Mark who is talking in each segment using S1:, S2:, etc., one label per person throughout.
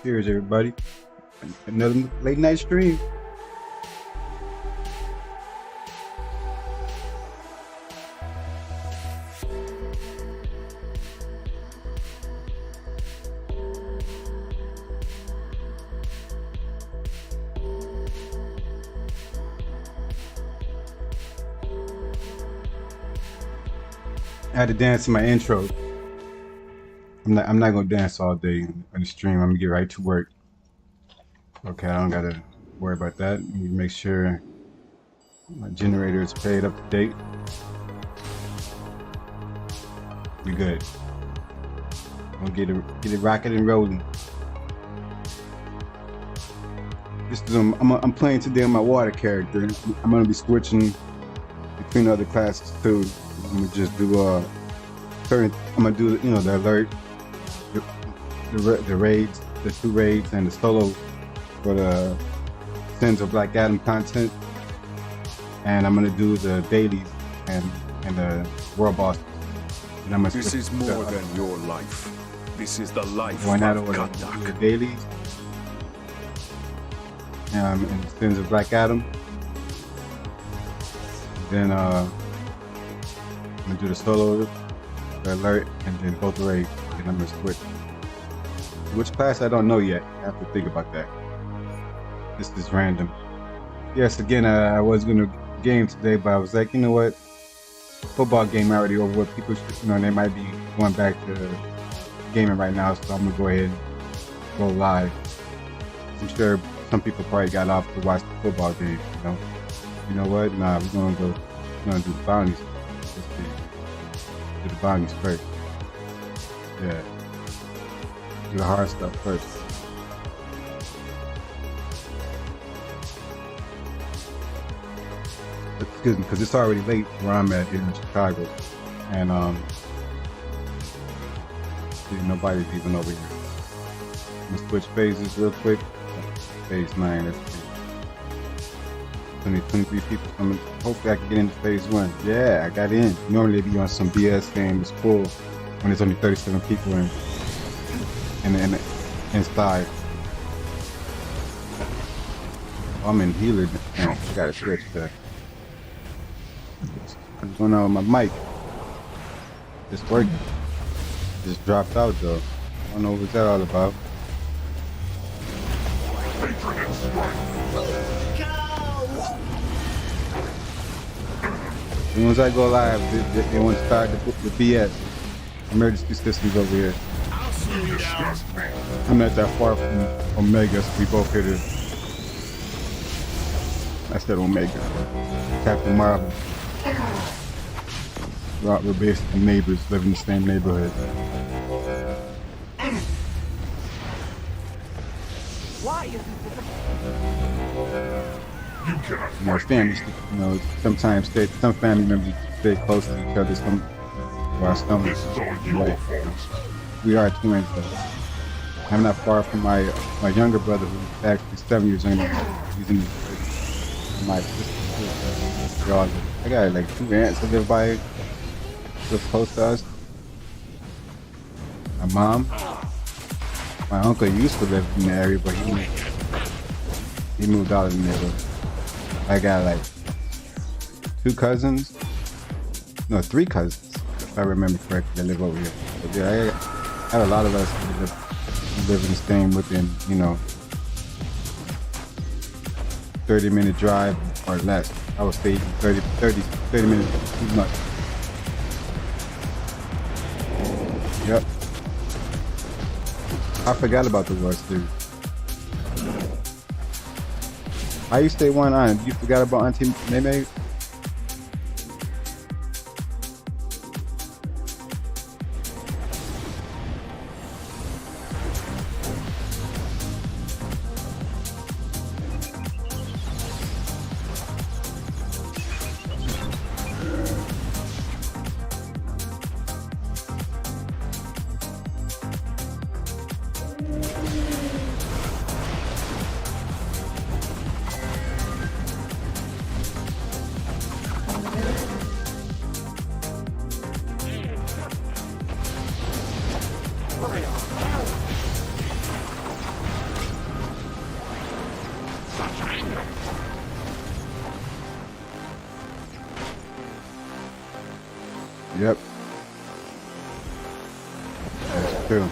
S1: Cheers, everybody. Another late night stream. I had to dance in my intro. I'm not gonna dance all day on the stream. I'm gonna get right to work. Okay, I don't gotta worry about that. Let me make sure my generator is paid up to date. We good. We'll get it rocking and rolling. This is I'm playing today on my water character. I'm gonna be switching between other classes too. I'm gonna just do certain. I'm gonna do the alert. The raids, the 2 raids, and the solo for the Sins of Black Adam content, and I'm gonna do the dailies and the world bosses. And I'm gonna
S2: this is more than your life. This is the life
S1: of
S2: Kandak.
S1: The dailies, and Sins of Black Adam. Then I'm gonna do the solo, the alert, and then both the raids. And I'm gonna switch. Which class I don't know yet. I have to think about that. This is random. Yes, again, I was gonna game today, but I was like, you know what? Football game already over with. People should, they might be going back to gaming right now, so I'm gonna go ahead and go live. I'm sure some people probably got off to watch the football game. You know what? Nah, we're gonna do the bounties. Do the bounties first. Yeah. Do the hard stuff first. Excuse me, because it's already late where I'm at here in Chicago, and nobody's even over here. I'm gonna switch phases real quick. Phase 9. Let's see. 23 people. Hopefully I can get into phase 1. Yeah, I got in. Normally it'd be on some BS game. It's full when there's only 37 people in. And inside. I'm in healer. I gotta switch that. What's going on with my mic? It's working. Just dropped out though. I don't know what's that all about. As soon as I go live, they want to start the BS. Emergency systems over here. I'm not that far from Omega, so we both hit it. I said Omega. Captain Marvel. We're basically neighbors, live in the same neighborhood.
S3: Why is
S1: Families, sometimes some family members stay close to each other. Some we are twins, though. I'm not far from my younger brother, who's actually 7 years younger. He's in my sister. I got like 2 aunts that live close to us. My mom, my uncle used to live in the area, but he moved out of the neighborhood. I got like 3 cousins, if I remember correctly, that live over here. But yeah, I have a lot of us who live in the same within, 30-minute drive or less. I would say 30 minutes is too much. Yep. I forgot about the World Series. How you stay one on? You forgot about Auntie Meme? Yep. That's true.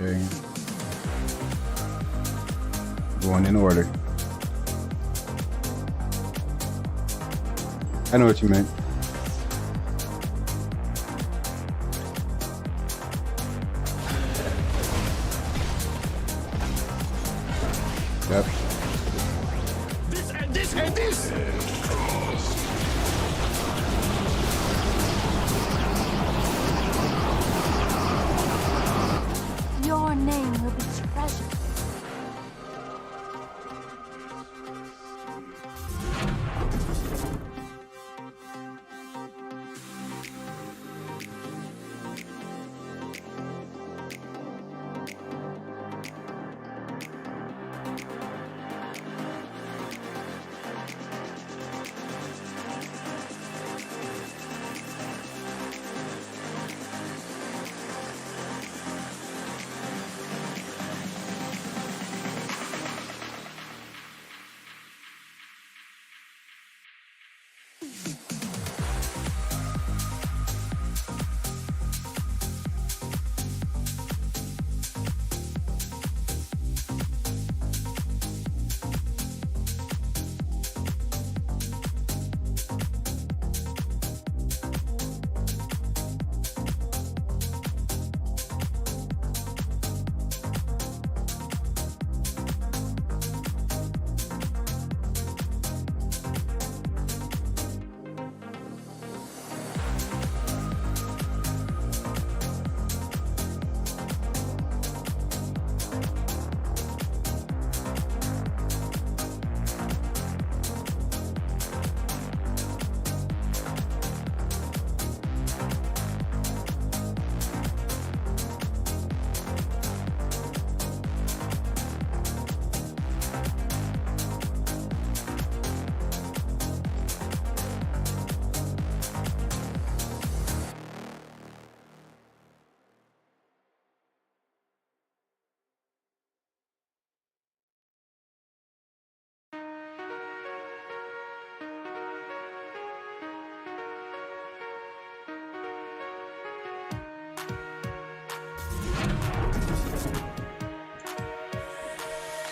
S1: Okay. Going in order. I know what you meant. Yep.
S2: This and this and this!
S3: Your name will be treasured.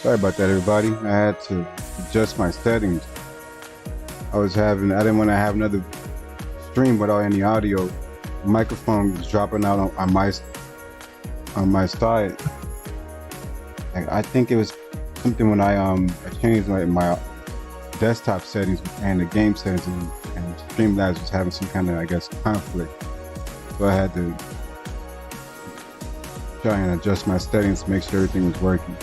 S1: Sorry about that, everybody. I had to adjust my settings. I didn't want to have another stream without any audio. The microphone was dropping out on my side. I think it was something when I changed my desktop settings and the game settings, and Streamlabs was having some kind of, I guess, conflict. So I had to try and adjust my settings to make sure everything was working.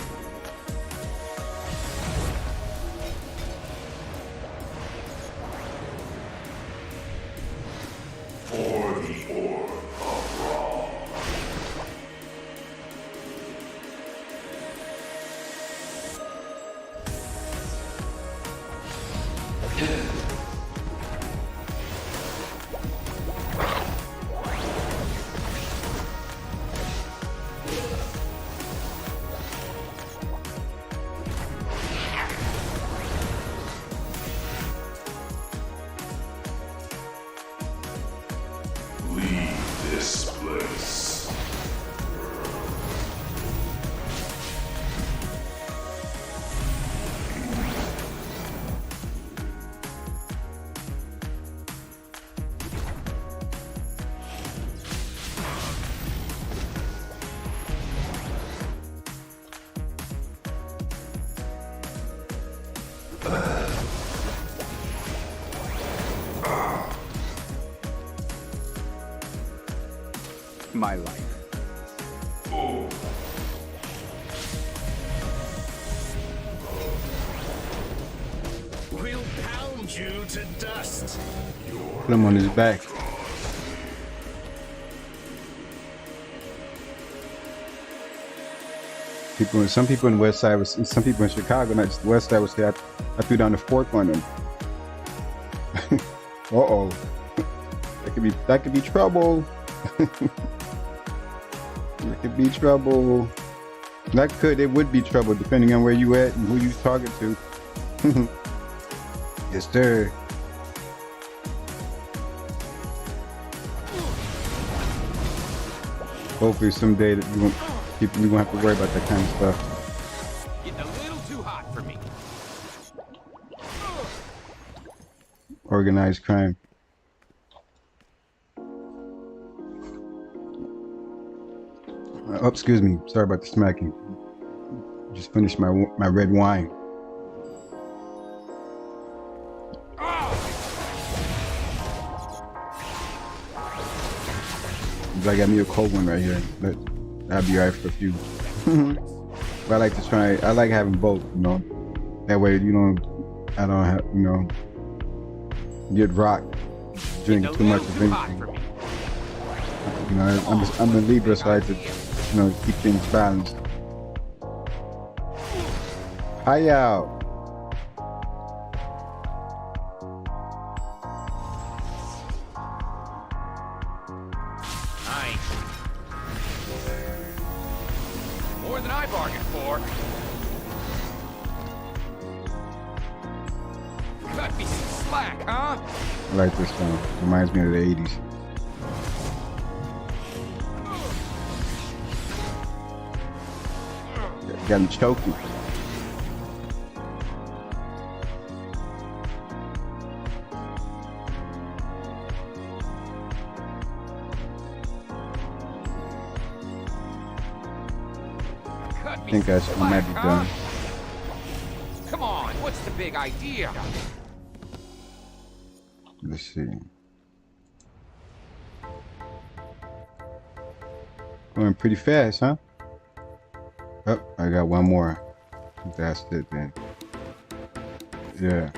S2: My life.
S4: We'll pound you to dust.
S1: Put him on his back. Some people in the West Side was, some people in Chicago, not just the West Side, would say I threw down the fork on them. Uh-oh, that could be trouble. It could be trouble. It would be trouble depending on where you at and who you talking to. Yes, sir. Hopefully someday that you won't have to worry about that kind of stuff.
S4: Getting a little too hot for me.
S1: Organized crime. Oh, excuse me. Sorry about the smacking. Just finished my red wine. I got me a cold one right here. But I'll be alright for a few. But I like to try. I like having both. You know, that way I don't have get rocked drinking too much of anything. You know, I'm a Libra, so I like to keep things balanced. Hi out.
S4: Nice. More than I bargained for. Cut me some slack, huh?
S1: I like this song. Reminds me of the 80s. Got me choking. I think I might be done.
S4: Come on, what's the big idea?
S1: Let's see. Going pretty fast, huh? Oh, I got one more. That's it then. Yeah.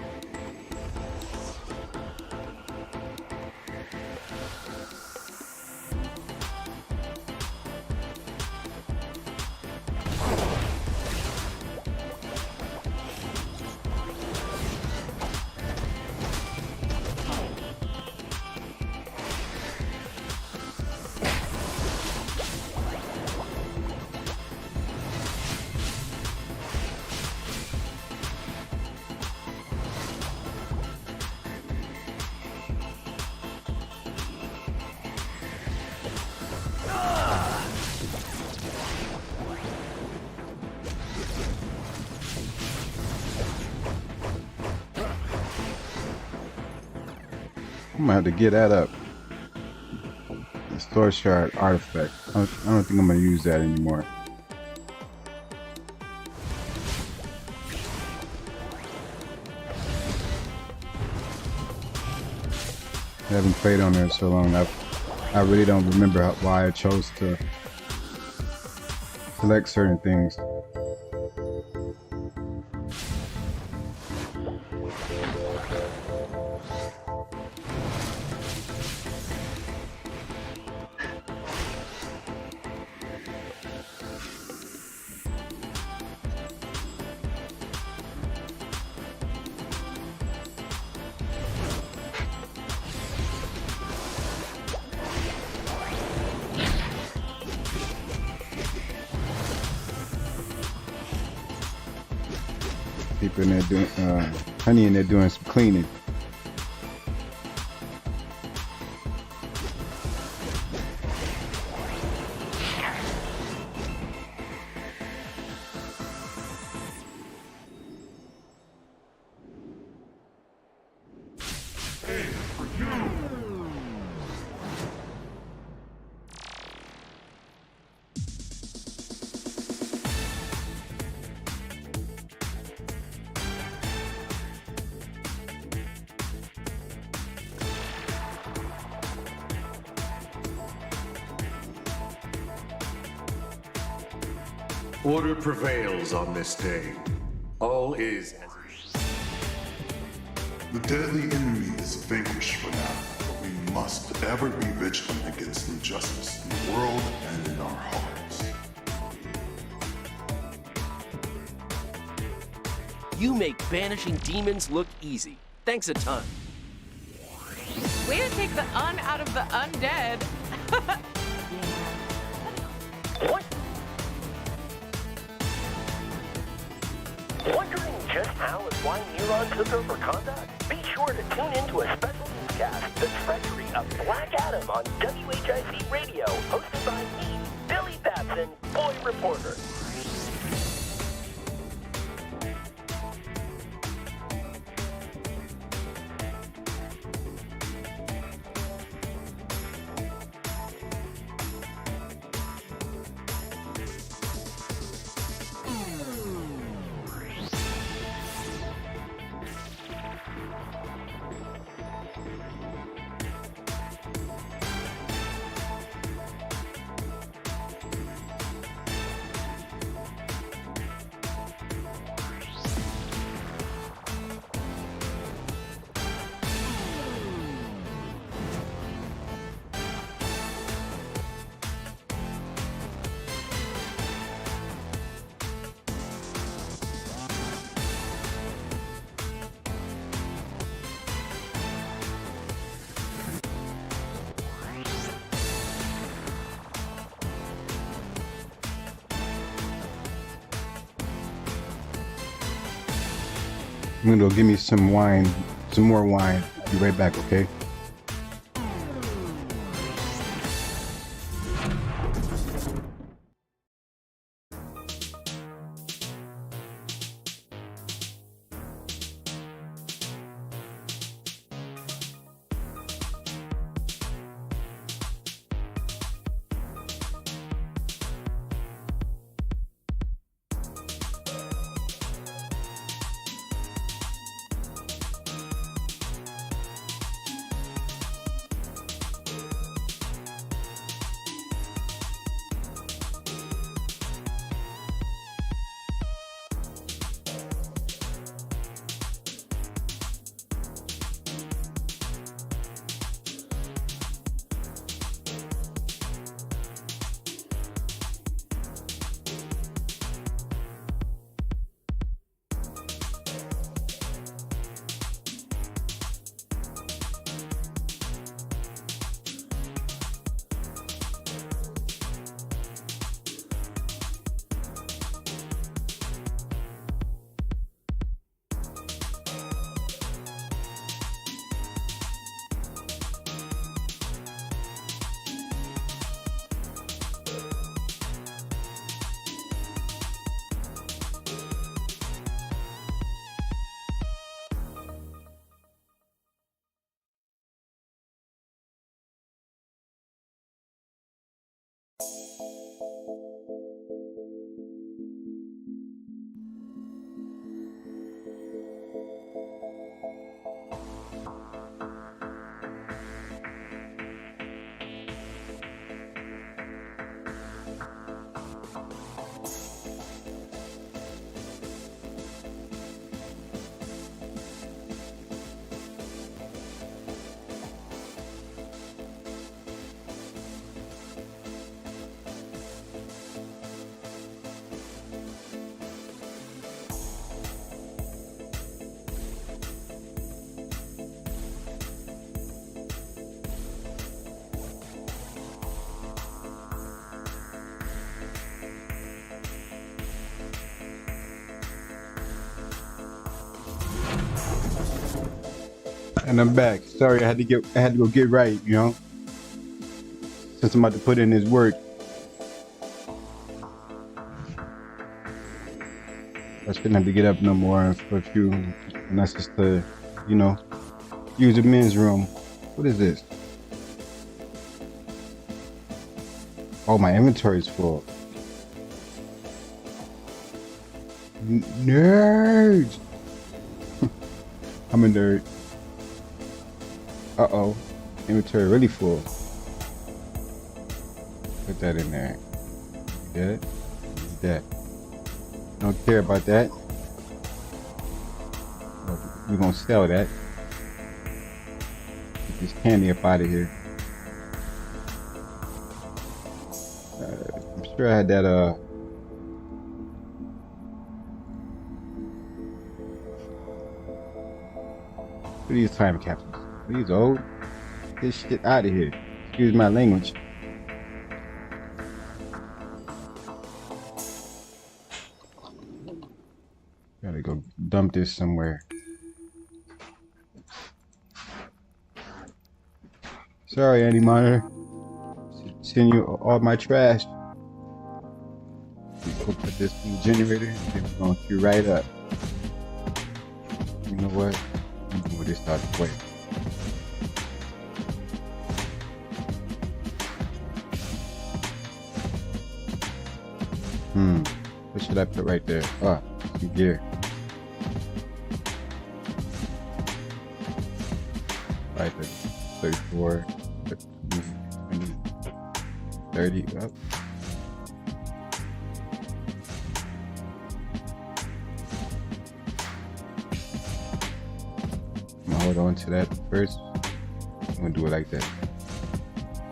S1: I'm gonna have to get that up. The store shard artifact. I don't think I'm gonna use that anymore. I haven't played on there so long. I really don't remember why I chose to select certain things. People in there doing, honey in there doing some cleaning.
S5: Order prevails on this day. All is as
S6: The deadly enemy is vanquished for now, but we must ever be vigilant against injustice in the world and in our hearts.
S7: You make banishing demons look easy. Thanks a ton.
S8: Way to take the un out of the undead.
S9: What? Wondering just how and why Neron took over Conduct? Be sure to tune into a special newscast, The Treachery of Black Adam on WHIC Radio, hosted by me, Billy Batson, Boy Reporter.
S1: I'm gonna go give me some wine, some more wine. I'll be right back, okay? And I'm back. Sorry, I had to go get right, you know. Since I'm about to put in this work. I shouldn't have to get up no more for a few, and that's just to, you know, use the men's room. What is this? Oh, my inventory's full. Nerds! I'm a nerd. Uh-oh. Inventory really full. Put that in there. Get it? That. Don't care about that. We're gonna sell that. Get this candy up out of here. I'm sure I had that What are these time capsules? Are these old? Get this shit out of here. Excuse my language. Gotta go dump this somewhere. Sorry, Andy Monitor. Send you all my trash. We'll put this in the generator and then we're gonna queue right up. You know what? I'm gonna just start the way. What should I put right there? Oh, some gear. Right there. 34, 20, 30, up. I'm gonna hold on to that first. I'm gonna do it like that.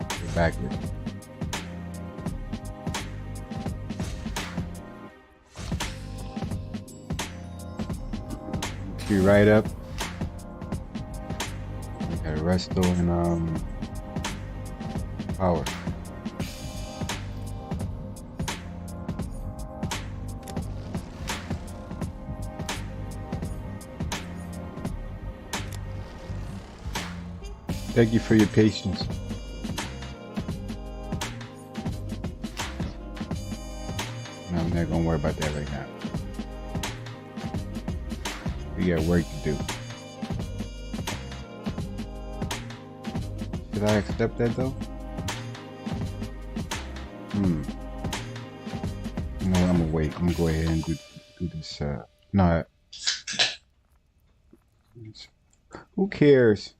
S1: Go backwards. Queue right up. We got Resto and power. Thank you for your patience. No, I'm not gonna worry about that right now. We got work to do. Should I accept that though? No, I'm gonna wait. I'm gonna go ahead and do this. No. Who cares?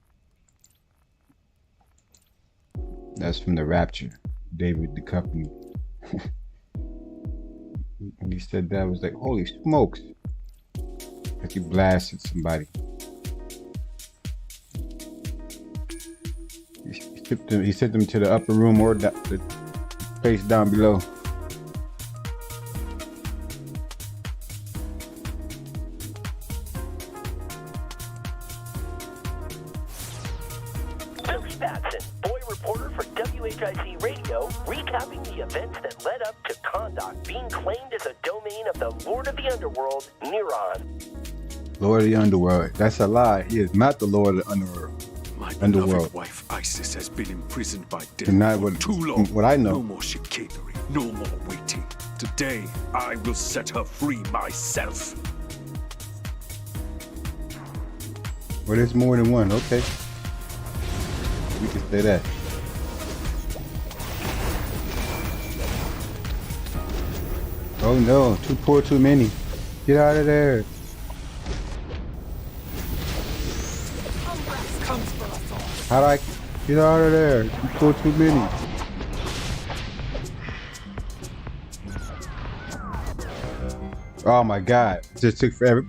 S1: That's from the Rapture. David Duchovny. When he said that, I was like, holy smokes. Like he blasted somebody. He sent them to the upper room or the place down below.
S9: Billy Batson, boy reporter for WHIC Radio, recapping the events that led up to Kondak being claimed as a domain of the Lord of the Underworld, Neron.
S1: Lord of the Underworld. That's a lie. He is not the Lord of the Underworld.
S2: My
S1: Underworld.
S2: beloved wife Isis has been imprisoned by death
S1: And not
S2: for
S1: what-
S2: too long.
S1: what I know.
S2: No more chicanery, no more waiting. Today, I will set her free myself.
S1: Well, there's more than one. Okay. We can say that. Oh no, too poor, too many. Get out of there. How do I get out of there? Too poor, too many. Oh my God, it just took forever.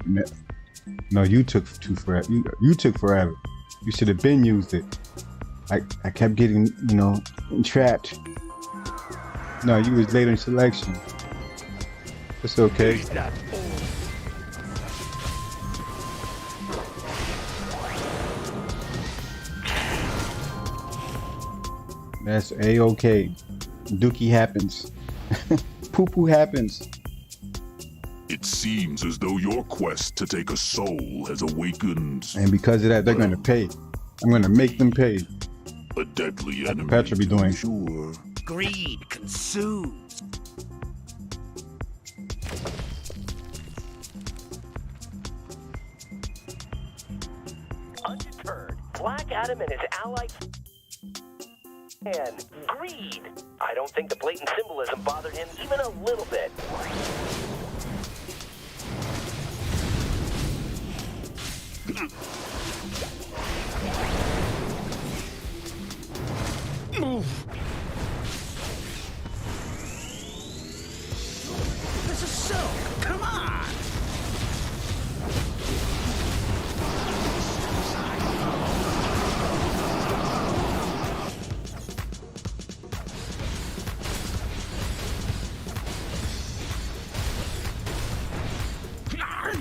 S1: No, you took forever. You took forever. You should have been used it. I kept getting, entrapped. No, you was late in selection. It's okay. That's A-okay. Dookie happens. Poo-poo happens.
S6: It seems as though your quest to take a soul has awakened
S1: And because of that, they're gonna pay. I'm gonna make them pay.
S6: a deadly
S1: Like
S6: enemy.
S1: Petra be
S6: to
S1: doing.
S6: Sure.
S7: Greed consumes.
S9: Undeterred, Black Adam and his allies and greed. I don't think the blatant symbolism bothered him even a little bit.
S7: This is silk. Come on.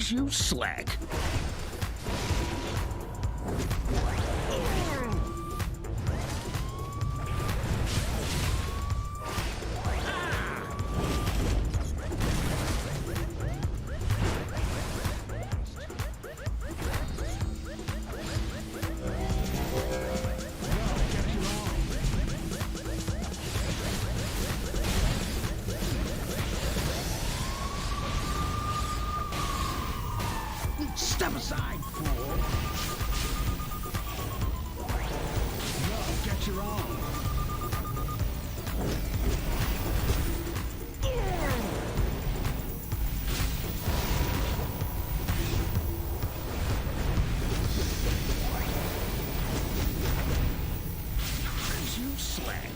S2: Cut you slack. Step aside, fool. Go get your own. You slack.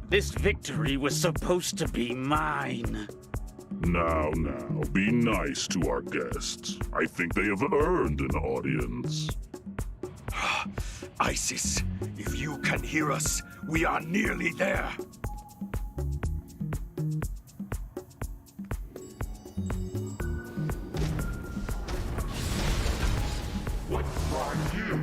S10: This victory was supposed to be mine.
S6: Now, be nice to our guests. I think they have earned an audience.
S2: Isis, if you can hear us, we are nearly there.
S6: What brought you?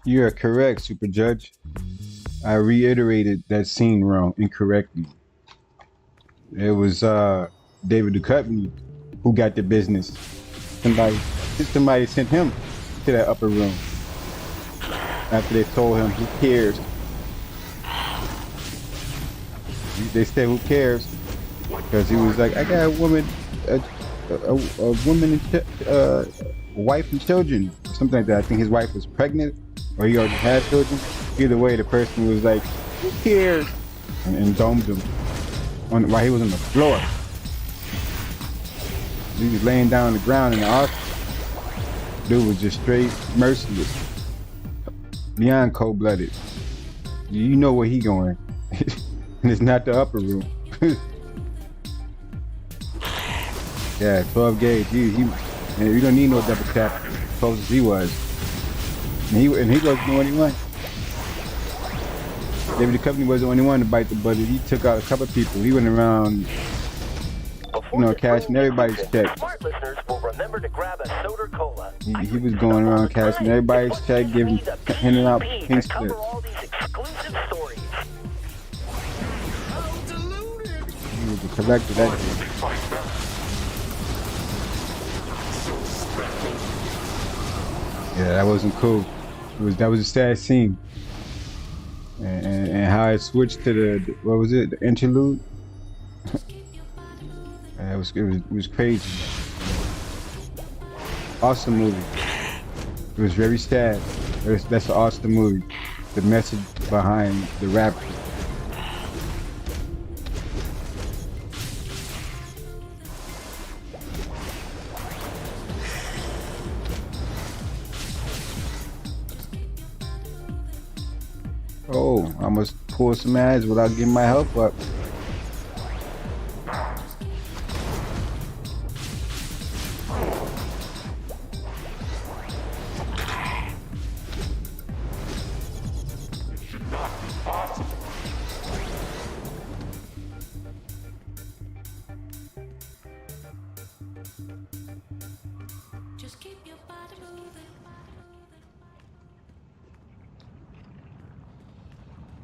S1: You are correct, Super Judge. I reiterated that scene wrong incorrectly. It was David Duchovny who got the business. Somebody sent him to that upper room after they told him who cares. They said who cares because he was like, I got a woman, a woman and wife and children, or something like that. I think his wife was pregnant, or he already had children. Either way, the person was like, who cares? And domed him while he was on the floor. He was laying down on the ground in the office. Dude was just straight merciless. Beyond cold-blooded. You know where he going. And it's not the upper room. Yeah, 12 gauge. Man, you don't need no double tap. Close as he was. And he wasn't the only one. David Duchovny wasn't the only one to bite the bullet. He took out a couple of people. He went around, cashing everybody's check.
S9: Smart listeners will remember to grab a soda cola.
S1: He was going around cashing everybody's check, handing out pink slips.
S9: All these exclusive stories.
S1: He was a collector that day. Yeah, that wasn't cool. That was a sad scene. And how it switched to the interlude. It was crazy. Awesome movie. It was very sad. That's an awesome movie. The message behind the rapper. Oh, I must pull some ads without getting my health up.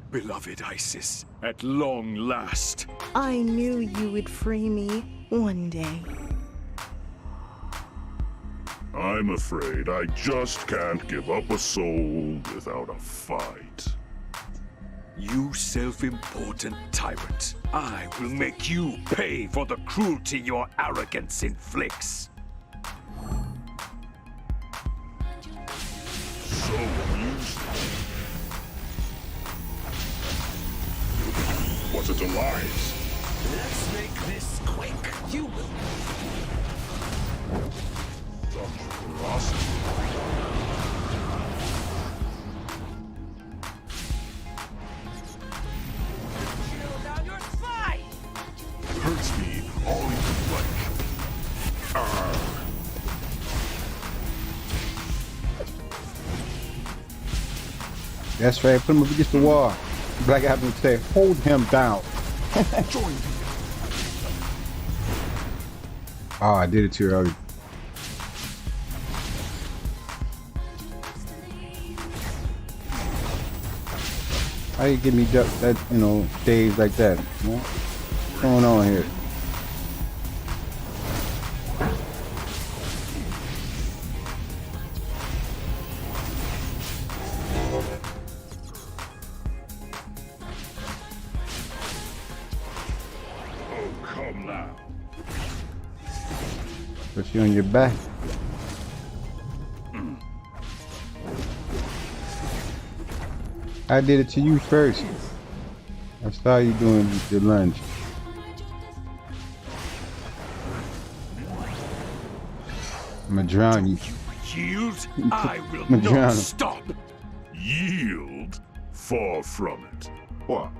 S2: Beloved Isis, at long last.
S11: I knew you would free me one day.
S6: I'm afraid I just can't give up a soul without a fight.
S2: You self-important tyrant. I will make you pay for the cruelty your arrogance inflicts.
S6: So amusing. Was it a lies?
S4: Let's make this quick. You will.
S6: Such ferocity.
S4: Chill down your spine.
S6: Hurts me all in the flesh.
S1: That's right. Put him up against the wall. Black Adam would say, hold him down.
S6: Join me.
S1: Oh, I did it too early. How you give me that, you know, days like that? You know? What's going on here?
S6: Oh, come now.
S1: Put you on your back. I did it to you first. I saw you doing your lunge. I'm gonna drown you.
S2: Yield? I will
S1: I'm
S2: not
S1: drowning.
S2: stop.
S6: Yield? Far from it. What?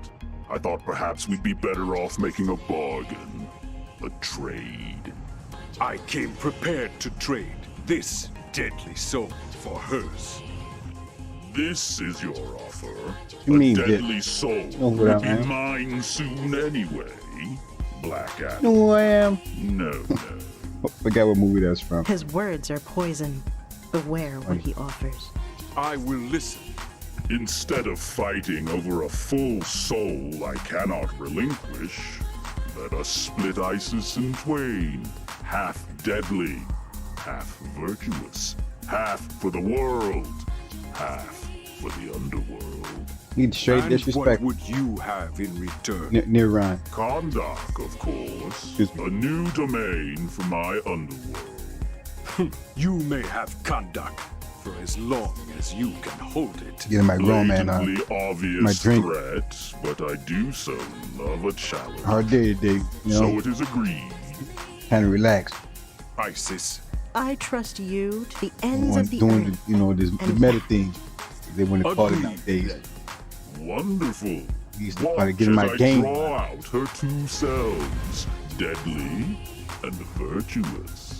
S6: I thought perhaps we'd be better off making a bargain. A trade.
S2: I came prepared to trade this deadly soul for hers.
S6: This is your offer.
S1: You
S6: a
S1: mean
S6: deadly
S1: this?
S6: soul
S1: Oh,
S6: will
S1: well,
S6: be
S1: man.
S6: mine soon anyway. Black
S1: You
S6: Adam.
S1: know who I am?
S6: No, no.
S1: Oh, forgot what movie that's from.
S11: His words are poison. Beware what he offers.
S2: I will listen.
S6: Instead of fighting over a full soul I cannot relinquish, let us split Isis in twain. Half deadly, half virtuous. Half for the world, half for the underworld.
S1: Need straight
S2: And
S1: disrespect.
S2: what would you have in return?
S1: Near Ryan.
S6: Kondak, of course.
S1: Excuse me.
S6: A new domain for my underworld.
S2: You may have conduct for as long as you can hold it.
S1: Getting my grown man on.
S6: Blatantly obvious
S1: My drink.
S6: threat, but I do so love a challenge.
S1: Hard day today. You know,
S6: So it is agreed.
S1: kind of relax.
S2: Isis,
S11: I trust you to the ends
S1: On
S11: of the
S1: doing
S11: earth.
S1: the, you know, the
S11: and
S1: meta
S11: back.
S1: thing. They want to call it
S2: Agreed.
S1: nowadays.
S6: Wonderful.
S1: We used to
S6: Watch
S1: try to get in my
S6: as I
S1: game.
S6: draw out her two selves, deadly and virtuous.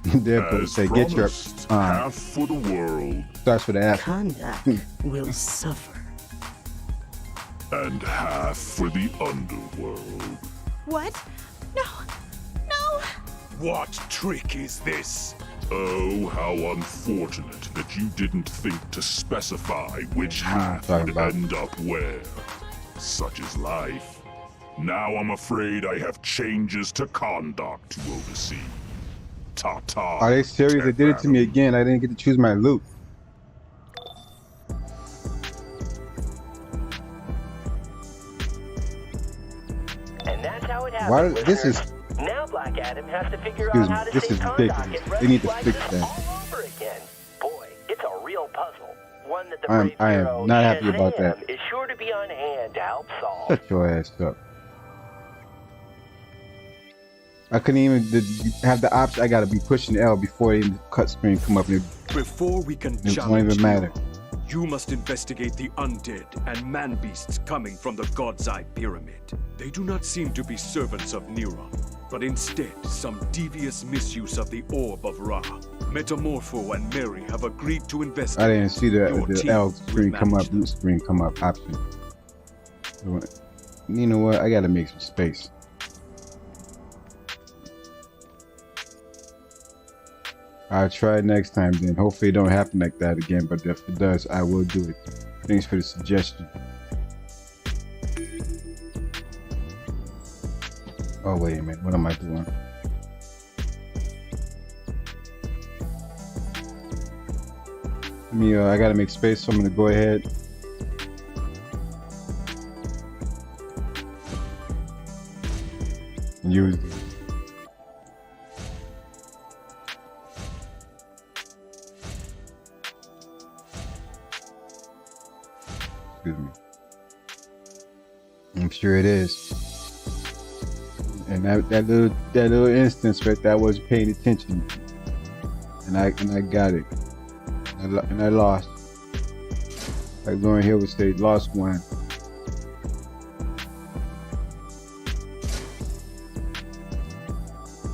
S1: Therefore,
S6: As
S1: say, get your
S6: promised, half for the world
S1: starts with an F.
S11: Conduct will suffer.
S6: and half for the underworld.
S11: What? No. No.
S2: what trick is this?
S6: Oh, how unfortunate that you didn't think to specify which half
S1: talking
S6: would
S1: about.
S6: end up where. Such is life. Now I'm afraid I have changes to conduct to oversee. Ta-ta.
S1: Are they serious? They did it to me
S6: Adam.
S1: again. I didn't get to choose my loot.
S9: And that's how it happens.
S1: Why? This
S9: listeners.
S1: is.
S9: Now Black Adam has to figure
S1: Excuse
S9: out
S1: me,
S9: how to
S1: this
S9: stay
S1: is
S9: conduct
S1: ridiculous.
S9: and
S1: They need to
S9: rescue
S1: fix
S9: ISIS
S1: that.
S9: all over again. Boy, it's a real puzzle. One that the
S1: I am-
S9: brave
S1: I am
S9: hero
S1: not happy about
S9: Shazam
S1: that.
S9: is sure to be on hand to help solve.
S1: Shut your ass up. I couldn't even have the option. I gotta be pushing L before the cut screen come up. And
S2: Before we can
S1: it won't
S2: challenge
S1: even matter.
S2: you must investigate the undead and man-beasts coming from the God's Eye Pyramid. They do not seem to be servants of Neron, but instead some devious misuse of the Orb of Ra. Metamorpho and Mary have agreed to investigate.
S1: I didn't see
S2: Your
S1: the
S2: team
S1: L
S2: will
S1: screen come
S2: manage
S1: up, loot screen come up option. You know what? I gotta make some space. I'll try it next time then. Hopefully it don't happen like that again, but if it does, I will do it. Thanks for the suggestion. Oh, wait a minute. What am I doing? I gotta make space, so I'm gonna go ahead. And use these. Excuse me. I'm sure it is. And that little instance right there, I wasn't paying attention, and I got it, and I lost. Like Lauren Hill would say, lost one.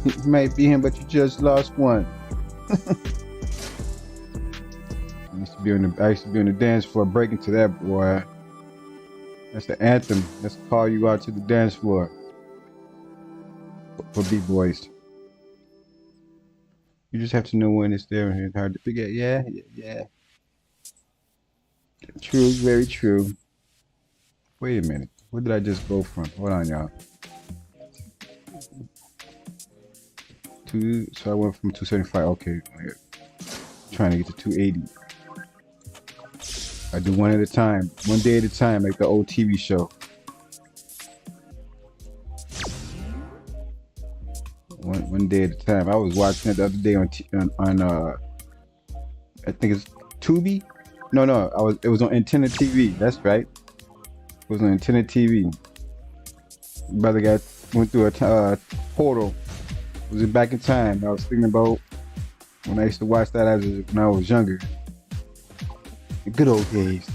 S1: It might be him, but you just lost one. I used to be on the dance floor, breaking to that, boy. That's the anthem. Let's call you out to the dance floor. For B-boys. You just have to know when it's there, and it's hard to forget. Yeah. True, very true. Wait a minute. Where did I just go from? Hold on, y'all. So I went from 275. Okay. Trying to get to 280. I do one at a time. One day at a time, like the old TV show. One day at a time. I was watching it the other day on I think it's Tubi. No, it was on Antenna TV. That's right. It was on Antenna TV. Brother went through a portal. Was it back in time? I was thinking about when I used to watch that when I was younger. The good old days.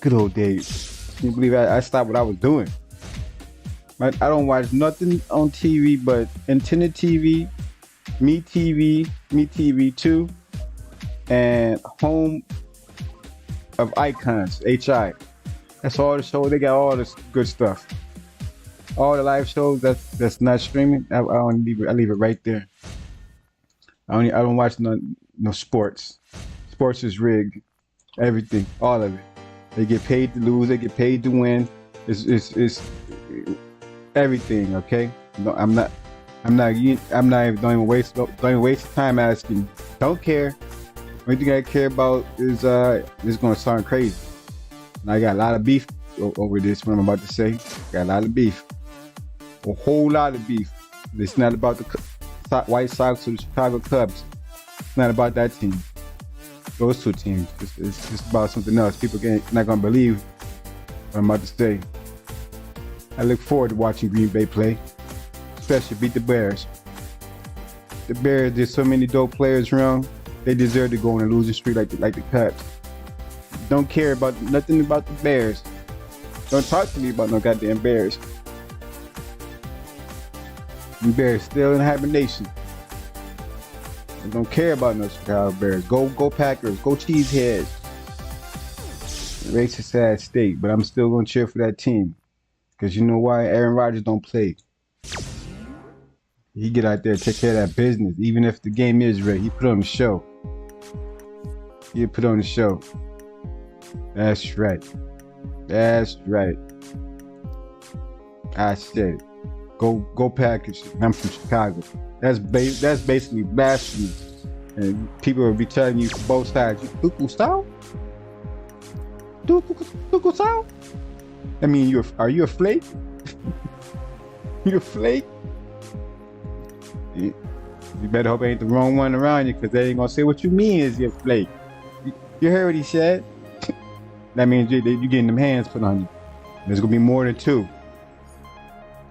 S1: Good old days. Can you believe I stopped what I was doing? I don't watch nothing on TV but Antenna TV, Me TV 2, and Home of Icons, HI. That's all the show. They got all this good stuff. All the live shows that's not streaming, I leave it right there. I don't watch no sports. Sports is rigged. Everything, all of it. They get paid to lose. They get paid to win. It's everything. Okay. No, I'm not even. Don't even waste time asking. Don't care. Only thing I care about is this is gonna sound crazy. And I got a lot of beef over this. What I'm about to say. Got a lot of beef. A whole lot of beef. It's not about the White Sox or the Chicago Cubs. It's not about that team. Those two teams. It's just about something else. People not gonna believe what I'm about to say. I look forward to watching Green Bay play, especially beat the Bears. The Bears, there's so many dope players around. They deserve to go on a losing streak like the Cubs. Don't care about nothing about the Bears. Don't talk to me about no goddamn Bears. The Bears still in hibernation. I don't care about no Chicago Bears. Go Packers. Go Cheeseheads. Racist ass state, but I'm still gonna cheer for that team. Cause you know why? Aaron Rodgers don't play. He get out there and take care of that business. Even if the game is rigged, he put on the show. He put on the show. That's right. That's right. I said it. Go Packers. I'm from Chicago. That's basically blasphemy. And people will be telling you from both sides, you Duku style? Duku style? I mean, are you a flake? You a flake? You better hope it ain't the wrong one around you, because they ain't gonna say what you mean is you're a flake. You heard what he said? That means you're getting them hands put on you. There's gonna be more than two.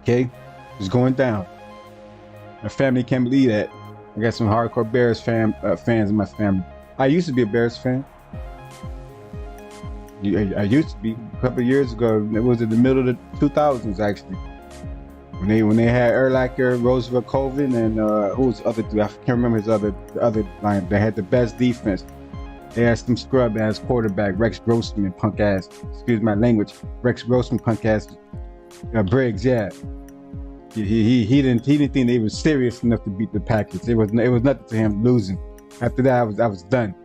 S1: Okay? It's going down. My family can't believe that. I got some hardcore Bears fans in my family. I used to be a Bears fan. I used to be a couple of years ago. It was in the middle of the 2000s actually. When they had Urlacher, Roosevelt, Colvin, and who was the other dude? I can't remember the other line. They had the best defense. They had some scrub ass quarterback, Rex Grossman, punk ass. Excuse my language. Rex Grossman, punk ass. Briggs, yeah. He didn't think they were serious enough to beat the Packers. It was nothing to him losing. After that, I was done.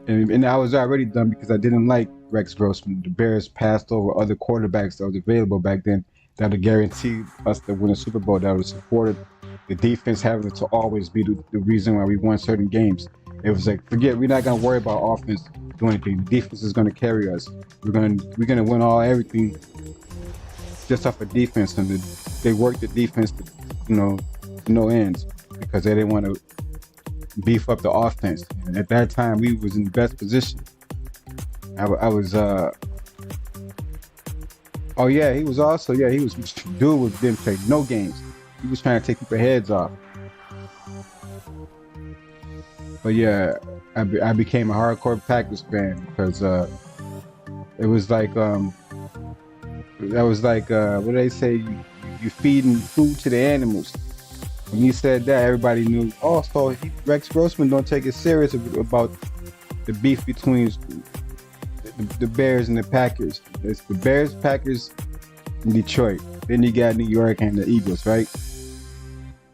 S1: And I was already done because I didn't like Rex Grossman. The Bears passed over other quarterbacks that was available back then that would guarantee us to win a Super Bowl, that would support the defense having to always be the reason why we won certain games. It was like, forget, we're not gonna worry about offense doing anything. The defense is gonna carry us. We're gonna win everything just off of defense, and they worked the defense to, no ends because they didn't want to beef up the offense. And at that time, we was in the best position. I was oh yeah, he was didn't play no games. He was trying to take people's heads off. But yeah, I became a hardcore Packers fan because it was like that was like what do they say? You feeding food to the animals. When you said that, everybody knew. Oh, so Rex Grossman don't take it serious about the beef between the Bears and the Packers. It's the Bears, Packers, and Detroit. Then you got New York and the Eagles, right?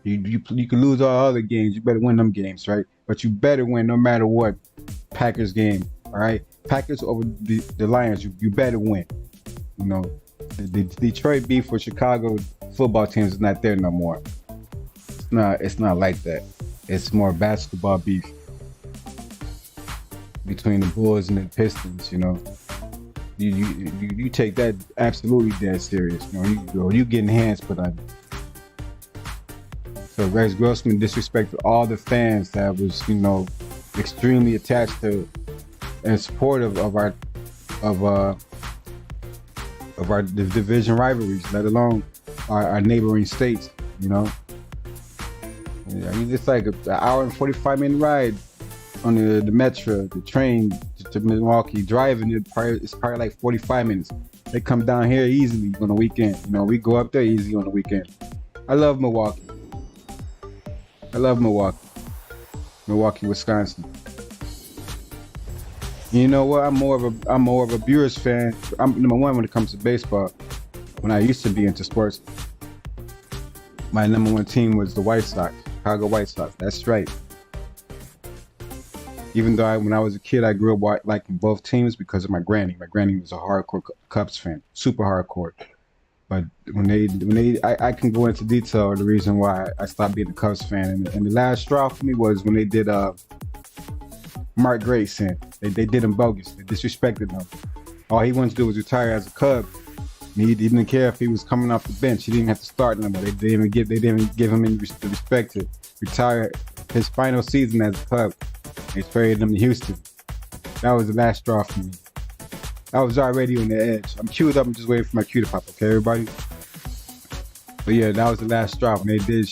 S1: You can lose all other games. You better win them games, right? But you better win no matter what. Packers game, all right? Packers over the Lions. You better win. You know, the Detroit beef with Chicago football teams is not there no more. It's not like that. It's more basketball beef between the Bulls and the Pistons. You know, you take that absolutely dead serious. You know, you getting hands put on you. So Rex Grossman disrespected all the fans that was, extremely attached to and supportive of our division rivalries, let alone our neighboring states. It's like an hour and 45-minute ride on the metro, the train to Milwaukee. Driving it's probably like 45 minutes. They come down here easily on the weekend. We go up there easy on the weekend. I love Milwaukee. Milwaukee, Wisconsin. You know what? I'm more of a Brewers fan. I'm number one when it comes to baseball. When I used to be into sports, my number one team was the White Sox, Chicago White Sox. That's right. Even though when I was a kid, I grew up liking both teams because of my granny. My granny was a hardcore Cubs fan, super hardcore. But I can go into detail the reason why I stopped being a Cubs fan. And the last straw for me was when they did Mark Grayson. They did him bogus. They disrespected him. All he wanted to do was retire as a Cub. He didn't care if he was coming off the bench. He didn't have to start no more. They didn't give him any respect to retire his final season as a Cub. They traded him to Houston. That was the last straw for me. I was already on the edge. I'm queued up. I'm just waiting for my cue to pop. Okay, everybody. But yeah, that was the last straw when they did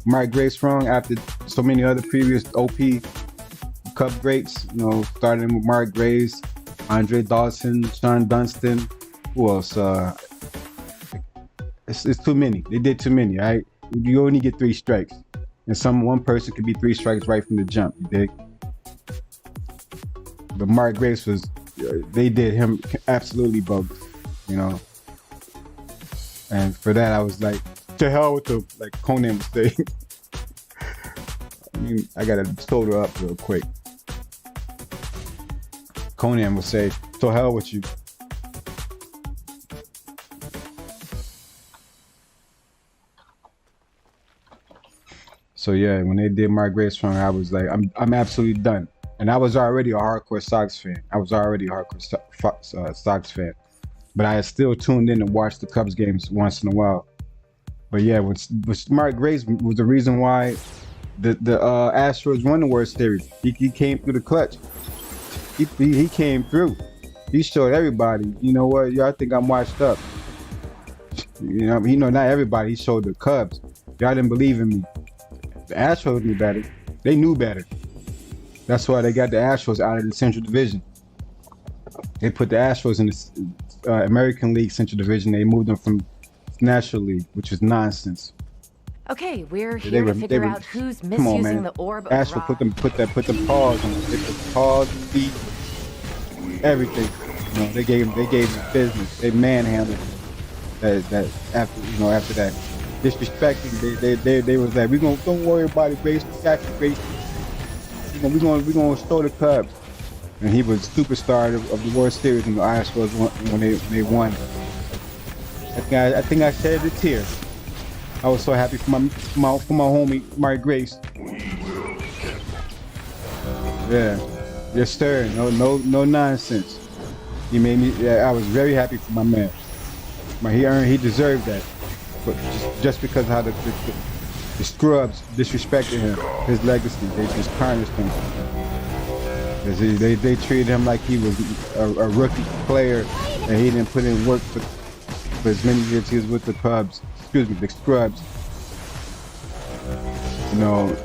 S1: Mark Grace wrong after so many other previous OP Cub greats. Starting with Mark Grace, Andre Dawson, Sean Dunston. Who else? It's too many. They did too many, right? You only get 3 strikes. And one person could be 3 strikes right from the jump, you dig? But Mark Grace they did him absolutely bogus, And for that, I was like, to hell with the, like Conan would say. I gotta soda up real quick. Conan would say, to hell with you. So yeah, when they did Mark Grace wrong, I was like, I'm absolutely done. And I was already a hardcore Sox fan. Sox fan. But I still tuned in and watched the Cubs games once in a while. But yeah, with Mark Grace was the reason why the Astros won the World Series. He came through the clutch. He came through. He showed everybody, you know what, y'all think I'm washed up. Not everybody. He showed the Cubs. Y'all didn't believe in me. The Astros knew better. They knew better. That's why they got the Astros out of the Central Division. They put the Astros in the American League Central Division. They moved them from National League, which was nonsense.
S8: Okay, we're here to figure out who's misusing the orb of
S1: Astros put them paws on them. They put the paws, feet, everything. They gave them business. They manhandled that after that. Disrespecting, they was like, don't worry about it, Grace. We got you, Grace. We're gonna restore the Cubs. And he was superstar of the World Series in the Astros when they won. I think I shed a tear. I was so happy for my homie Mark Grace. Yeah. Yes, sir. No nonsense. He made me. Yeah, I was very happy for my man. He deserved that. But just because how the scrubs disrespected him, his legacy, they just tarnished him. They treated him like he was a rookie player, and he didn't put in work for as many years he was with the Cubs. Excuse me, the Scrubs. You know,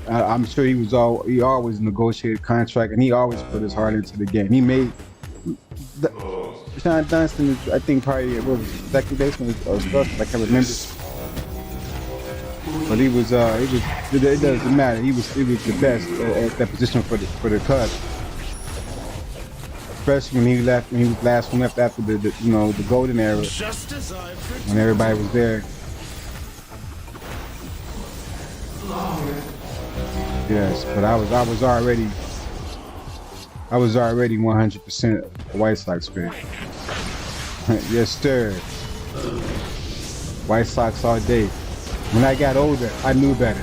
S1: I'm sure he always negotiated contract, and he always put his heart into the game. He made Sean Dunston is, I think, probably second baseman or stuff. I can't remember. But it doesn't matter. He was the best at that position for the Cubs. Especially when he was last one left after the golden era, when everybody was there. Yes, but I was already 100% a White Sox fan. Yes, sir. White Sox all day. When I got older, I knew better.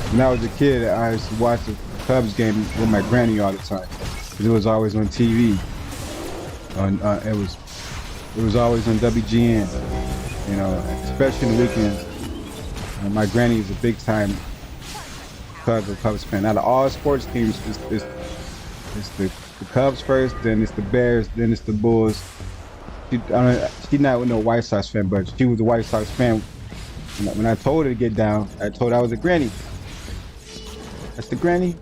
S1: When I was a kid, I used to watch the Cubs game with my granny all the time. It was always on TV. It was always on WGN. You know, especially in the weekends. My granny is a big time Cubs fan. Out of all sports teams, it's the Cubs first, then it's the Bears, then it's the Bulls. She's not no White Sox fan, but she was a White Sox fan. When I told her to get down, I told her I was a granny. That's the granny.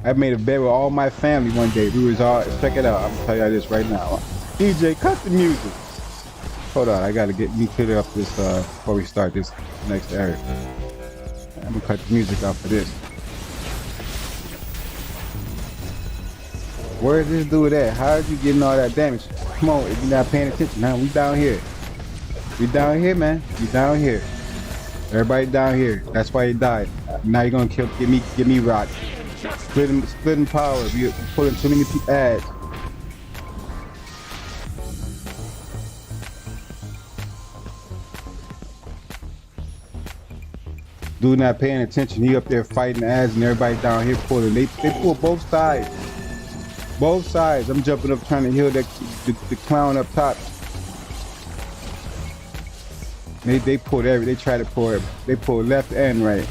S1: I made a bed with all my family one day. We was all, check it out. I'm gonna tell you this right now. DJ, cut the music. Hold on, I gotta get me clear up this before we start this next area. I'm gonna cut the music out for this. Where's this dude at? How are you getting all that damage? Come on, if you're not paying attention, now we down here. We down here, man. We down here. Everybody down here. That's why he died. Now you're gonna get me rocked. Splitting power. You're pulling too many ads. Dude not paying attention. He up there fighting ads, and everybody down here pulling. They pull both sides. Both sides. I'm jumping up trying to heal the clown up top. They pulled they try to pull it. They pulled left and right.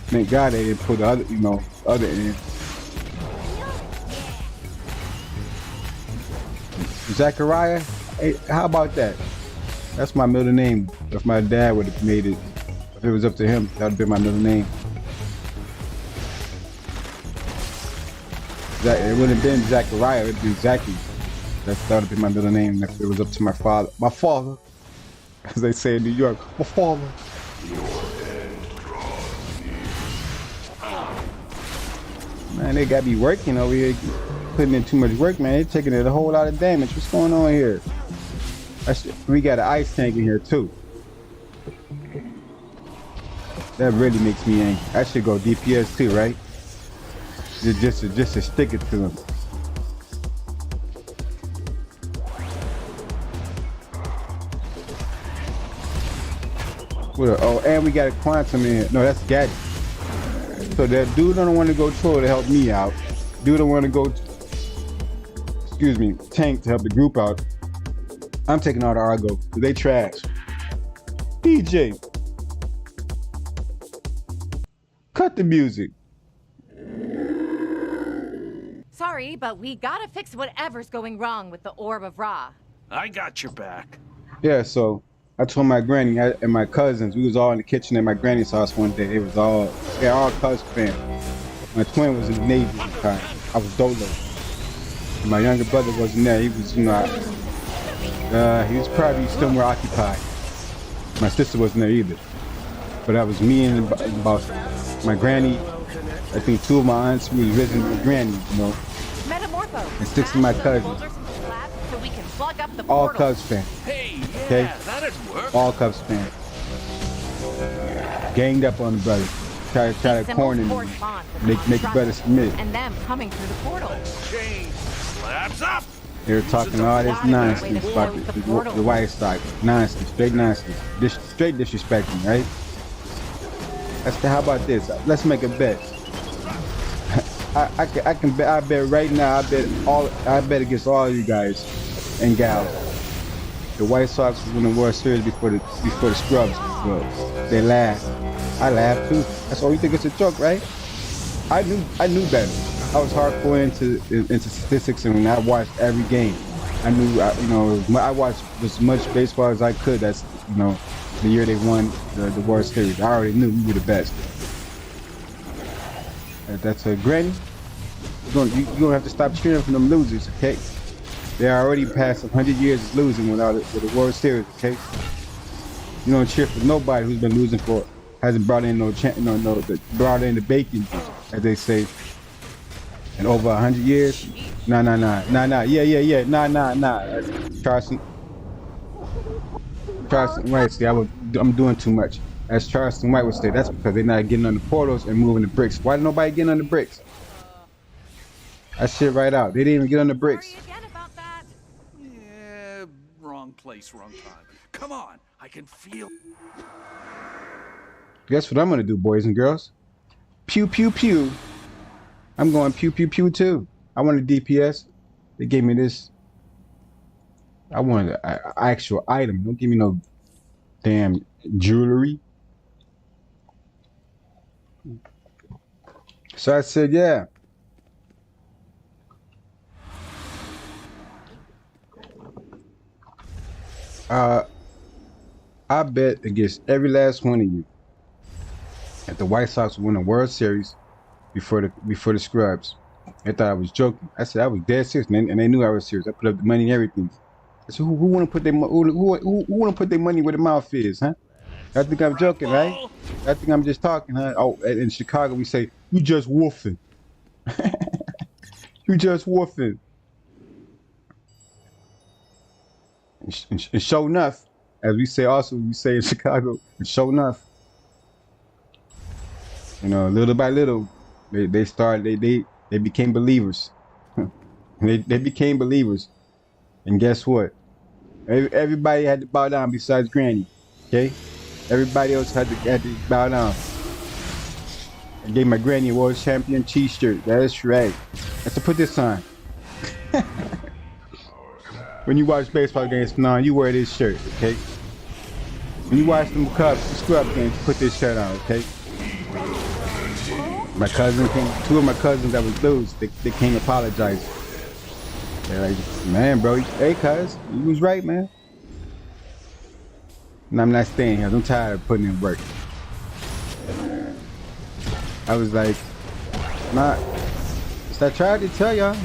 S1: Thank God they didn't pull the other, other end. Zachariah? Hey, how about that? That's my middle name. If my dad would have made it, if it was up to him, that would have been my middle name. It wouldn't have been Zachariah, it would have been Zachy. That would have been my middle name if it was up to my father. My father, as they say in New York, my father. Man, they got me working over here, putting in too much work, man. They're taking a whole lot of damage. What's going on here? We got an ice tank in here too. That really makes me angry. I should go DPS too, right? Just to stick it to them. Oh, and we got a quantum in here. No, that's Gadget. So that dude don't want to go troll to help me out. Dude don't want to go, tank to help the group out. I'm taking all the Argo, because they trash. DJ, cut the music.
S8: Sorry, but we gotta fix whatever's going wrong with the Orb of Ra.
S10: I got your back.
S1: Yeah, so I told my granny and my cousins, we was all in the kitchen at my granny's house one day. They was all Cubs fans. My twin was in the Navy at the time. I was Dolo. And my younger brother wasn't there. He was, he was probably somewhere occupied. My sister wasn't there either. But that was me and about my granny. I think two of my aunts, we was visiting my granny, and 6 of my cousins.
S8: So we can plug up the
S1: all Cubs fans.
S10: Hey, yeah,
S1: okay?
S10: that'd work.
S1: All Cubs fans. Ganged up on the brother. Try to corner him. Make the brother submit.
S8: And them coming through the portal.
S10: Change slabs up.
S1: They were talking all this nonsense about the White Sox. Nonsense, straight nonsense. Straight disrespecting, right? How about this? Let's make a bet. I can bet. I bet right now. I bet against all of you guys and gals. The White Sox won the World Series before the scrubs. Well, they laughed. I laughed too. That's all you think it's a joke, right? I knew better. I was hardcore into statistics, and when I watched every game, I knew. I watched as much baseball as I could. That's the year they won the World Series. I already knew we were the best. That's a granny. You're gonna have to stop cheering for them losers, okay? They already passed 100 years of losing with the World Series, okay? You don't cheer for nobody who's been losing hasn't brought in brought in the bacon, as they say, in over 100 years. Nah. Yeah. Nah. Charleston White say I'm doing too much. As Charleston White would say, that's because they're not getting on the portals and moving the bricks. Why nobody getting on the bricks? That shit right out. They didn't even get on the bricks.
S10: Yeah, wrong place, wrong time. Come on, I can feel.
S1: Guess what I'm gonna do, boys and girls? Pew pew pew. I'm going pew pew pew too. I want a DPS. They gave me this. I want an actual item. Don't give me no damn jewelry. So I said, yeah. I bet against every last one of you that the White Sox won the World Series before the scrubs. They thought I was joking. I said I was dead serious, and they knew I was serious. I put up the money and everything. I said, who want to put their money where the mouth is, huh? I think I'm joking, right? I think I'm just talking, huh? Oh, in Chicago we say you just woofing. You just woofing. And show enough, as we say in Chicago, and show enough. Little by little, they became believers. they became believers. And guess what? Everybody had to bow down besides Granny. Okay? Everybody else had to bow down. I gave my Granny a World Champion t-shirt. That is right. Let's put this on. When you watch baseball games from now on, you wear this shirt, okay? When you watch them scrub games, put this shirt on, okay? My cousin two of my cousins that was dudes, they came apologize. They're like, man, bro, hey, cuz, you was right, man. And I'm not staying here. I'm tired of putting in work. I was like, nah. I tried to tell y'all.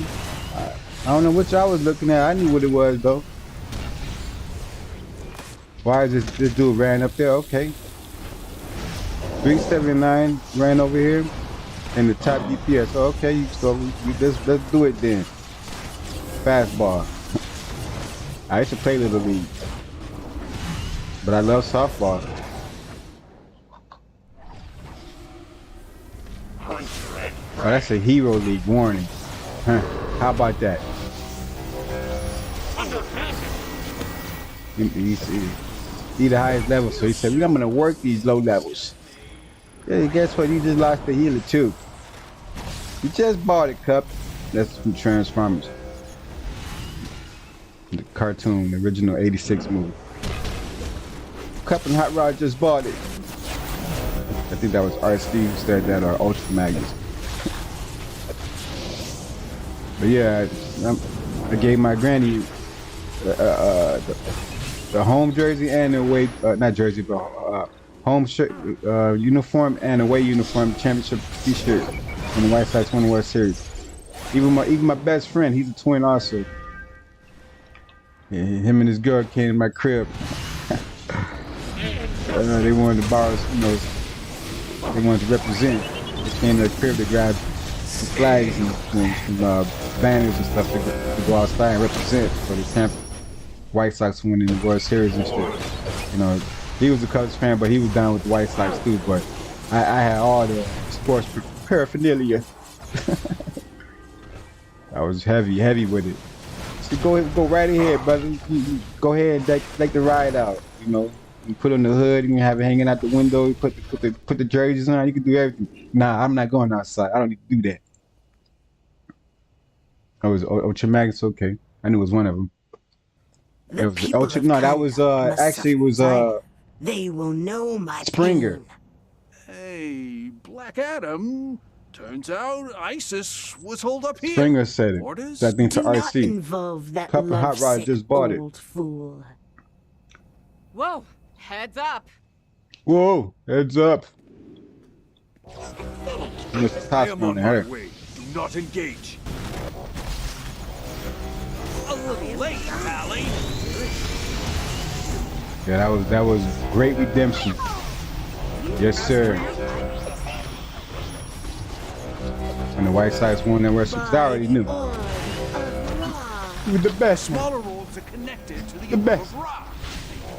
S1: I don't know what y'all was looking at. I knew what it was, though. Why is this dude ran up there? Okay. 379 ran over here. And the top DPS. Oh, okay, so let's do it then. Fastball. I used to play Little League. But I love softball. Oh, that's a Hero League warning. Huh. How about that? He the highest level, so he said, I'm gonna work these low levels. Yeah, guess what? You just lost the healer too. You just bought it, Cup. That's from Transformers. The cartoon, the original 86 movie. Cup and Hot Rod just bought it. I think that was RC who said that, or Ultra Magnus. But yeah, I gave my granny the home jersey and the away, not jersey, but home shirt, uniform and away uniform championship t-shirt when the White Sox won the World Series. Even my best friend, he's a twin also. Yeah, him and his girl came to my crib. They wanted to borrow, they wanted to represent. They came to the crib to grab some flags and some banners and stuff to go outside and represent for the Tampa White Sox winning the World Series and shit. He was a Cubs fan, but he was down with the White Sox too. But I had all the sports paraphernalia. I was heavy with it. So go right ahead, brother. You go ahead and deck the ride out. You put on the hood, you can have it hanging out the window. You put the jerseys on. You can do everything. Nah, I'm not going outside. I don't need to do that. It was Ultra Magnus. Okay, I knew it was one of them.
S12: The
S1: It was
S12: people
S1: Ultra.
S12: of
S1: No, that was
S12: Kandahar must
S1: actually it was
S12: suffer. They will know my
S1: Springer.
S12: pain.
S13: Hey, Black Adam. Turns out ISIS was holed up here.
S1: Springer said it.
S13: Orders?
S1: That thing to
S12: Do not
S1: RC.
S12: involve that
S1: Couple Hot Rod
S12: lovesick
S1: just bought it.
S12: old fool.
S8: Whoa, heads up.
S1: Whoa, heads up. Mr.
S2: I
S1: Tops
S2: am
S1: on
S2: on
S1: the
S2: my
S1: hair.
S2: way. Do not engage.
S4: A little late, Pally.
S1: Yeah, that was great redemption. Yes, sir. And the White Sox won that wrestling. I already knew. You were the best one.
S13: Smaller orbs are connected to
S1: The best.
S13: of Ra.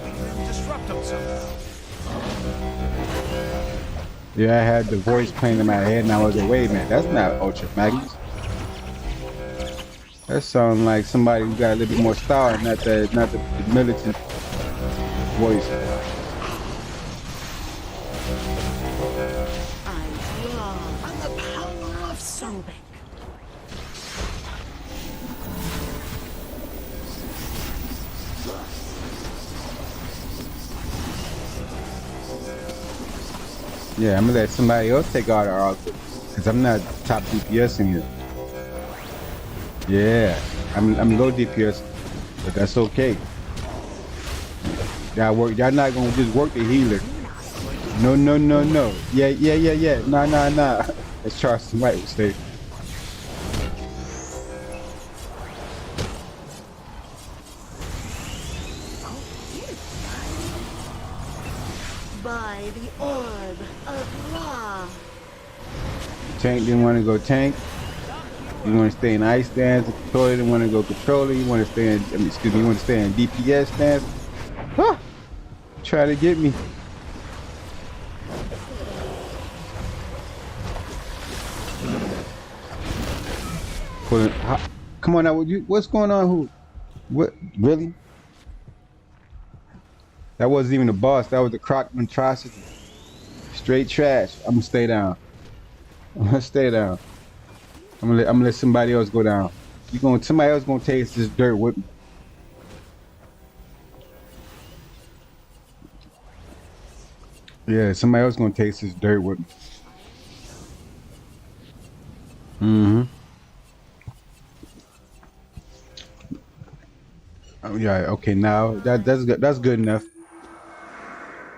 S13: They can disrupt them somehow.
S1: Yeah, I had the voice playing in my head, and I was like, wait a minute, that's not Ultra Magnus. That sounds like somebody who got a little bit more style, not the militant voice.
S12: I draw on the power of Sobek.
S1: Yeah, I'm gonna let somebody else take all the outfit, cause I'm not top DPS in here. Yeah, I'm low DPS, but that's okay. Y'all not gonna just work the healer. No. Yeah. Nah. As Charleston White would say.
S12: By the orb of Ra.
S1: Tank didn't want to go tank. You want to stay in ice stance. The controller didn't want to go controller. You want to stay in, you want to stay in DPS stance. Huh. Try to get me. Come on now, what's going on? Who? What? Really? That wasn't even a boss. That was the croc monstrosity. Straight trash. I'm gonna stay down. I'm gonna stay down. I'm gonna let somebody else go down. Somebody else gonna taste this dirt with me. Yeah, somebody else gonna taste this dirt with me. Mm-hmm. Oh yeah, okay, now that's good. That's good enough.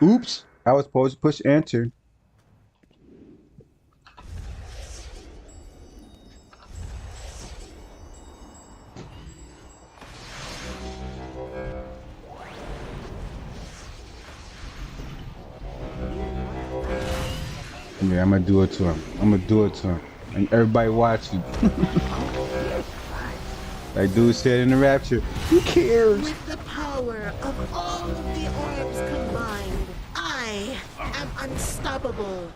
S1: Oops, I was supposed to push enter. Yeah, I'm gonna do it to him. And everybody watching. Like dude said in the rapture, who cares?
S12: With the power of all of the orbs combined, I am unstoppable.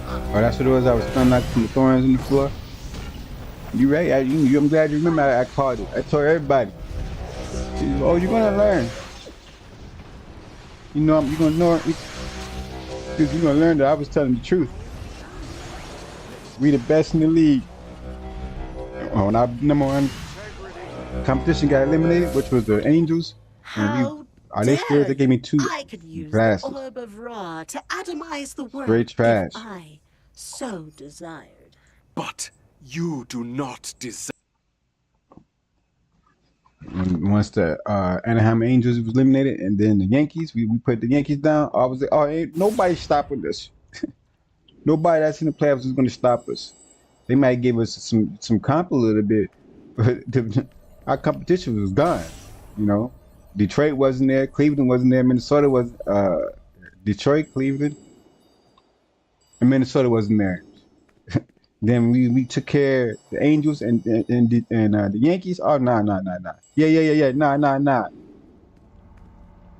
S1: Oh, that's what it was. I was stunned like from the thorns in the floor. You right? I'm glad you remember. I called it. I told everybody. Oh, you're gonna learn. You know, you're gonna know. You're gonna learn that I was telling the truth. We the best in the league. When our number one competition got eliminated, which was the Angels, and they scared. They gave me 2
S12: I could use
S1: glasses.
S12: the orb of Ra to atomize the world
S1: Straight trash.
S12: if I so desired.
S2: But you do not desire.
S1: Once the Anaheim Angels was eliminated, and then the Yankees, we put the Yankees down. I was like, oh, ain't nobody stopping us. Nobody that's in the playoffs is going to stop us. They might give us some comp a little bit, but our competition was gone. You know, Detroit wasn't there, Cleveland wasn't there, Minnesota was Detroit, Cleveland, and Minnesota wasn't there. Then we took care of the Angels and the Yankees. Oh nah. Yeah. Nah.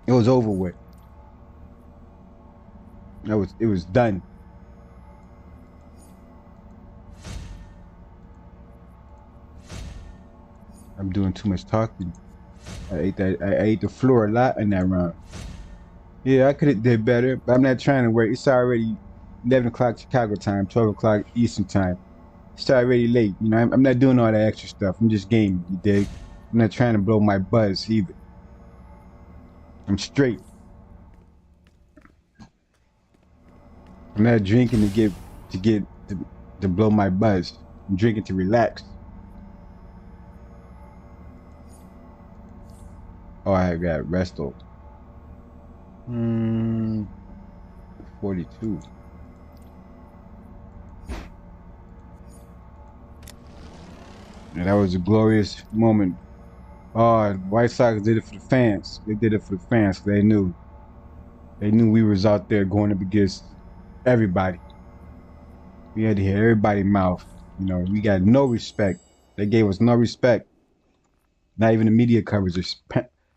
S1: It was over with. It was done. I'm doing too much talking. I ate the floor a lot in that round. Yeah, I could have did better, but I'm not trying to wait. It's already 11 o'clock Chicago time, 12 o'clock Eastern time. start already late. You know, I'm not doing all that extra stuff. I'm just gaming. You dig? I'm not trying to blow my buzz either. I'm straight. I'm not drinking to blow my buzz. I'm drinking to relax. Oh, I got resto. 42. And that was a glorious moment. Oh, White Sox did it for the fans. They did it for the fans. They knew we was out there going up against everybody. We had to hear everybody's mouth. You know, we got no respect. They gave us no respect. Not even the media coverage. Just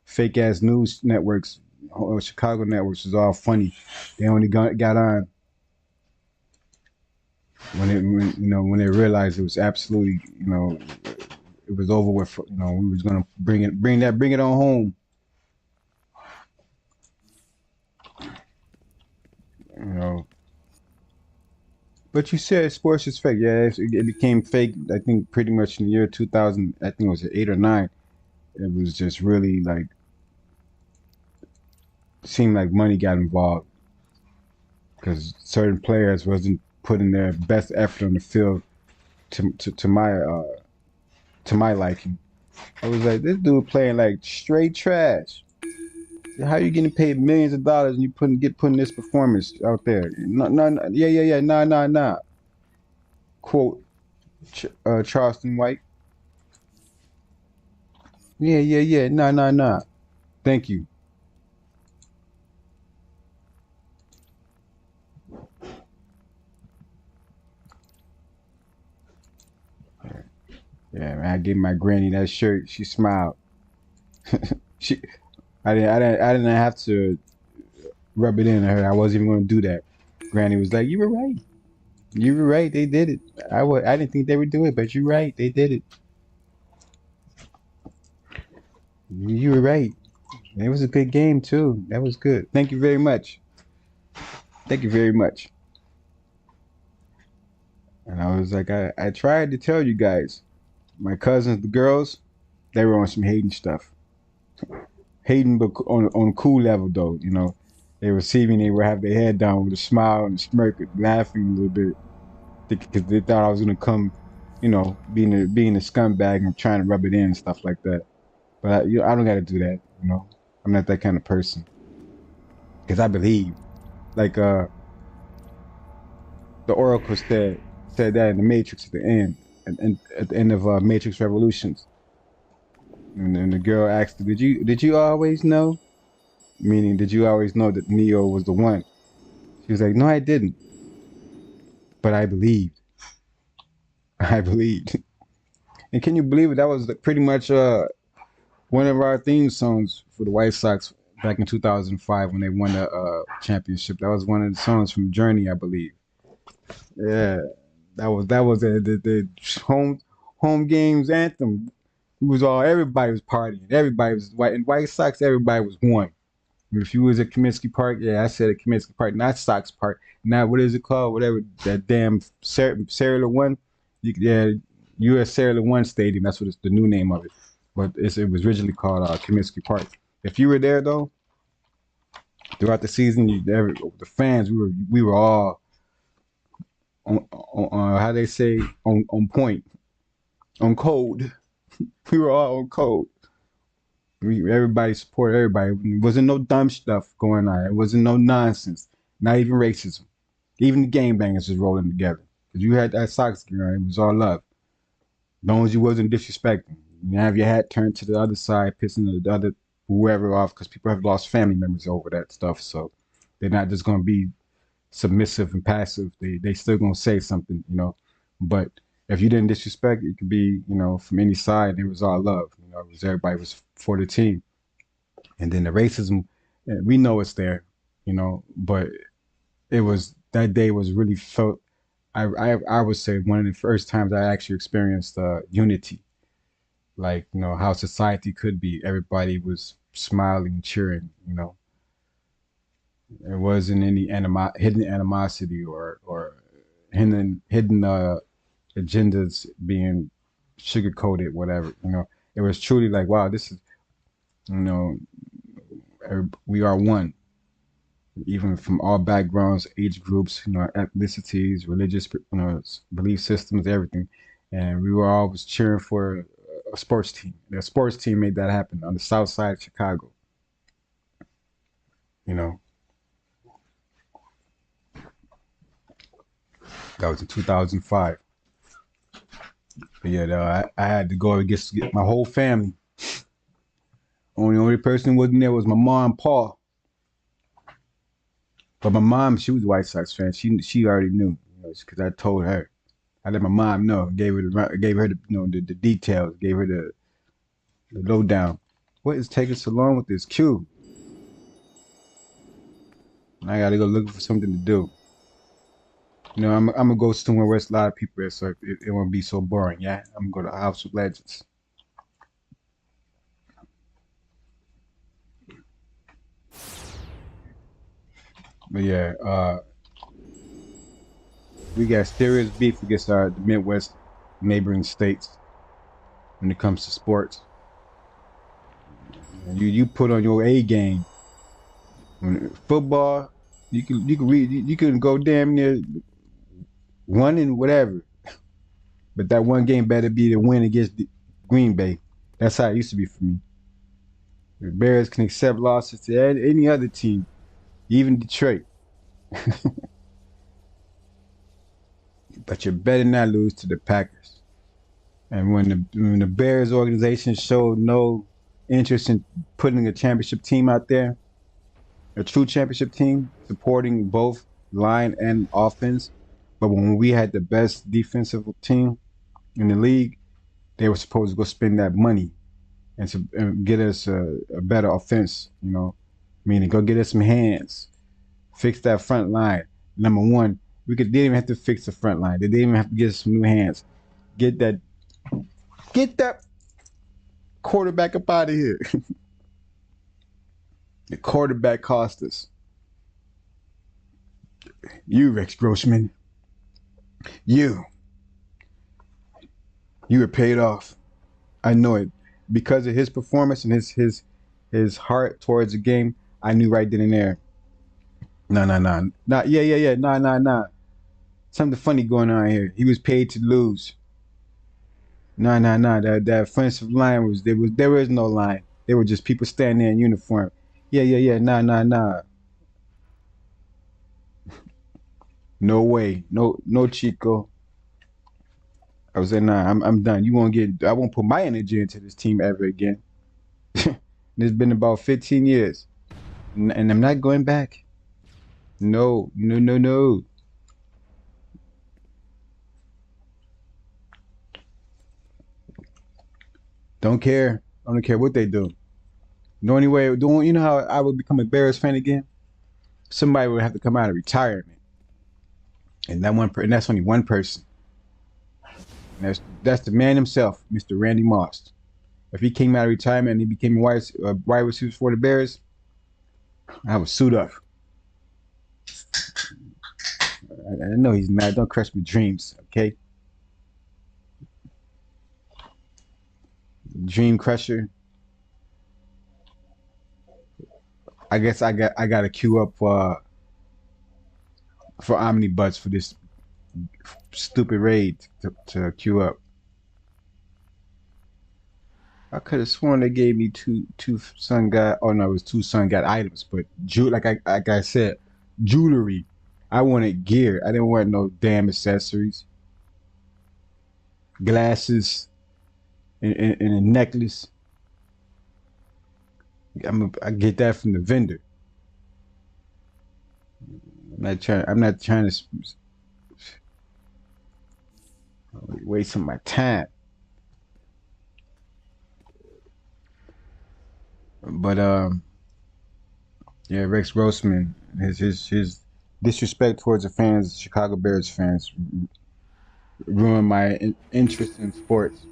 S1: fake ass news networks, Chicago networks was all funny. They only got on when they realized it was absolutely, it was over with. We was gonna bring it on home. But you said sports is fake. Yeah, it became fake. I think pretty much in the year 2000. I think it was 8 or 9. It was just really like seemed like money got involved because certain players wasn't putting their best effort on the field to my liking. I was like, this dude playing like straight trash. How you getting paid millions of dollars and you putting this performance out there? No, nah. Quote Charleston White. Yeah, nah. Thank you. Yeah, man, I gave my granny that shirt. She smiled. I didn't have to rub it in her. I wasn't even going to do that. Granny was like, "You were right. You were right. They did it. I didn't think they would do it, but you're right. They did it. You were right. It was a good game too. That was good. Thank you very much. Thank you very much." And I was like, I tried to tell you guys. My cousins, the girls, they were on some hating stuff. Hating, but on a cool level though. They were receiving. They would have their head down with a smile and a smirk, laughing a little bit, because they thought I was gonna come, being a scumbag and trying to rub it in and stuff like that. But I don't got to do that. I'm not that kind of person. Because I believe, like the Oracle said that in the Matrix at the end, and at the end of Matrix Revolutions. And the girl asked, "Did you always know?" Meaning, did you always know that Neo was the one? She was like, "No, I didn't, but I believed. I believed." And can you believe it? That was pretty much one of our theme songs for the White Sox back in 2005 when they won the championship. That was one of the songs from Journey, I believe. Yeah, that was the home games anthem. Everybody was partying. Everybody was white. In White Sox, everybody was one. If you was at Comiskey Park, yeah, I said at Comiskey Park, not Sox Park. Not what is it called? Whatever that damn Sarah One. U.S. Sarah One Stadium. That's what it's the new name of it. But it was originally called Comiskey Park. If you were there though, throughout the season, the fans, we were all on how they say on point, on code. We were all on code. Everybody supported everybody. It wasn't no dumb stuff going on. It wasn't no nonsense. Not even racism. Even the game bangers was rolling together. Because you had that Sox gear on, it was all love. As long as you wasn't disrespecting. You have your hat turned to the other side, pissing the other whoever off, because people have lost family members over that stuff. So they're not just going to be submissive and passive. They still going to say something, But if you didn't disrespect, it could be, from any side. It was all love. Everybody was for the team. And then the racism, we know it's there, But that day was really felt. I would say one of the first times I actually experienced unity. Like, how society could be. Everybody was smiling, cheering, There wasn't any hidden animosity or hidden agendas being sugar coated, whatever. It was truly like, wow, this is, you know, we are one, even from all backgrounds, age groups, ethnicities, religious, belief systems, everything. And we were always cheering for a sports team. The sports team made that happen on the south side of Chicago. That was in 2005. But yeah, though, I had to go and get my whole family. Only person who wasn't there was my mom, Paul. But my mom, she was a White Sox fan. She already knew, because I told her. I let my mom know. Gave her the details. Gave her the lowdown. What is taking so long with this queue? I gotta go looking for something to do. I'm gonna go somewhere where there's a lot of people there, so it won't be so boring. Yeah, I'm gonna go to House of Legends. But yeah, we got serious beef against the Midwest neighboring states when it comes to sports. You put on your A game. Football, you can go damn near one and whatever, but that one game better be the win against Green Bay. That's how it used to be for me. The Bears can accept losses to any other team, even Detroit. But you better not lose to the Packers. And when the Bears organization showed no interest in putting a championship team out there, a true championship team supporting both line and offense, but when we had the best defensive team in the league, they were supposed to go spend that money and get us a better offense, meaning go get us some hands, fix that front line. Number one, they didn't even have to fix the front line. They didn't even have to get us some new hands. Get that quarterback up out of here. The quarterback cost us. You, Rex Grossman. You were paid off. I know it. Because of his performance and his heart towards the game, I knew right then and there. Nah. Nah. Something funny going on here. He was paid to lose. Nah. That offensive line there was no line. They were just people standing there in uniform. Yeah. Nah. No way. No Chico. I was like, nah, I'm done. I won't put my energy into this team ever again. It's been about 15 years. And I'm not going back. No. Don't care. I don't care what they do. The only way, you know how I would become a Bears fan again? Somebody would have to come out of retirement. And that's only one person. And that's the man himself, Mr. Randy Moss. If he came out of retirement and he became a wide receiver for the Bears, I would suit up. I know he's mad. Don't crush my dreams, okay? Dream crusher. I guess I got to queue up for Omnibus for this stupid raid to queue up. I could have sworn they gave me two Sun God. Oh no, it was two Sun God items, but like I said, jewelry. I wanted gear. I didn't want no damn accessories, glasses, and a necklace. I get that from the vendor. I'm not trying to waste my time. But yeah, Rex Grossman, his disrespect towards the fans, Chicago Bears fans, ruined my interest in sports.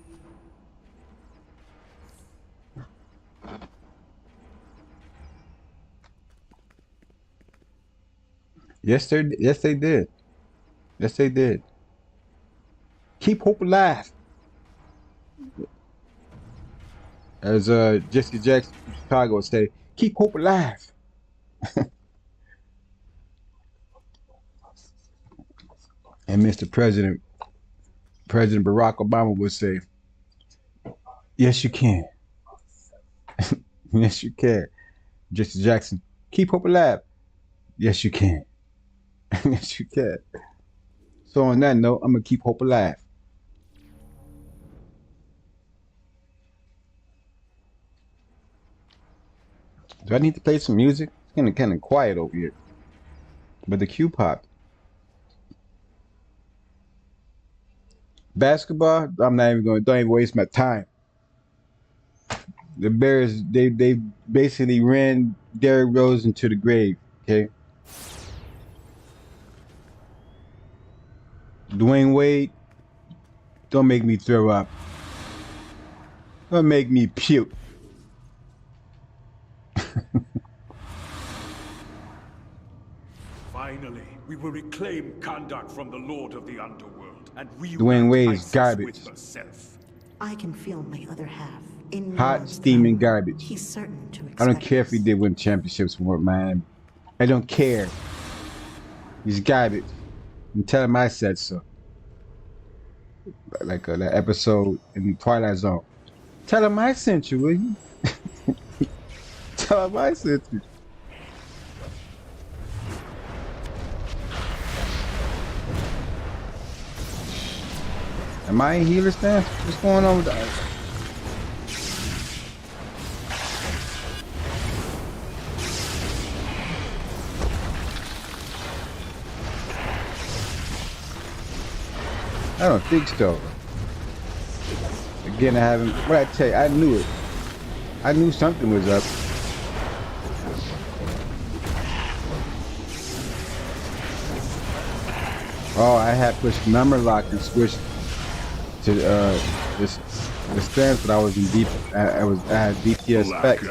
S1: Yes, they did. Yes, they did. Keep hope alive. As Jesse Jackson from Chicago would say, keep hope alive. And Mr. President Barack Obama would say, yes, you can. Yes, you can. Jesse Jackson, keep hope alive. Yes, you can. Yes, you can. So on that note, I'm going to keep hope alive. Do I need to play some music? It's getting kind of quiet over here. But the cue popped. Basketball, I'm not even going to, don't even waste my time. The Bears, they basically ran Derrick Rose into the grave, okay? Dwayne Wade, don't make me throw up. Don't make me puke.
S2: Finally, we will reclaim Kahndaq from the Lord of the Underworld and
S1: Dwayne Wade's
S2: ISIS
S1: garbage.
S2: with herself.
S12: I can feel my other half in
S1: Hot,
S12: Neron's
S1: steaming
S12: throne.
S1: garbage.
S12: He's certain to expect
S1: I don't care if he did win championships from Miami. I don't care. He's garbage. And tell him I said so. Like that episode in Twilight Zone. Tell him I sent you, will you? Tell him I sent you. Am I in healer stance? What's going on with that? I don't think so. Again, I haven't. What I tell you, I knew it. I knew something was up. Oh, I had pushed number lock and switched to this stance, but I was in deep. I had DPS specs.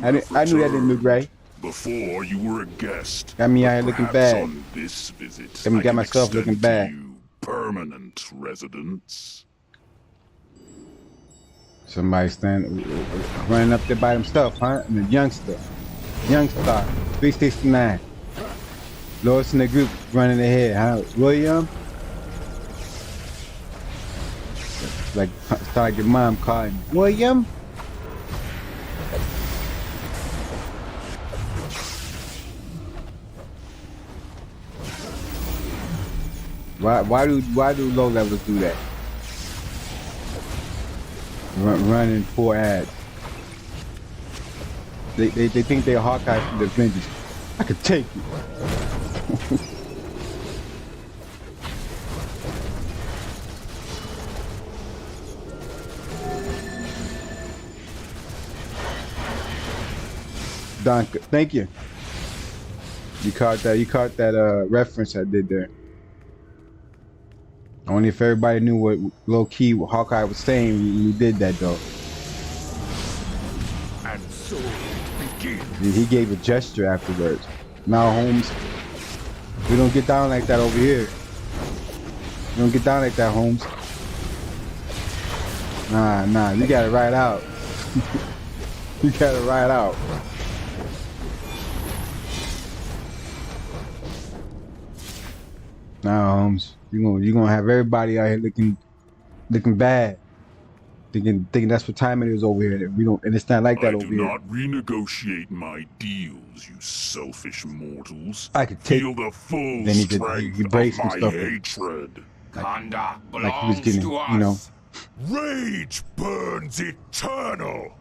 S1: I knew that didn't look right.
S6: Before you were a guest.
S1: Got me out here looking bad.
S6: On this visit,
S1: Got myself looking bad.
S6: Permanent residence.
S1: Somebody running up there by himself, huh? And a youngster, 369. Lowest in the group running ahead, huh? William? Like, sound like your mom calling you. William? Why do low levels do that? Running 4 ads. They think they're Hawkeye from the Avengers. I could take you. Don, thank you. You caught that reference I did there. Only if everybody knew what low-key Hawkeye was saying, you did that though.
S2: And so it begins.
S1: He gave a gesture afterwards. Now, Holmes, we don't get down like that over here. We don't get down like that, Holmes. Nah, you got it right out. You got it right out. Nah, Holmes. You're gonna have everybody out here looking bad, thinking that's what time it is over here. We don't, and it's not like that over here.
S6: I do not renegotiate my deals, you selfish mortals.
S1: I could take.
S6: Feel the full
S1: Then he
S6: strength
S1: braced
S6: of my
S1: himself.
S6: hatred.
S4: Kahndaq belongs
S1: Like he was getting,
S4: to us.
S1: you know.
S6: Rage burns eternal.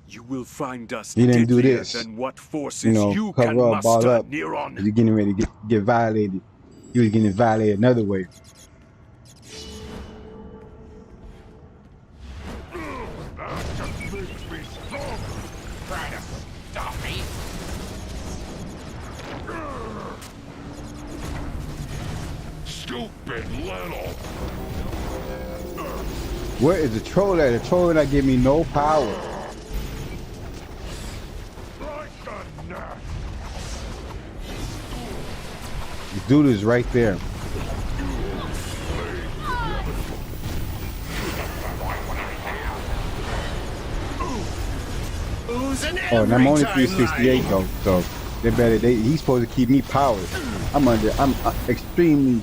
S2: You will find us
S1: He didn't do
S2: deadlier
S1: this.
S2: than what forces
S1: You know,
S2: you can
S1: cover up, ball
S2: muster,
S1: up.
S2: Neron.
S1: You're getting ready to get violated. He was getting violated another way.
S4: Try to stop me.
S6: Stupid little.
S1: Where is the troll at? The troll not give me no power. This dude is right there. Oh, and I'm only 368 though, so they better. He's supposed to keep me powered. I'm extremely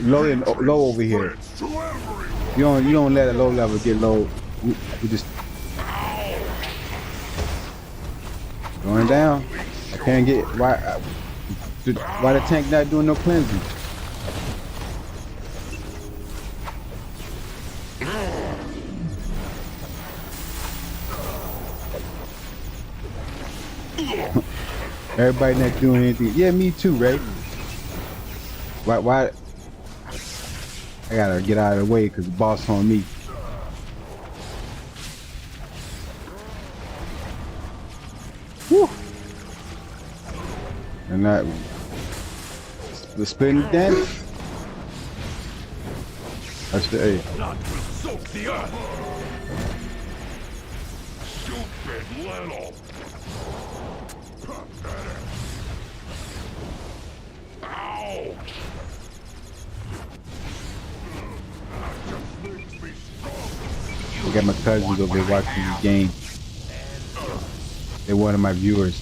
S1: low over here. You don't let a low level get low. We just going down. I can't get why the tank not doing no cleansing. Everybody not doing anything. Yeah, me too, Ray. Why? I gotta get out of the way because the boss on me. Whew. And that the splitting damage. That's the A.
S6: Blood will soak the earth. Stupid little. Ouch.
S1: I got my cousins over there watching the game. They're one of my viewers.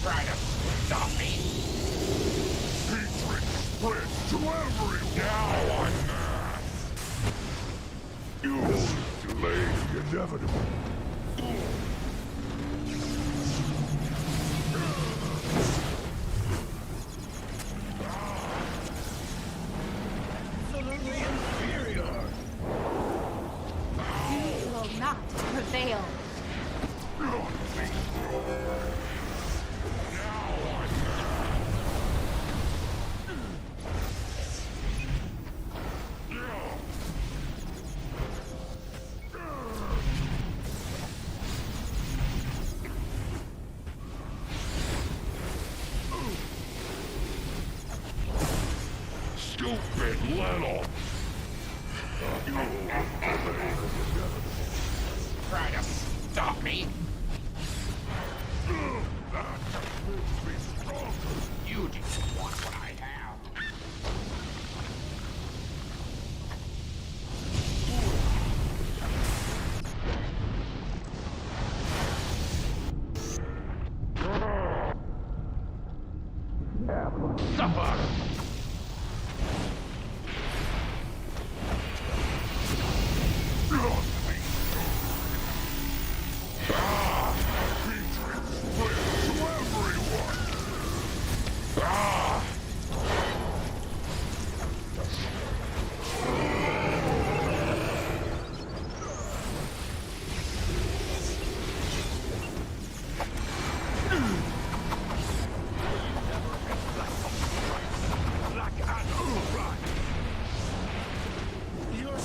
S6: Try to stop me. Hatred spread to every now on earth. You delay the inevitable.
S3: Prevail.
S6: Stupid little. Try to stop me. You didn't want what I have. Suffer.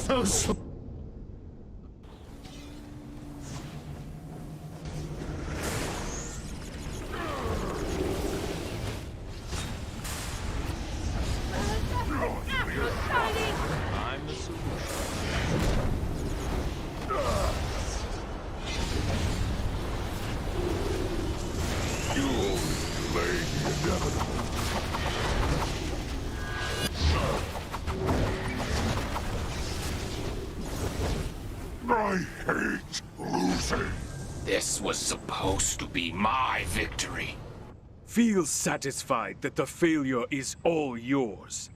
S10: So slow.
S4: I'm the solution.
S6: You only delay the inevitable. I hate losing.
S4: This was supposed to be my victory.
S2: Feel satisfied that the failure is all yours.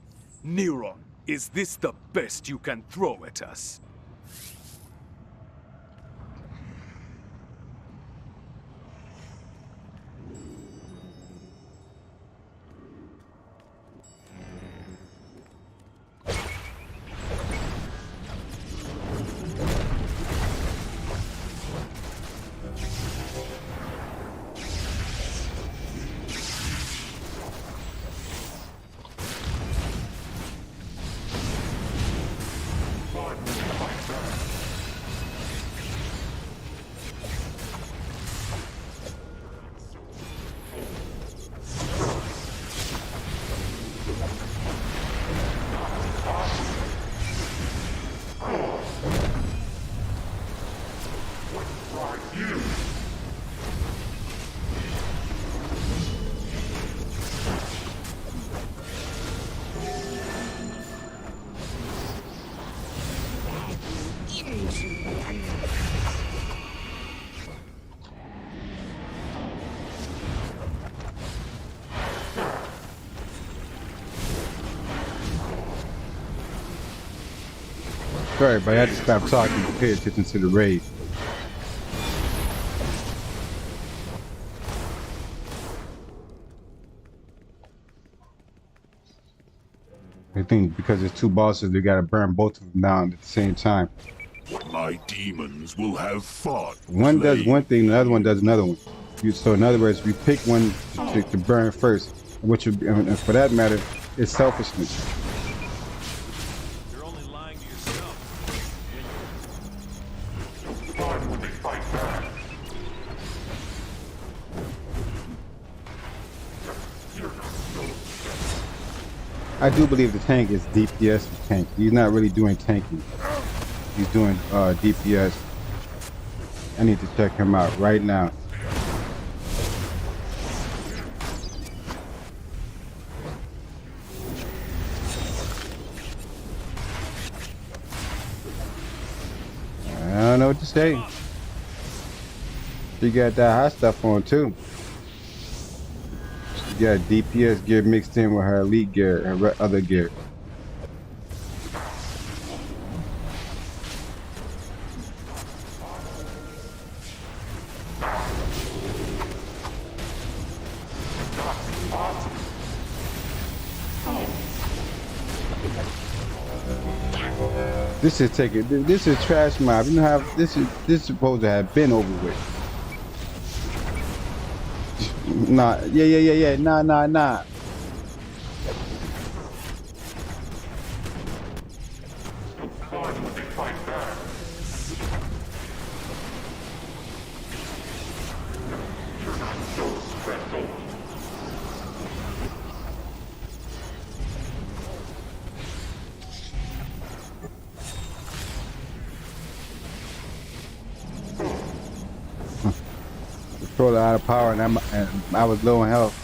S2: Neron, is this the best you can throw at us?
S1: Sorry, but I had to stop talking to pay attention to the raid. I think because there's two bosses, they gotta burn both of them down at the same time.
S6: My demons will have fun.
S1: One does one thing, the other one does another one. So in other words, we pick one to burn first, which would be, and for that matter, it's selfishness.
S2: You're only lying to yourself.
S1: I do believe the tank is DPS tank. He's not really doing tanking. He's doing DPS. I need to check him out right now. I don't know what to say. She got that hot stuff on too. She got DPS gear mixed in with her elite gear and other gear. This is taking. This is trash mob. You know how this is supposed to have been over with. Nah, yeah. Nah. Controller out of power, and I was low on health,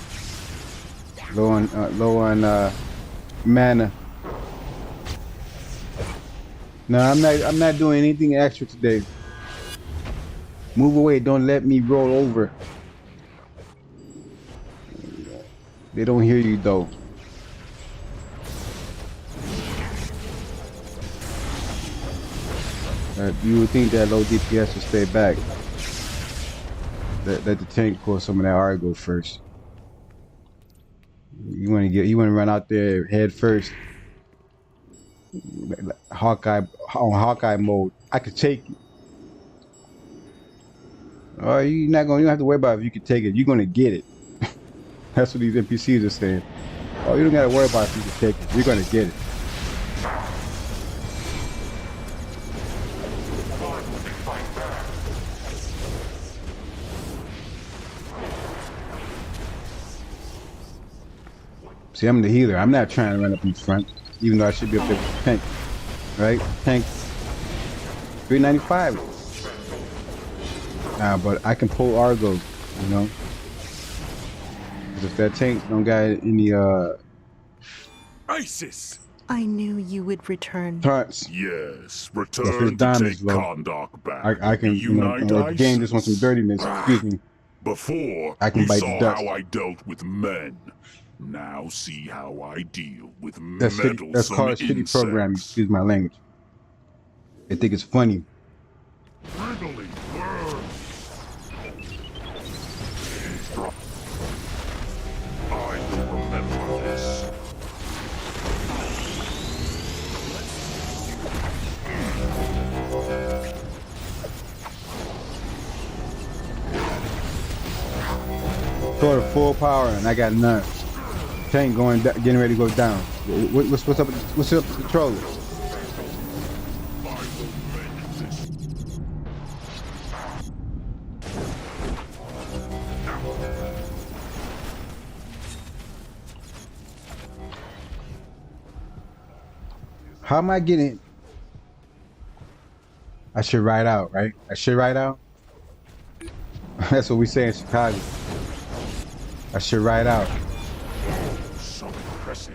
S1: low on mana. No, I'm not doing anything extra today. Move away! Don't let me roll over. They don't hear you though. You would think that low DPS would stay back. Let the tank pull some of that Argo first. You want to run out there head first. Hawkeye on Hawkeye mode. I could take it. Oh, you don't have to worry about if you can take it. You're gonna get it. That's what these NPCs are saying. Oh, you don't gotta worry about if you can take it. You're gonna get it. See, I'm the healer. I'm not trying to run up in front, even though I should be up there with the tank. Right? Tank 395. But I can pull Argos, you know? Because if that tank don't got any
S2: ISIS!
S11: I knew you would return.
S1: taunts.
S6: Yes, return to take Kondak back.
S1: I can, you know, the game just wants some dirtiness. Excuse me.
S6: Before,
S1: I can
S6: you
S1: bite
S6: saw
S1: the dust.
S6: how I dealt with men. Now see how I deal with
S1: That's
S6: meddlesome
S1: called shitty
S6: insects.
S1: programming. Excuse my language. They think it's funny.
S6: Wriggling worms. I will remember this.
S1: Sort of full power, and I got none. Tank getting ready to go down. What's up with the controller? How am I getting? I should ride out, right? I should ride out. That's what we say in Chicago. I should ride out.
S6: So impressive.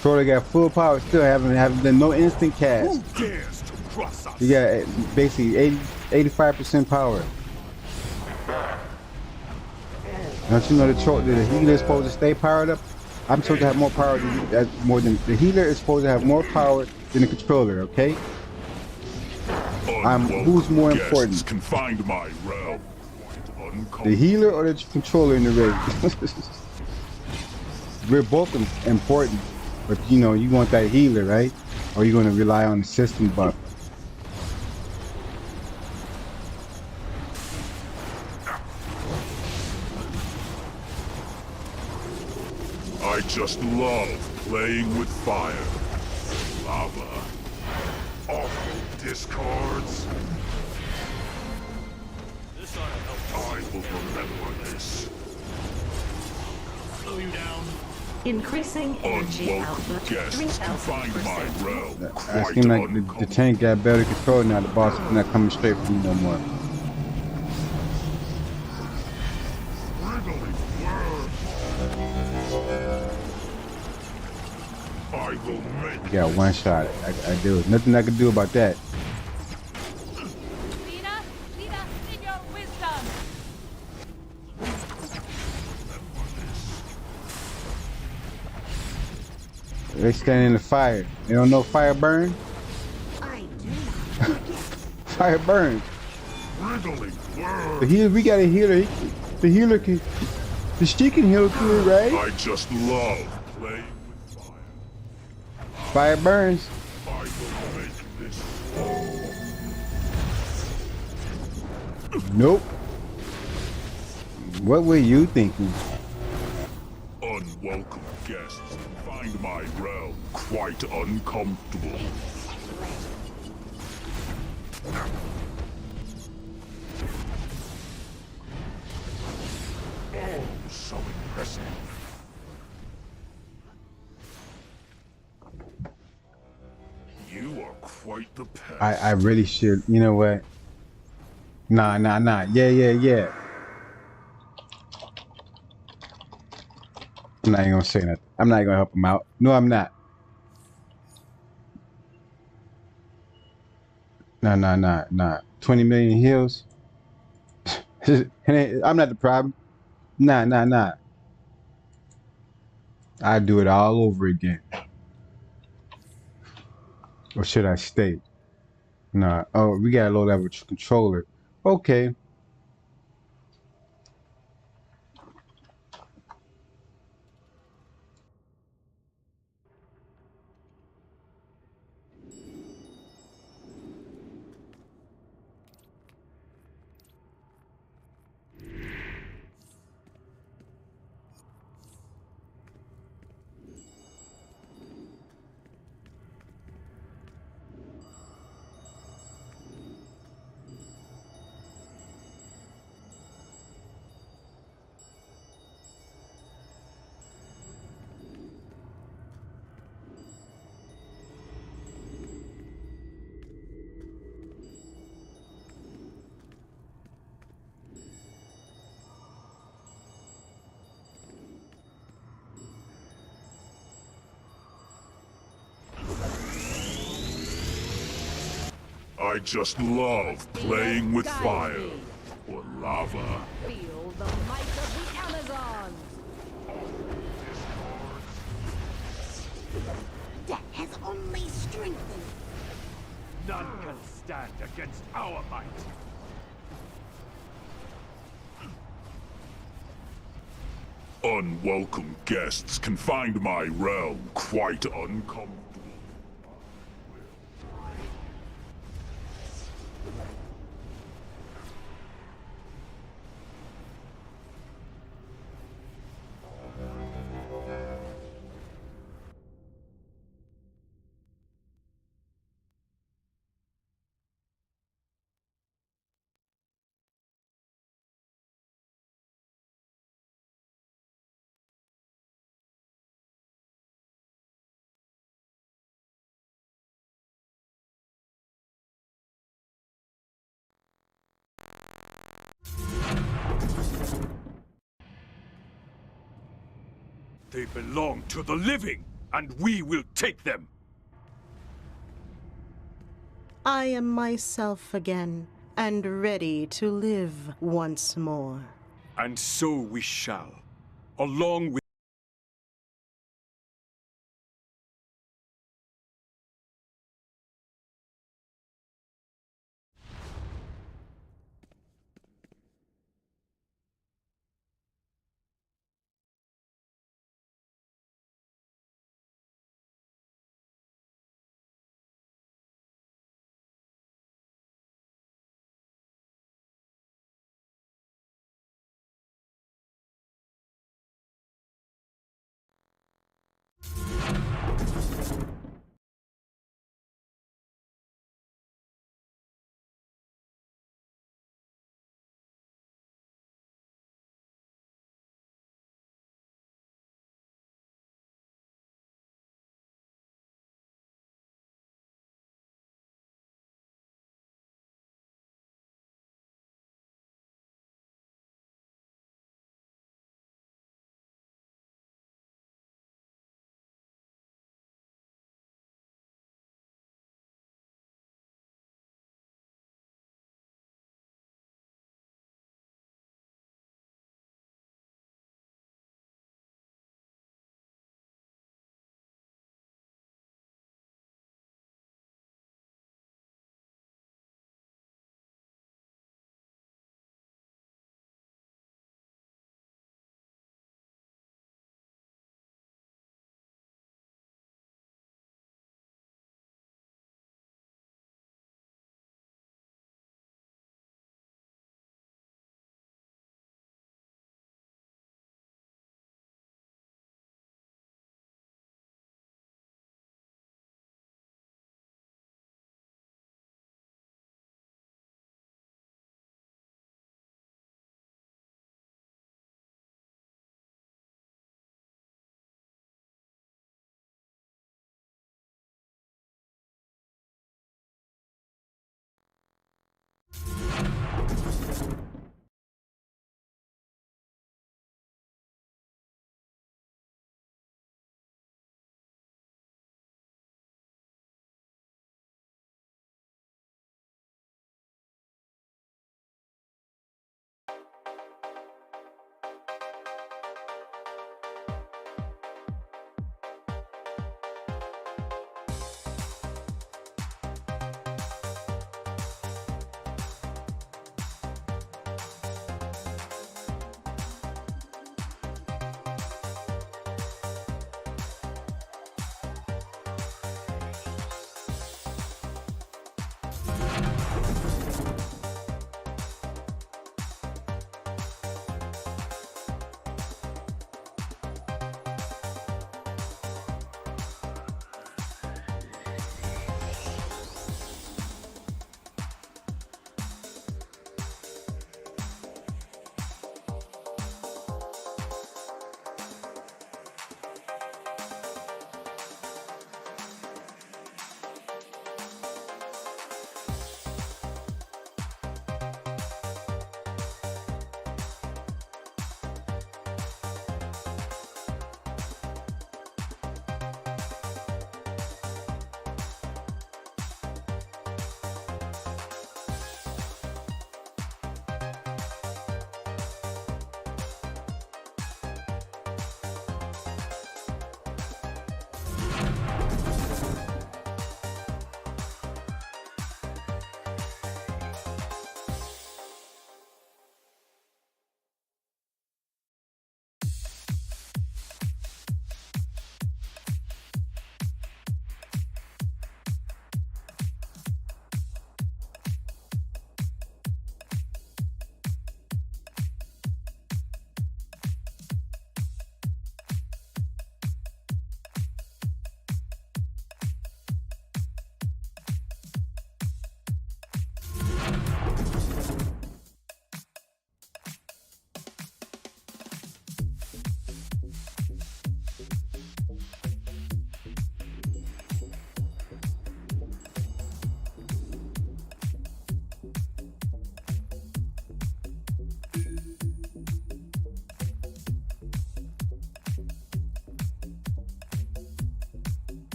S1: Troller got full power, still haven't done no instant cast.
S6: Who dares to cross us?
S1: You got basically 85% power. Don't you know the healer is supposed to stay powered up? I'm supposed to have more power than the healer is supposed to have more power than the controller, okay? Who's more important?
S6: Can find my realm.
S1: The healer or the controller in the raid? We're both important, but you know, you want that healer, right? Or you're gonna rely on the system buff.
S6: I just love playing with fire. Lava. Awful discards.
S10: This ought to help.
S6: I will remember this.
S10: Slow you down.
S12: Increasing energy
S6: Unwelcome
S12: output.
S6: guests can find my realm.
S1: I seem like the tank got better control now. The boss is not coming straight for me no more. You got one shot. There was nothing I could do about that.
S8: Lead us in your wisdom.
S1: They standing in the fire. They don't know fire burn?
S12: I do not.
S1: Fire burn. The healer, we got a healer. The healer can, she can heal too, right?
S6: I just love playing with fire.
S1: Fire burns.
S6: I will make this.
S1: Nope. What were you thinking?
S6: Unwelcome guests find my realm quite uncomfortable. Oh, so impressive. You are quite the pest.
S1: I really should. You know what? Nah. Yeah. I'm not even gonna say nothing. I'm not even gonna help him out. No, I'm not. Nah. 20 million heals. I'm not the problem. Nah. I do it all over again. Or should I stay? Nah. Oh, we got a low level controller. Okay.
S6: I just love playing with fire or lava.
S3: Feel the might of the Amazons.
S12: That has only strengthened.
S2: None can stand against our might.
S6: Unwelcome guests can find my realm quite uncomfortable.
S2: They belong to the living, and we will take them.
S11: I am myself again, and ready to live once more.
S2: And so we shall, along with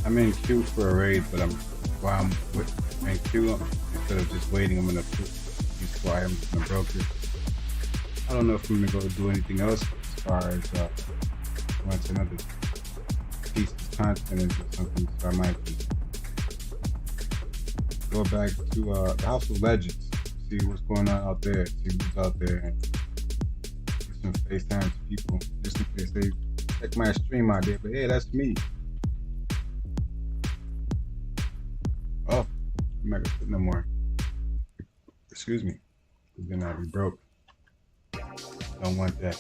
S1: I'm in queue for a raid, but while I'm in queue, instead of just waiting, I'm gonna use fly. I'm just gonna broker. I don't know if I'm gonna go do anything else as far as once another piece of content and do something. So I might be go back to the House of Legends, see what's going on out there, see who's out there, and get some FaceTime to people just in case they check my stream out there. But hey, that's me. Oh, I'm not gonna put no more. Excuse me. Then I'll be broke. Don't want that.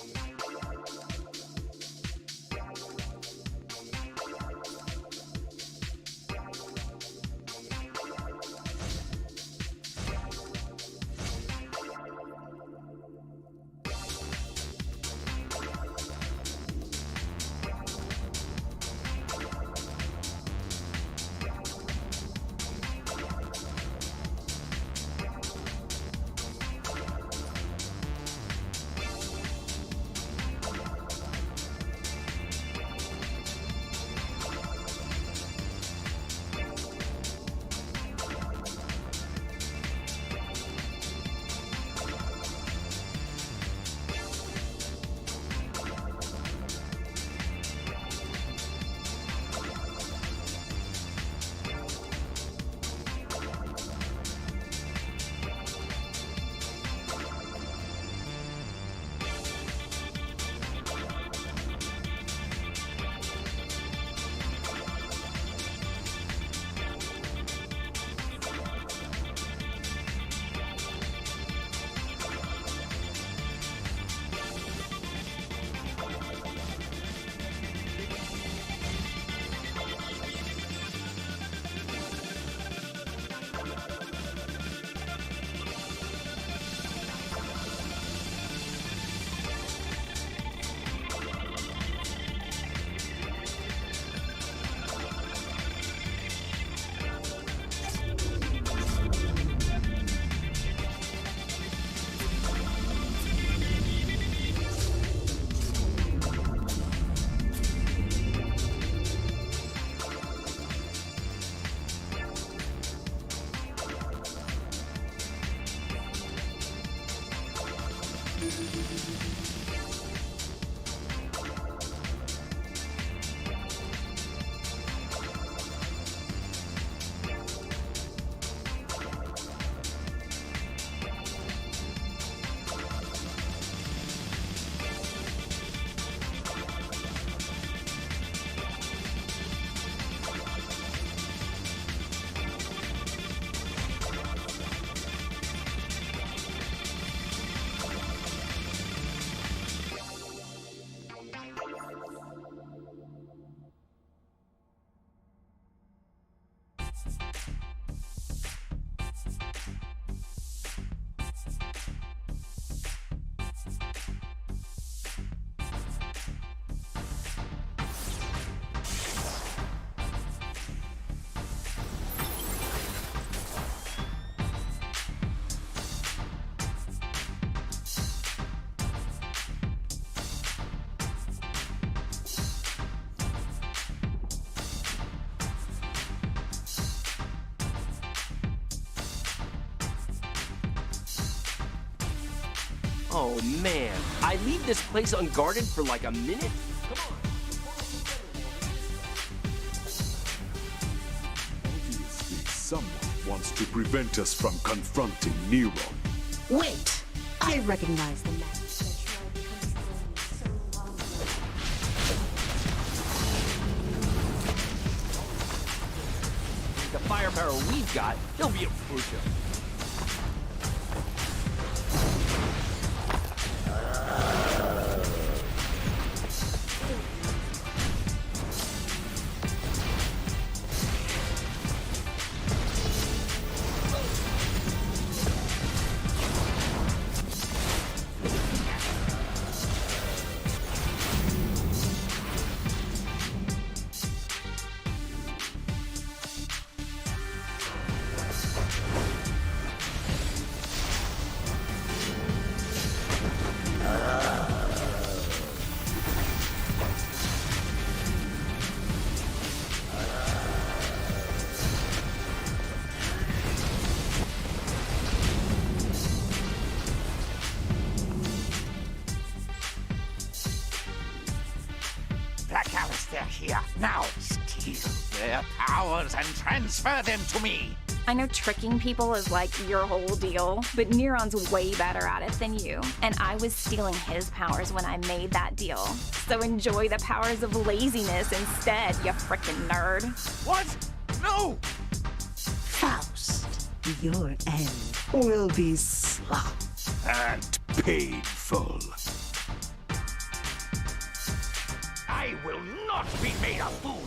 S7: Oh man, I leave this place unguarded for like a minute? Come on.
S2: Obviously, someone wants to prevent us from confronting Nero.
S11: Wait! I recognize the man.
S7: The firepower we've got, he'll be a pusher.
S4: Here, now steal their powers and transfer them to me.
S8: I know tricking people is like your whole deal, but Neron's way better at it than you. And I was stealing his powers when I made that deal. So enjoy the powers of laziness instead, you frickin' nerd.
S4: What? No!
S12: Faust, your end will be slow.
S2: And painful.
S4: I will not be made a fool.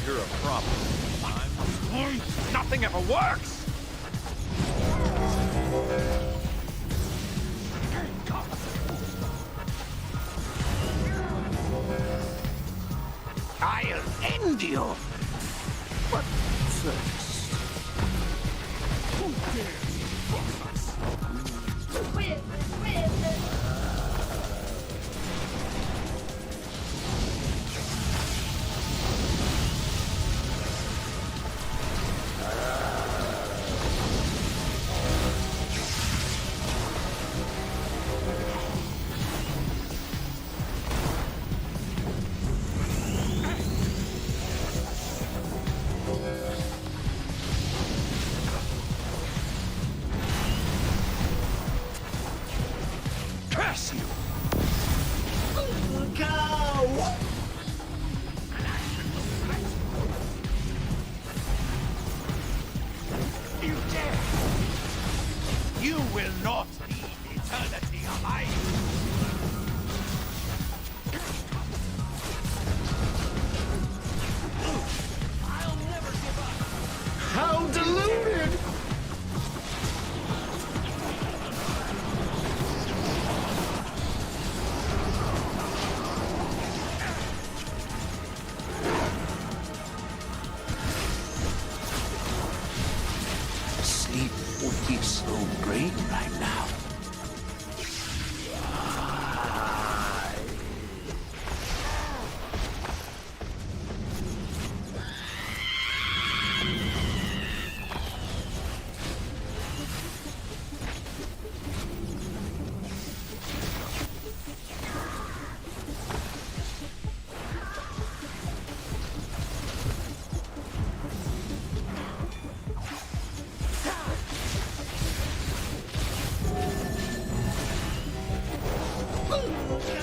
S2: You're a problem.
S4: Nothing ever works. I'll end you. But first, who dares fuck us?
S3: Win!
S2: Curse you!
S12: Go!
S4: You dare! You will not leave eternity alive! I'll never give up!
S12: How deluded!
S4: sleep would be so great right now.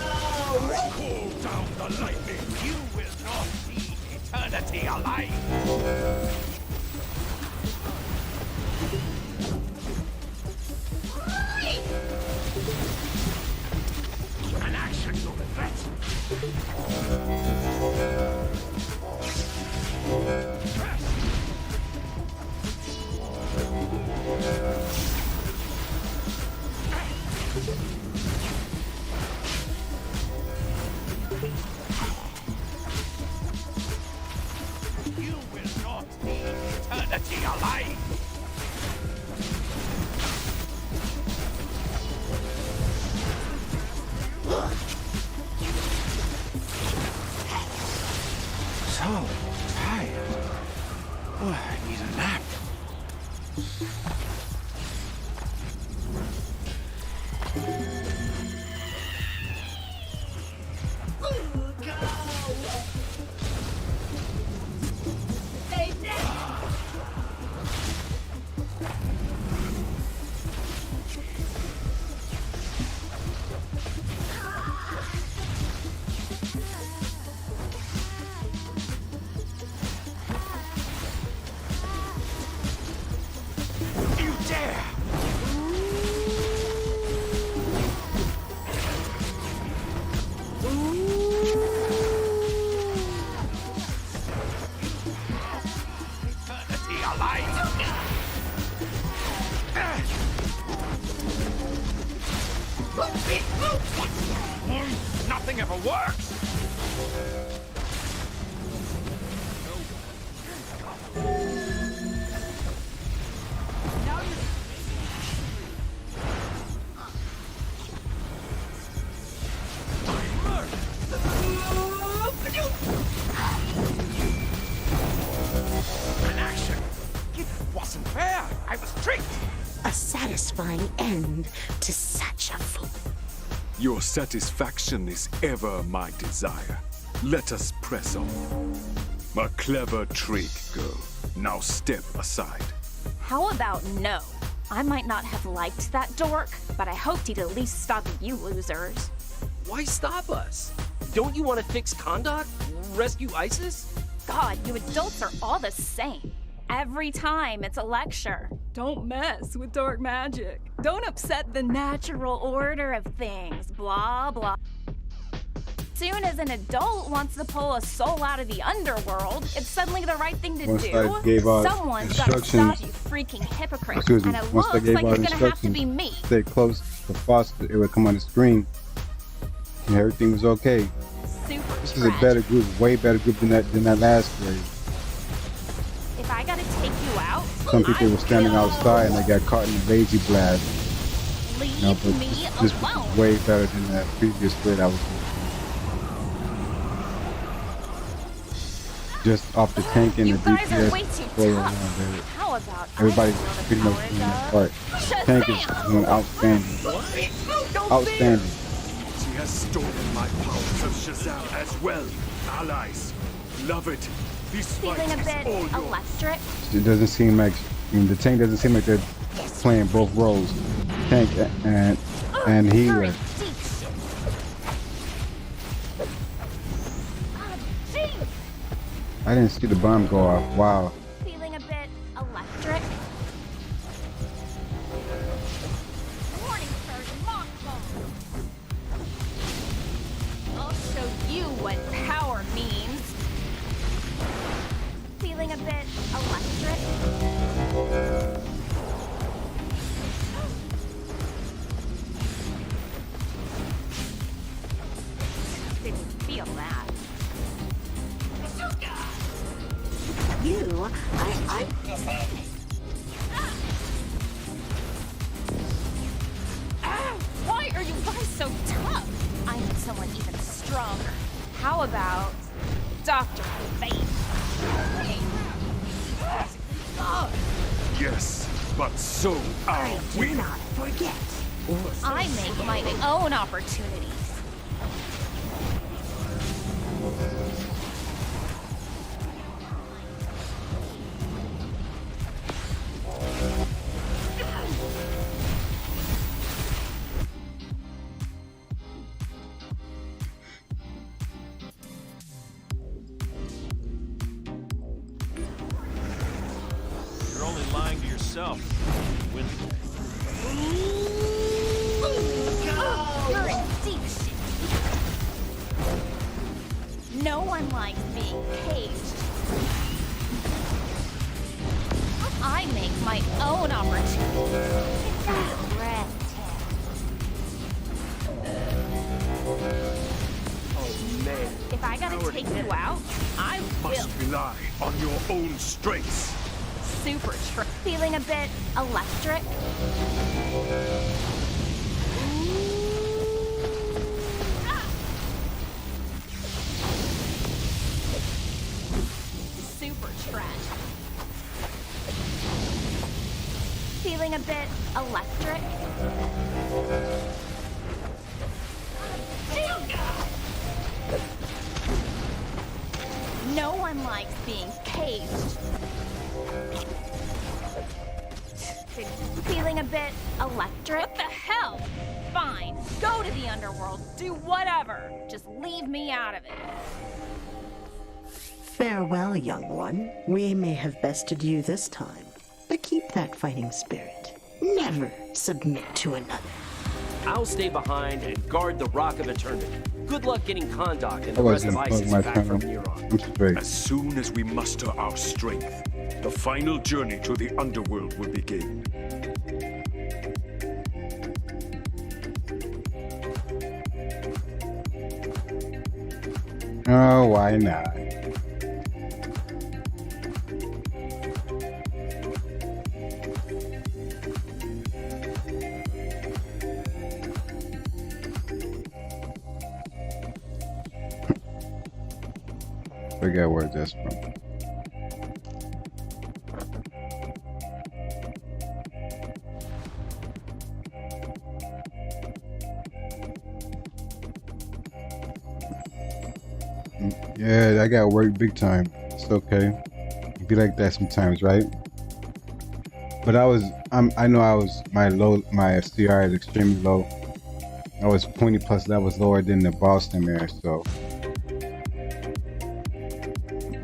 S4: Pull down the lightning. You will not see eternity alive. An action you'll regret. You will not see eternity alive. So tired. Oh, I need a nap. You dare! Eternity alive! Nothing ever works! An action! It wasn't fair! I was tricked!
S12: A satisfying end to such a fool.
S2: Your satisfaction is ever my desire. Let us press on. A clever trick, girl. Now step aside.
S8: How about no? I might not have liked that dork, but I hoped he'd at least stop you losers.
S7: Why stop us? Don't you want to fix Kondak? Rescue ISIS?
S8: God, you adults are all the same. Every time it's a lecture. Don't mess with dark magic. Don't upset the natural order of things. Blah, blah. Soon as an adult wants to pull a soul out of the underworld, it's suddenly the right thing to
S1: Once
S8: do.
S1: I gave out
S8: Someone's gotta
S1: instructions-
S8: stop you freaking hypocrite.
S1: Excuse me.
S8: And it
S1: Once I
S8: looks
S1: gave
S8: like
S1: out
S8: it's gonna have to
S1: instructions,
S8: be me.
S1: stay close to Foster, it would come on the screen, and everything was okay.
S8: Super
S1: This is a
S8: tragic.
S1: better group, way better group than that last grade.
S8: If I gotta take you out,
S1: Some people were standing
S8: I will.
S1: outside and they got caught in the lazy blast.
S8: Leave
S1: No, but
S8: me
S1: this
S8: alone.
S1: was way better than that previous grade I was in. Just off the tank and
S8: You
S1: the
S8: guys are way
S1: DPS.
S8: too
S1: pulling
S8: tough.
S1: around there.
S8: How about
S1: Everybody's
S8: I feel the
S1: pretty much
S8: power
S1: doing their
S8: of
S1: part.
S8: Shazam!
S1: Tank is doing outstanding. Outstanding.
S2: She has stolen my powers of Shazam as well. Allies, love it. This fight
S8: Feeling a
S2: is
S8: bit
S2: all yours.
S8: electric.
S1: It doesn't seem like the tank doesn't seem like they're playing both roles, tank and healer. I didn't see the bomb go off. Wow.
S8: Feeling a bit electric. Warning, sir, mock bomb. I'll show you what power means. Feeling a bit electric. Didn't feel that.
S12: You
S8: stronger. How about Dr. Fate?
S2: Yes, but so are we.
S12: Do not forget.
S8: I make my own opportunities.
S14: You're only lying to yourself. When
S8: You're in deep shit. No one likes being caged. I make my own opportunities.
S7: Oh man.
S8: If I gotta take you out, I will.
S2: Must rely on your own strengths.
S8: Super feeling a bit electric. Super trash. Feeling a bit electric. No one likes being caged. Feeling a bit electric? What the hell? Fine. Go to the underworld. Do whatever. Just leave me out of it.
S12: Farewell, young one. We may have bested you this time, but keep that fighting spirit. Never submit to another.
S7: I'll stay behind and guard the Rock of Eternity. Good luck getting Kondak and
S1: I
S7: the rest
S1: wasn't
S7: of
S1: fucking
S7: ISIS
S1: my
S7: back from
S1: friend.
S7: Neuron.
S1: I'm straight.
S2: As soon as we muster our strength, the final journey to the underworld will begin.
S1: Oh, why not? Forget where that's from. Yeah, I got work big time. It's okay. It be like that sometimes, right? But I know my CR is extremely low. I was 20 plus levels lower than the Boston there, so.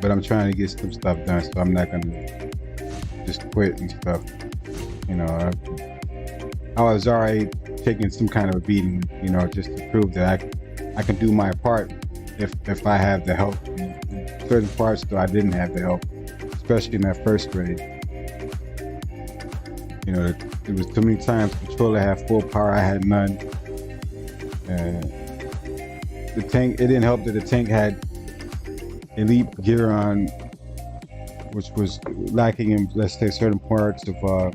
S1: But I'm trying to get some stuff done, so I'm not gonna just quit and stuff. You know, I was already taking some kind of a beating, you know, just to prove that I can do my part if I have the help. In certain parts, though, I didn't have the help, especially in that first grade. You know, it was too many times controller had full power, I had none. The tank, it didn't help that the tank had elite gear on, which was lacking in, let's say, certain parts of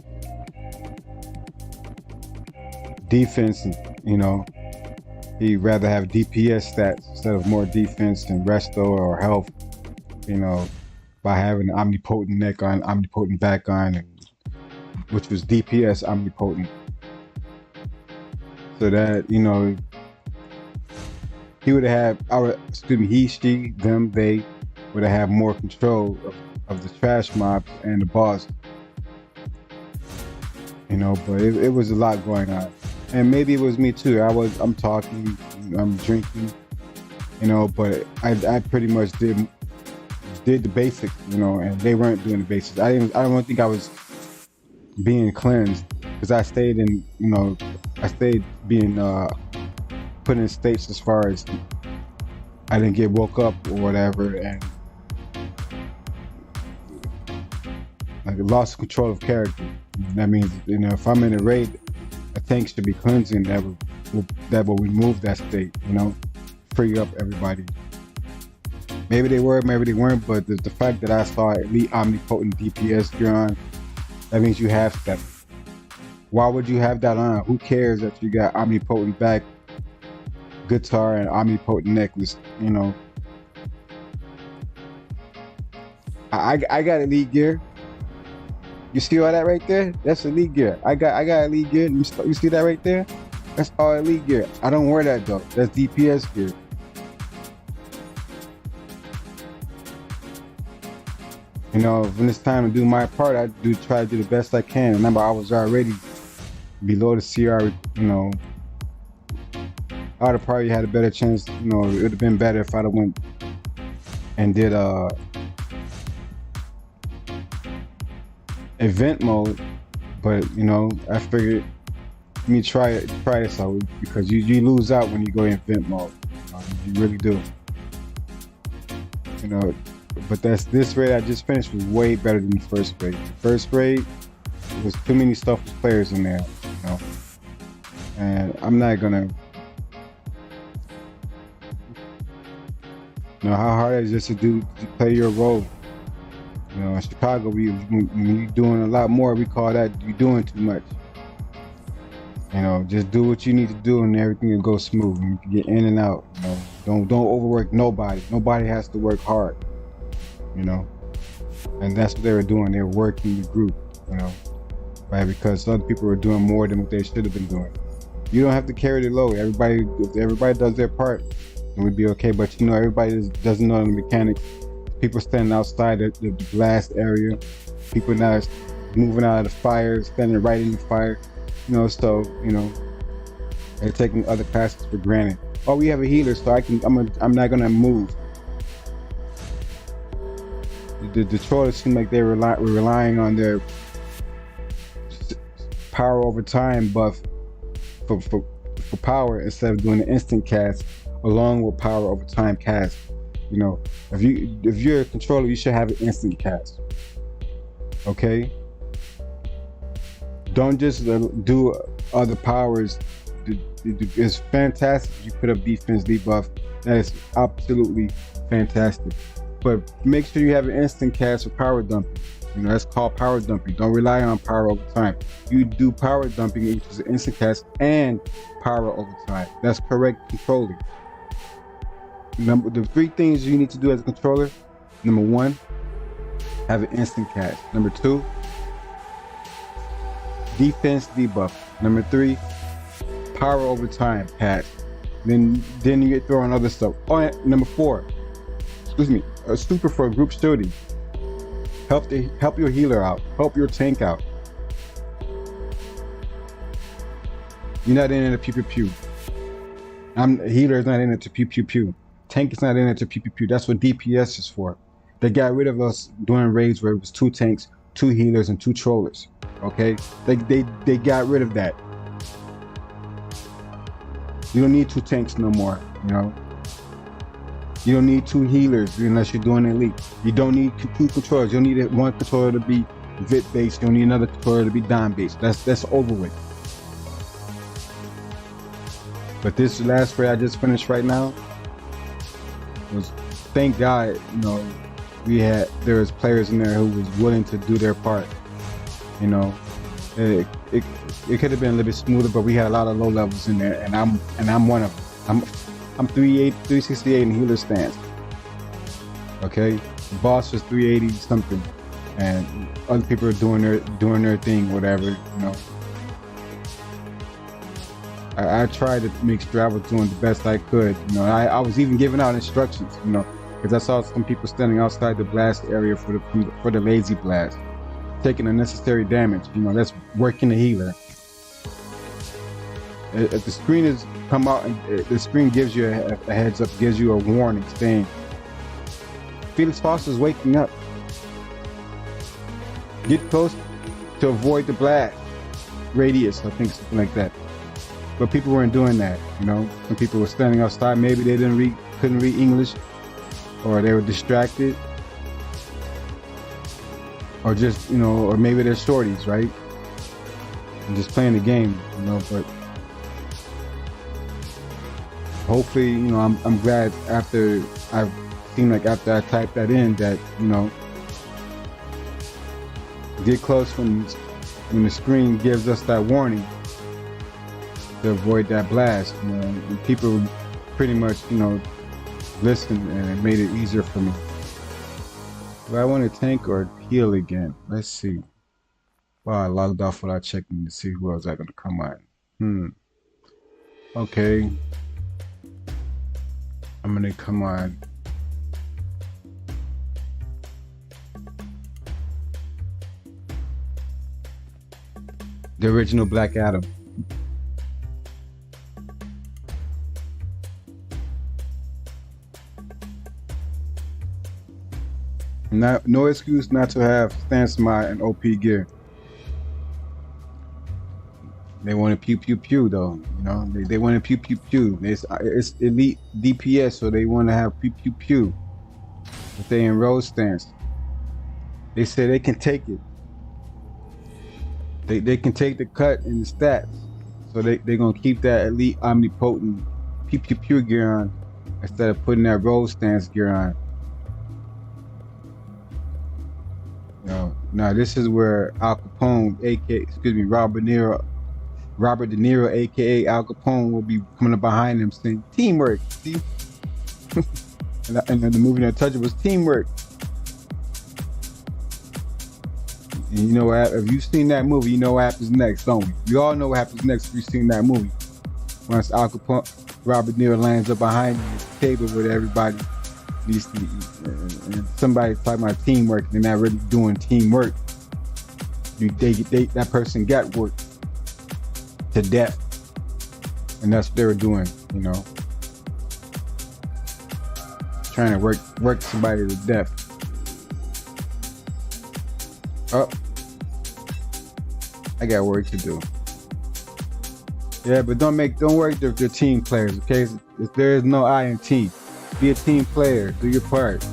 S1: defense. And, you know, he'd rather have DPS stats instead of more defense and resto or health, you know, by having omnipotent neck on, omnipotent back on, and, which was DPS omnipotent. So that, you know, he would have, he, she, them, they would have more control of the trash mobs and the boss. You know, but it was a lot going on. And maybe it was me too. I'm talking, I'm drinking, you know, but I pretty much did the basics, you know, and they weren't doing the basics. I don't think I was being cleansed, because I stayed in, you know, I stayed being put in states as far as I didn't get woke up or whatever, and like lost control of character. That means, you know, if I'm in a raid, a tank should be cleansing that will remove that state, you know, free up everybody. Maybe they were, maybe they weren't, but the fact that I saw elite omnipotent DPS gear on, that means you have that. Why would you have that on? Who cares that you got omnipotent back guitar and omnipotent necklace. You know, I got elite gear. You see all that right there? That's elite gear. I got elite gear. You see that right there? That's all elite gear. I don't wear that though. That's DPS gear. You know, when it's time to do my part, I try to do the best I can. Remember, I was already below the CR. You know, I would have probably had a better chance. You know, it would have been better if I'd have went and did event mode. But you know, I figured let me try this out, because you lose out when you go in event mode. You really do. You know. But this raid I just finished was way better than the first raid. The first raid was too many selfless players in there, you know. And I'm not gonna, you know, how hard it is just to play your role. You know, in Chicago, when you're doing a lot more, we call that you're doing too much. You know, just do what you need to do and everything will go smooth. And you can get in and out. You know, don't overwork nobody. Nobody has to work hard. You know, and that's what they were doing. They were working the group, you know, right? Because other people were doing more than what they should have been doing. You don't have to carry the load. If everybody does their part, then we'd be okay. But you know, everybody doesn't know the mechanics. People standing outside the blast area. People not moving out of the fire, standing right in the fire. You know, so you know, they're taking other classes for granted. Oh, we have a healer, so I'm not gonna move. The trollers seem like they were relying on their power over time buff for power instead of doing the instant cast along with power over time cast. You know, if you're a controller, you should have an instant cast. Okay? Don't just do other powers. It's fantastic if you put up defense debuff. That is absolutely fantastic. But make sure you have an instant cast for power dumping. You know, that's called power dumping. Don't rely on power over time. You do power dumping, which is an instant cast and power over time. That's correct controlling. The 3 things you need to do as a controller. Number 1, have an instant cast. Number 2, defense debuff. Number 3, power over time cast. Then you get throwing other stuff. Oh, and number 4, excuse me, a super for group shooting. Help your healer out. Help your tank out. You're not in it to pew pew pew. Healer is not in it to pew pew pew. Tank is not in it to pew pew pew. That's what DPS is for. They got rid of us doing raids where it was 2 tanks, 2 healers, and 2 trollers. Okay, they got rid of that. You don't need 2 tanks no more. You know. You don't need 2 healers unless you're doing elite. You don't need 2 controllers. You don't need 1 controller to be Vit based. You don't need another controller to be Dom based. That's over with. But this last raid I just finished right now was, thank God, you know, there was players in there who was willing to do their part. You know, it could have been a little bit smoother, but we had a lot of low levels in there, and I'm one of them. I'm 368 in healer stance. Okay, the boss was 380 something, and other people are doing their thing, whatever. You know, I tried to make sure I was doing the best I could. You know, I was even giving out instructions. You know, because I saw some people standing outside the blast area for the lazy blast, taking unnecessary damage. You know, that's working the healer. If the screen is come out and the screen gives you a heads up, gives you a warning saying Felix Foster's waking up. Get close to avoid the blast radius, I think, something like that. But people weren't doing that, you know. Some people were standing outside. Maybe they couldn't read English, or they were distracted, or just, you know, or maybe they're shorties, right? And just playing the game, you know. But hopefully, you know, I'm glad after I typed that in that, you know, get close when the screen gives us that warning to avoid that blast. You know, and people pretty much, you know, listened and it made it easier for me. Do I want to tank or heal again? Let's see. Wow, I logged off without checking to see who else I gonna come on. Okay. I'm gonna come on. The original Black Adam. No excuse not to have stance mod and OP gear. They want to pew pew pew though, you know. They want to pew pew pew. It's elite DPS, so they want to have pew pew pew. But they in road stance. They say they can take it. They can take the cut in the stats, so they're gonna keep that elite omnipotent pew pew pew gear on instead of putting that road stance gear on. You know, now this is where Al Capone, Robert De Niro, aka Al Capone, will be coming up behind him saying teamwork. See, and the movie that touched it was teamwork. And you know what? If you've seen that movie, you know what happens next, don't we? We all know what happens next if you've seen that movie. Once Al Capone, Robert De Niro lands up behind him at the table with everybody needs to eat, and somebody's talking about teamwork, and they're not really doing teamwork. That person got worked to death, and that's what they were doing, you know, trying to work somebody to death. Oh, I got work to do. Yeah, but don't work the team players, okay? If there is no I in team, be a team player. Do your part.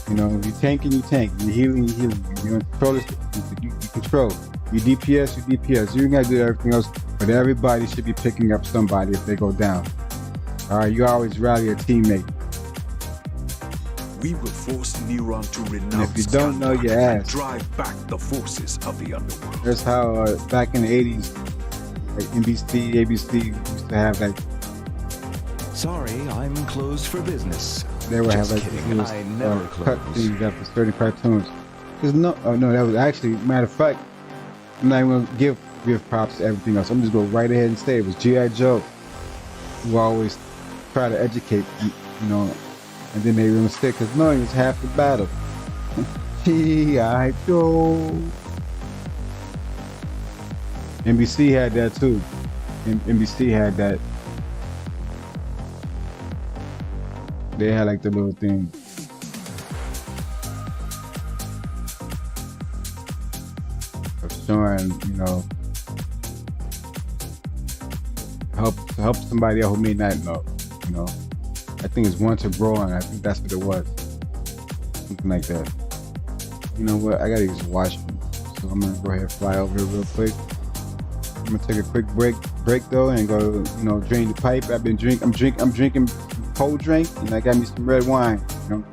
S1: You know, if you're tanking, you tank. You're healing, you healing. You're control, you control. You DPS, you DPS. You gotta do everything else, but everybody should be picking up somebody if they go down. All right, you always rally a teammate.
S2: We will force Neron to renounce.
S1: And if you don't know your ass,
S2: drive back the forces of the underworld.
S1: That's how back in the 80s, like NBC, ABC used to have like.
S15: Sorry, I'm closed for business.
S1: They would have like cut things after certain cartoons. There's no, that was actually, matter of fact, I'm not even gonna give props to everything else. I'm just gonna go right ahead and say it was G.I. Joe who always try to educate, you know, and then they made a mistake because knowing is half the battle. G.I. Joe. NBC had that too. NBC had that. They had like the little thing. Of showing, you know, help somebody else who may not know, you know. I think it's one to grow on. I think that's what it was. Something like that. You know what? I gotta use the washroom. So I'm gonna go ahead and fly over here real quick. I'm gonna take a quick break though and go, you know, drain the pipe. I'm drinking cold drink, and I got me some red wine, you know.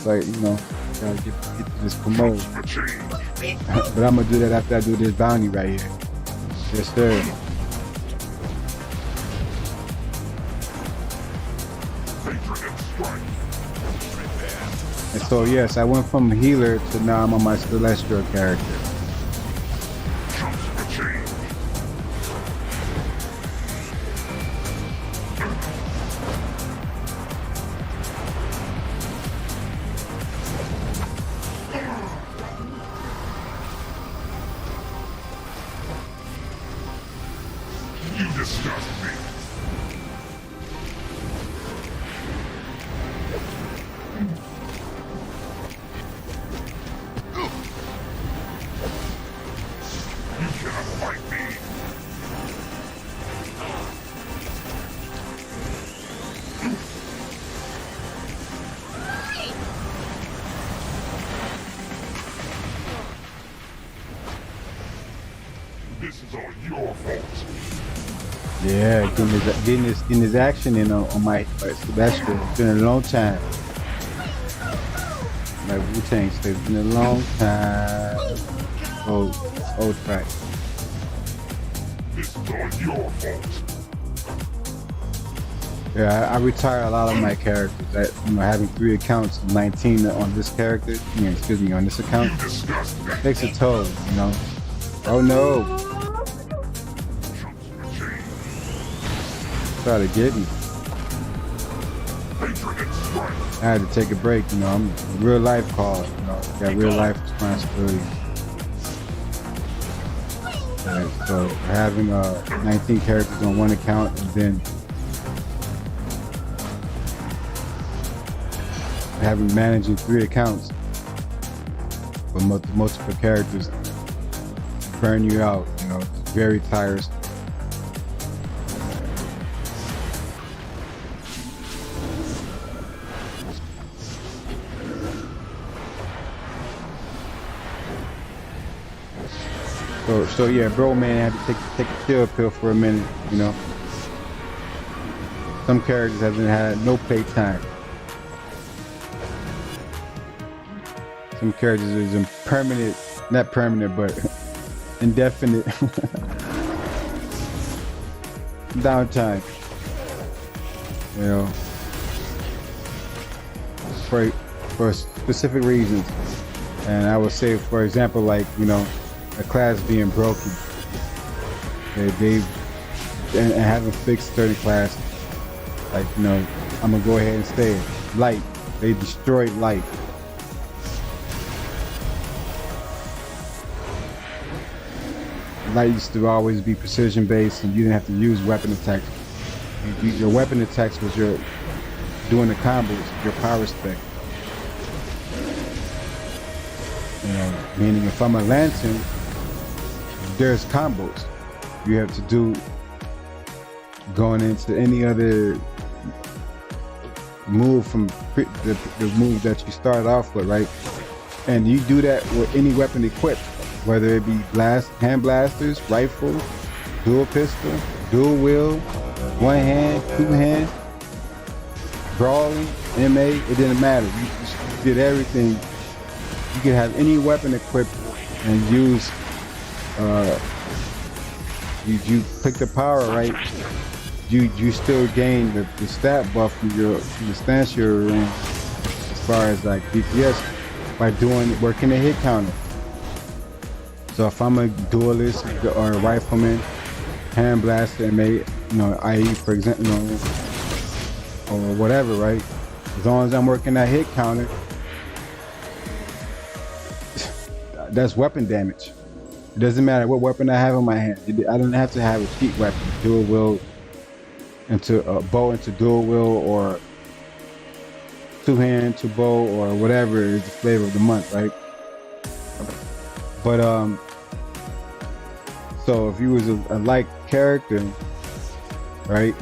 S1: Like, you know, gotta get to this commode. But I'm gonna do that after I do this bounty right here. Yes, sir. And so, yes, I went from healer to now I'm on my celestial character. Yeah, getting his action in on my celestial. It's been a long time. Like Wu-Tang said, it's been a long time. Old track.
S6: This is all your fault.
S1: Yeah, I retire a lot of my characters. That, having 3 accounts, 19 on this character, excuse me, on this account, takes a toll, Oh no! Try to get me. I had to take a break, I'm a real life call, got real life responsibilities. So having 19 characters on one account and then managing 3 accounts with multiple characters burn you out, it's very tiresome. So yeah, bro, man, I had to take a chill pill for a minute, Some characters haven't had no playtime. Some characters is in permanent, not permanent, but indefinite downtime. For specific reasons. And I would say, for example, like, a class being broken. And having fixed certain classes. Like, I'm gonna go ahead and say it. Light. They destroyed light. Light used to always be precision based and you didn't have to use weapon attacks. Your weapon attacks was your doing the combos, your power spec. Meaning if I'm a lantern, there's combos you have to do going into any other move from the move that you started off with, right? And you do that with any weapon equipped, whether it be hand blasters, rifle, dual pistol, dual wheel, one hand, 2 hand, brawling, MA, it didn't matter. You did everything. You could have any weapon equipped and use, you pick the power, right? You still gain the stat buff from the stance you're in as far as like DPS by working the hit counter. So if I'm a duelist or a rifleman, hand blaster, IE for example, or whatever, right? As long as I'm working that hit counter, that's weapon damage. It doesn't matter what weapon I have in my hand. I don't have to have a cheat weapon, dual wield into a bow into dual wield or 2-hand to bow or whatever is the flavor of the month, right? But so if you was a light character, right,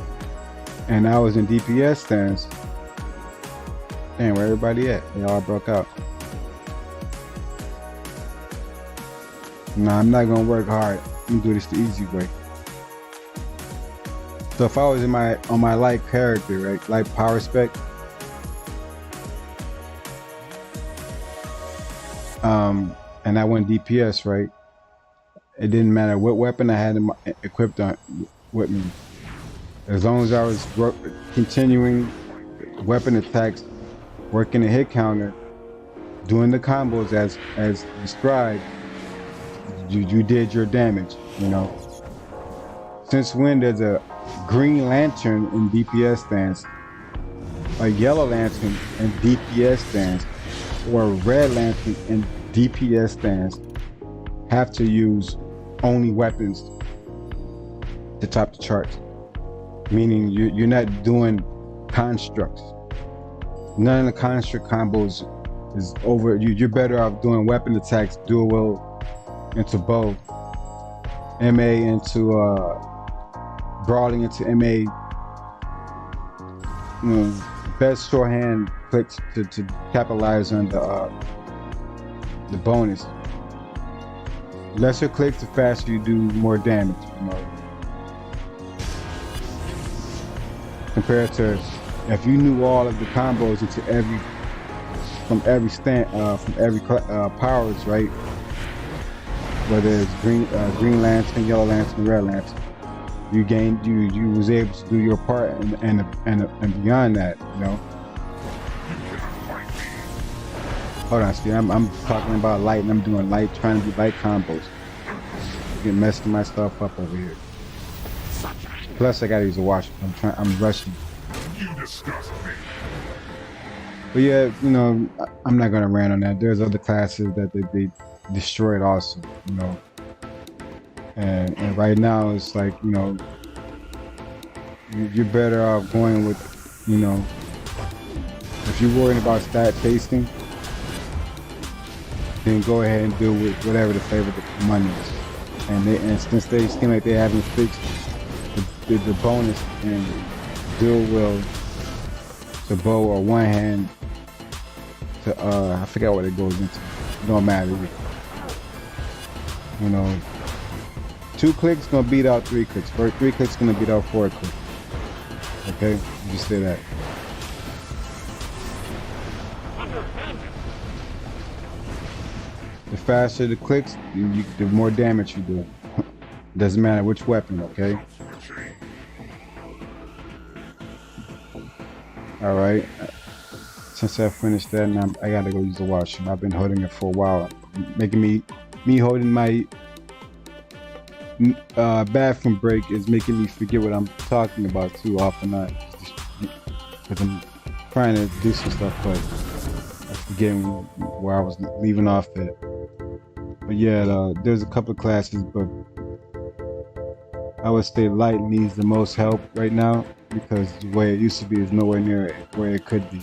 S1: and I was in DPS stance, damn, where everybody at? They all broke out. Nah, I'm not gonna work hard. I'm gonna do this the easy way. So if I was on my light character, right, light power spec, and I went DPS, right, it didn't matter what weapon I had equipped on with me. As long as I was continuing weapon attacks, working the hit counter, doing the combos as described, you did your damage, Since when there's a green lantern in DPS stance, a yellow lantern in DPS stance, or a red lantern in DPS stance have to use only weapons to top the charts? Meaning you're not doing constructs. None of the construct combos is over. You're better off doing weapon attacks, dual wield into bow, MA into brawling into MA. Best shorthand clicks to capitalize on the bonus. Lesser clicks, the faster you do more damage. Compared to if you knew all of the combos into from every powers, right? Whether it's green lantern, yellow lantern, red lantern, you gained, you was able to do your part, and beyond that, you know. Hold on, Steve. I'm talking about light, and I'm doing light, trying to do light combos. Get messing my stuff up over here. Plus, I gotta use a washer. I'm rushing.
S6: You disgust me.
S1: But yeah, you know, I'm not gonna rant on that. There's other classes that they destroyed also, you know. And right now it's like, you know, you're better off going with, you know, if you're worried about stat pasting, then go ahead and do with whatever the favorite money is. And since they seem like they haven't fixed the bonus and dual will to bow or one hand to I forgot what it goes into. It don't matter. You know, 2 clicks gonna beat out 3 clicks. 3 clicks gonna beat out 4 clicks. Okay, just say that. The faster the clicks, the more damage you do. Doesn't matter which weapon, okay? Alright. Since I finished that, now I gotta go use the washroom. I've been holding it for a while. Making me holding my bathroom break is making me forget what I'm talking about too often. Because I'm trying to do some stuff, but I'm forgetting where I was leaving off at. But yeah, there's a couple of classes, but I would say light needs the most help right now because the way it used to be is nowhere near where it could be.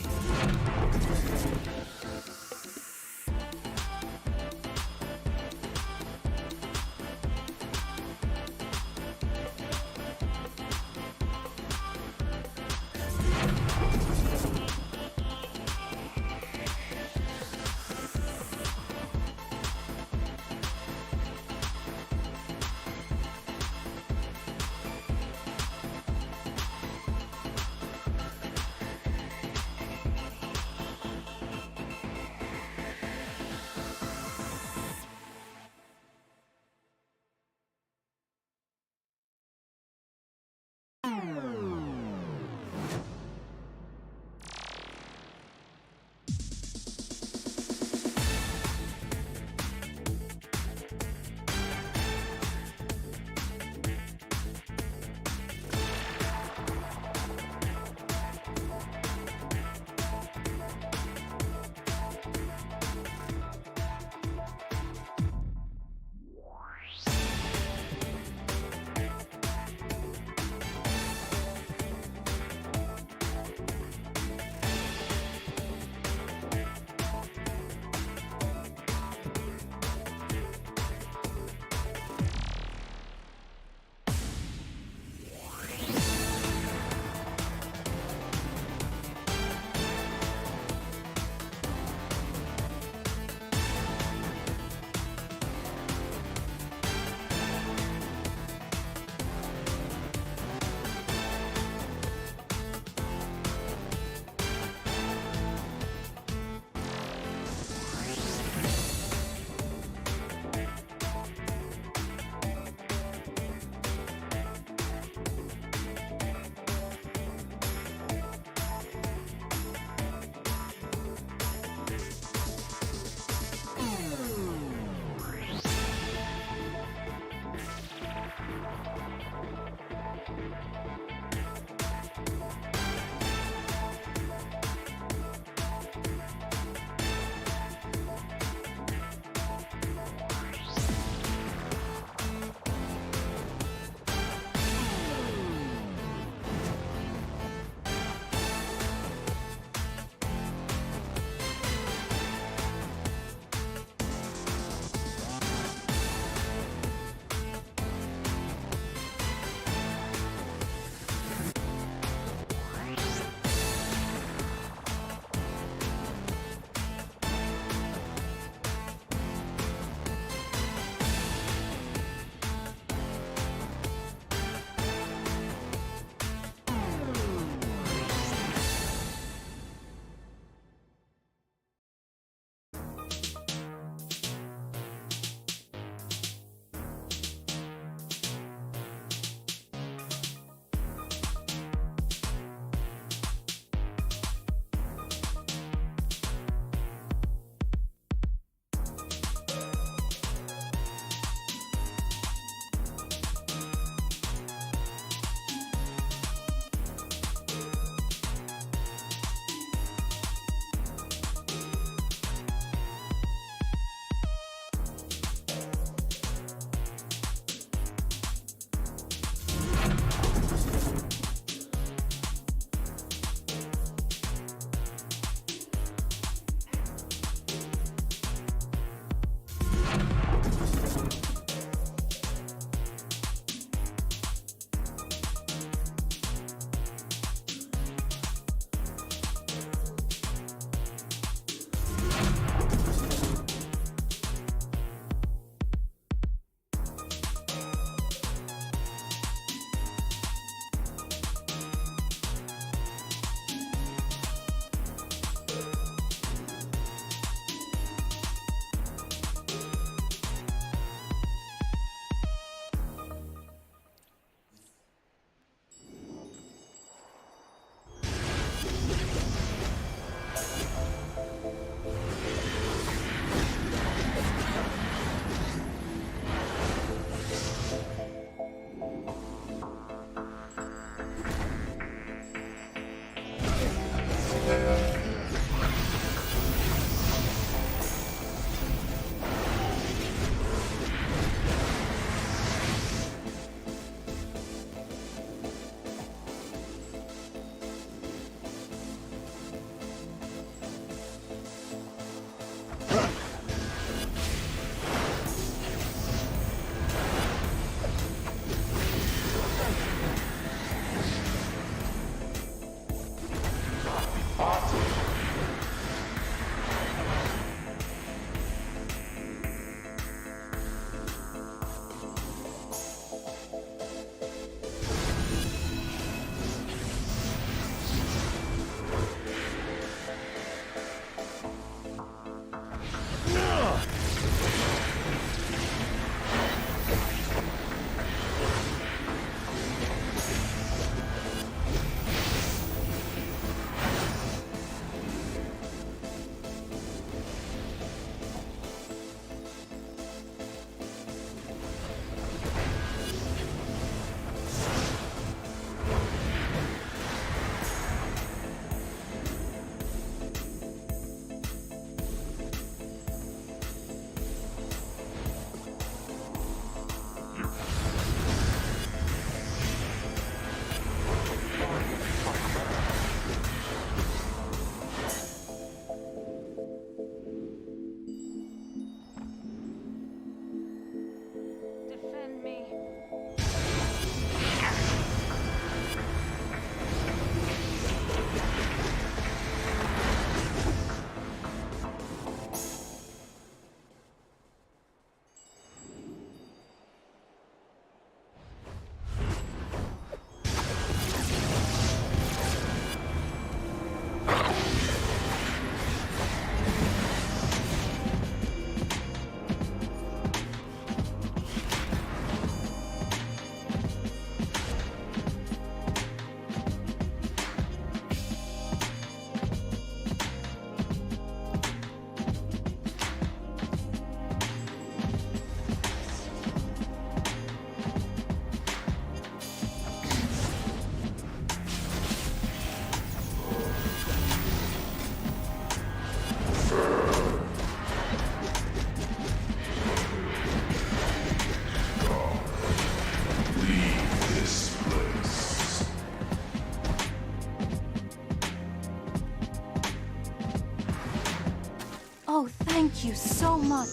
S8: you so much.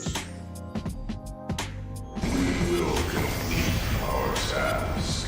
S6: We will complete our task.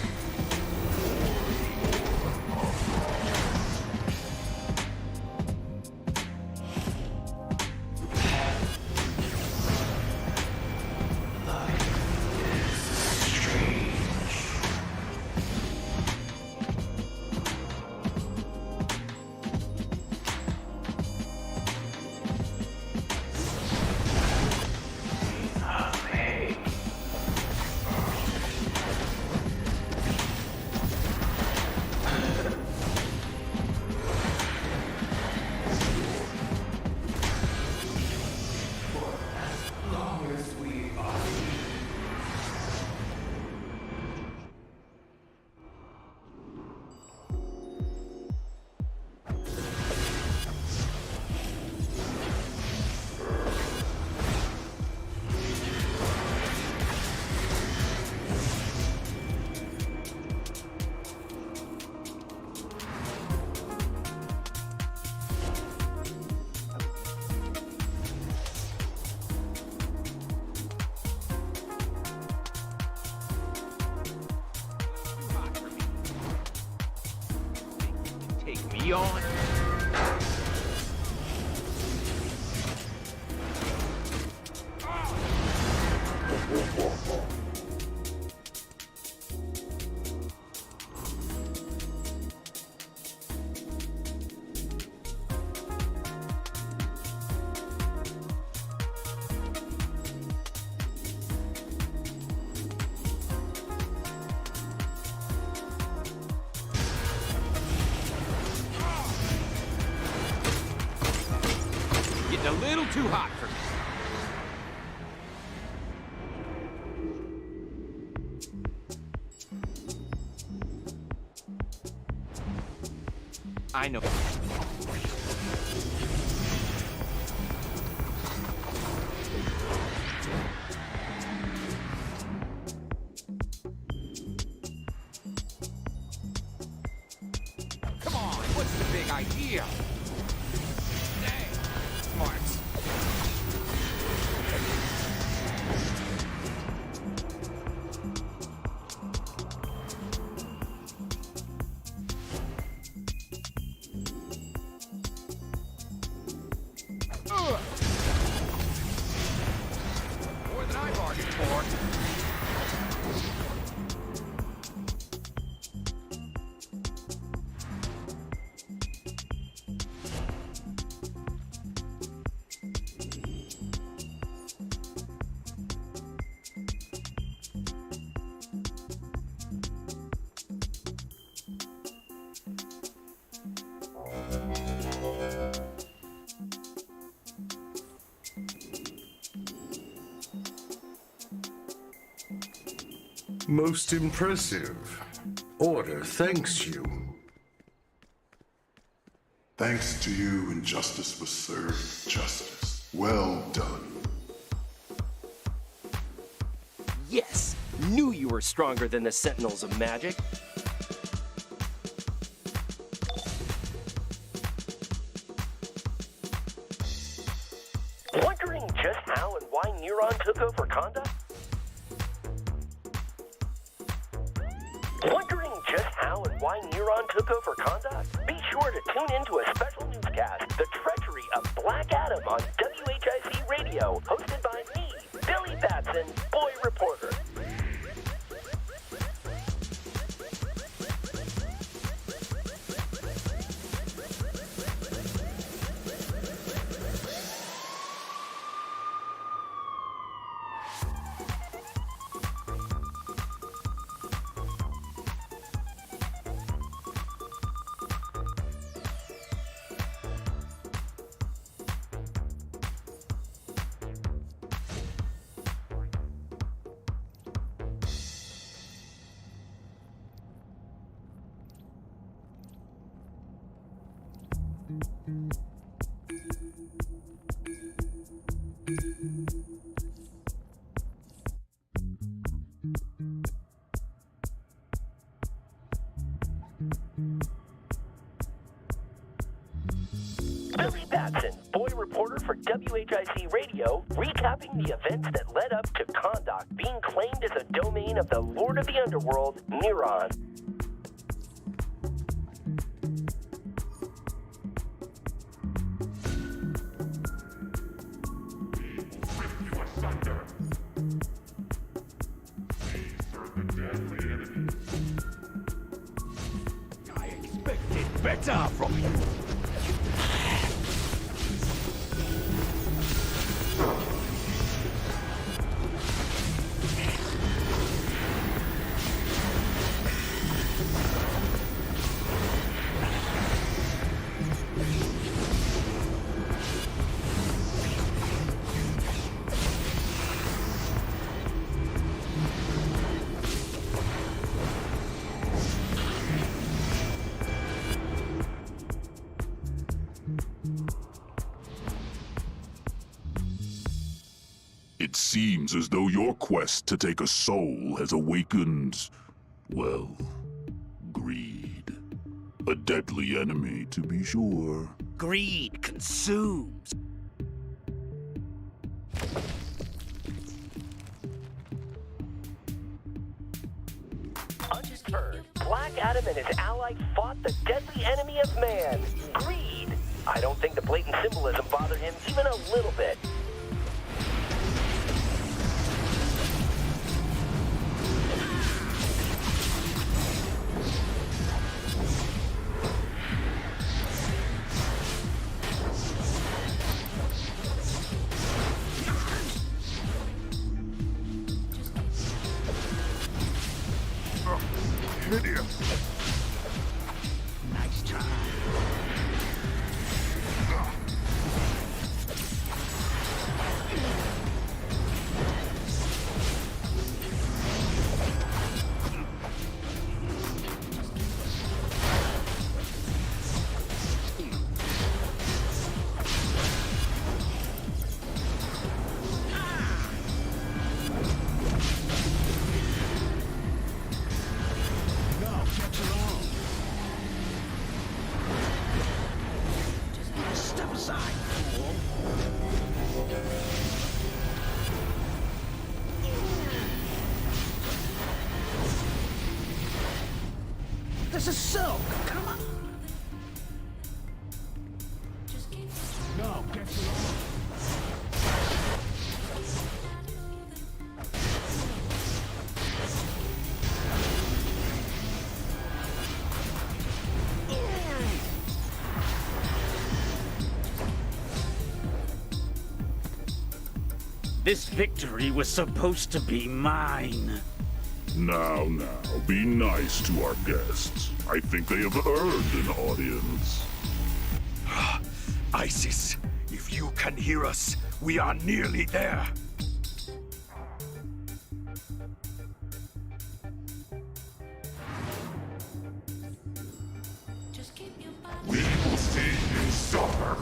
S7: Take me on. Getting a little too hot for me. I know. Come on, what's the big idea? Marks. More than I bargained for.
S5: Most impressive. Order thanks you.
S6: Thanks to you, injustice was served justice. Well done.
S7: Yes! Knew you were stronger than the Sentinels of Magic.
S9: Wondering just how and why Neuron took over conduct? Wondering just how and why Neuron took over conduct? Be sure to tune in to a special newscast, The Treachery of Black Adam on WHIC Radio, hosted by me, Billy Batson, Boy Reporter. Billy Batson, boy reporter for WHIC Radio, recapping the events that led up to Kahndaq being claimed as a domain of the Lord of the Underworld, Neron.
S4: I expected better from you.
S6: It seems as though your quest to take a soul has awakened, well, greed. A deadly enemy, to be sure.
S10: Greed consumes.
S9: Undeterred, Black Adam and his ally fought the deadly enemy of man, greed. I don't think the blatant symbolism bothered him even a little bit.
S4: Nice try. Step aside, fool. This is silk. Come on. No, get your own.
S10: This victory was supposed to be mine.
S6: Now, be nice to our guests. I think they have earned an audience.
S2: Isis, if you can hear us, we are nearly there.
S6: We will see you suffer.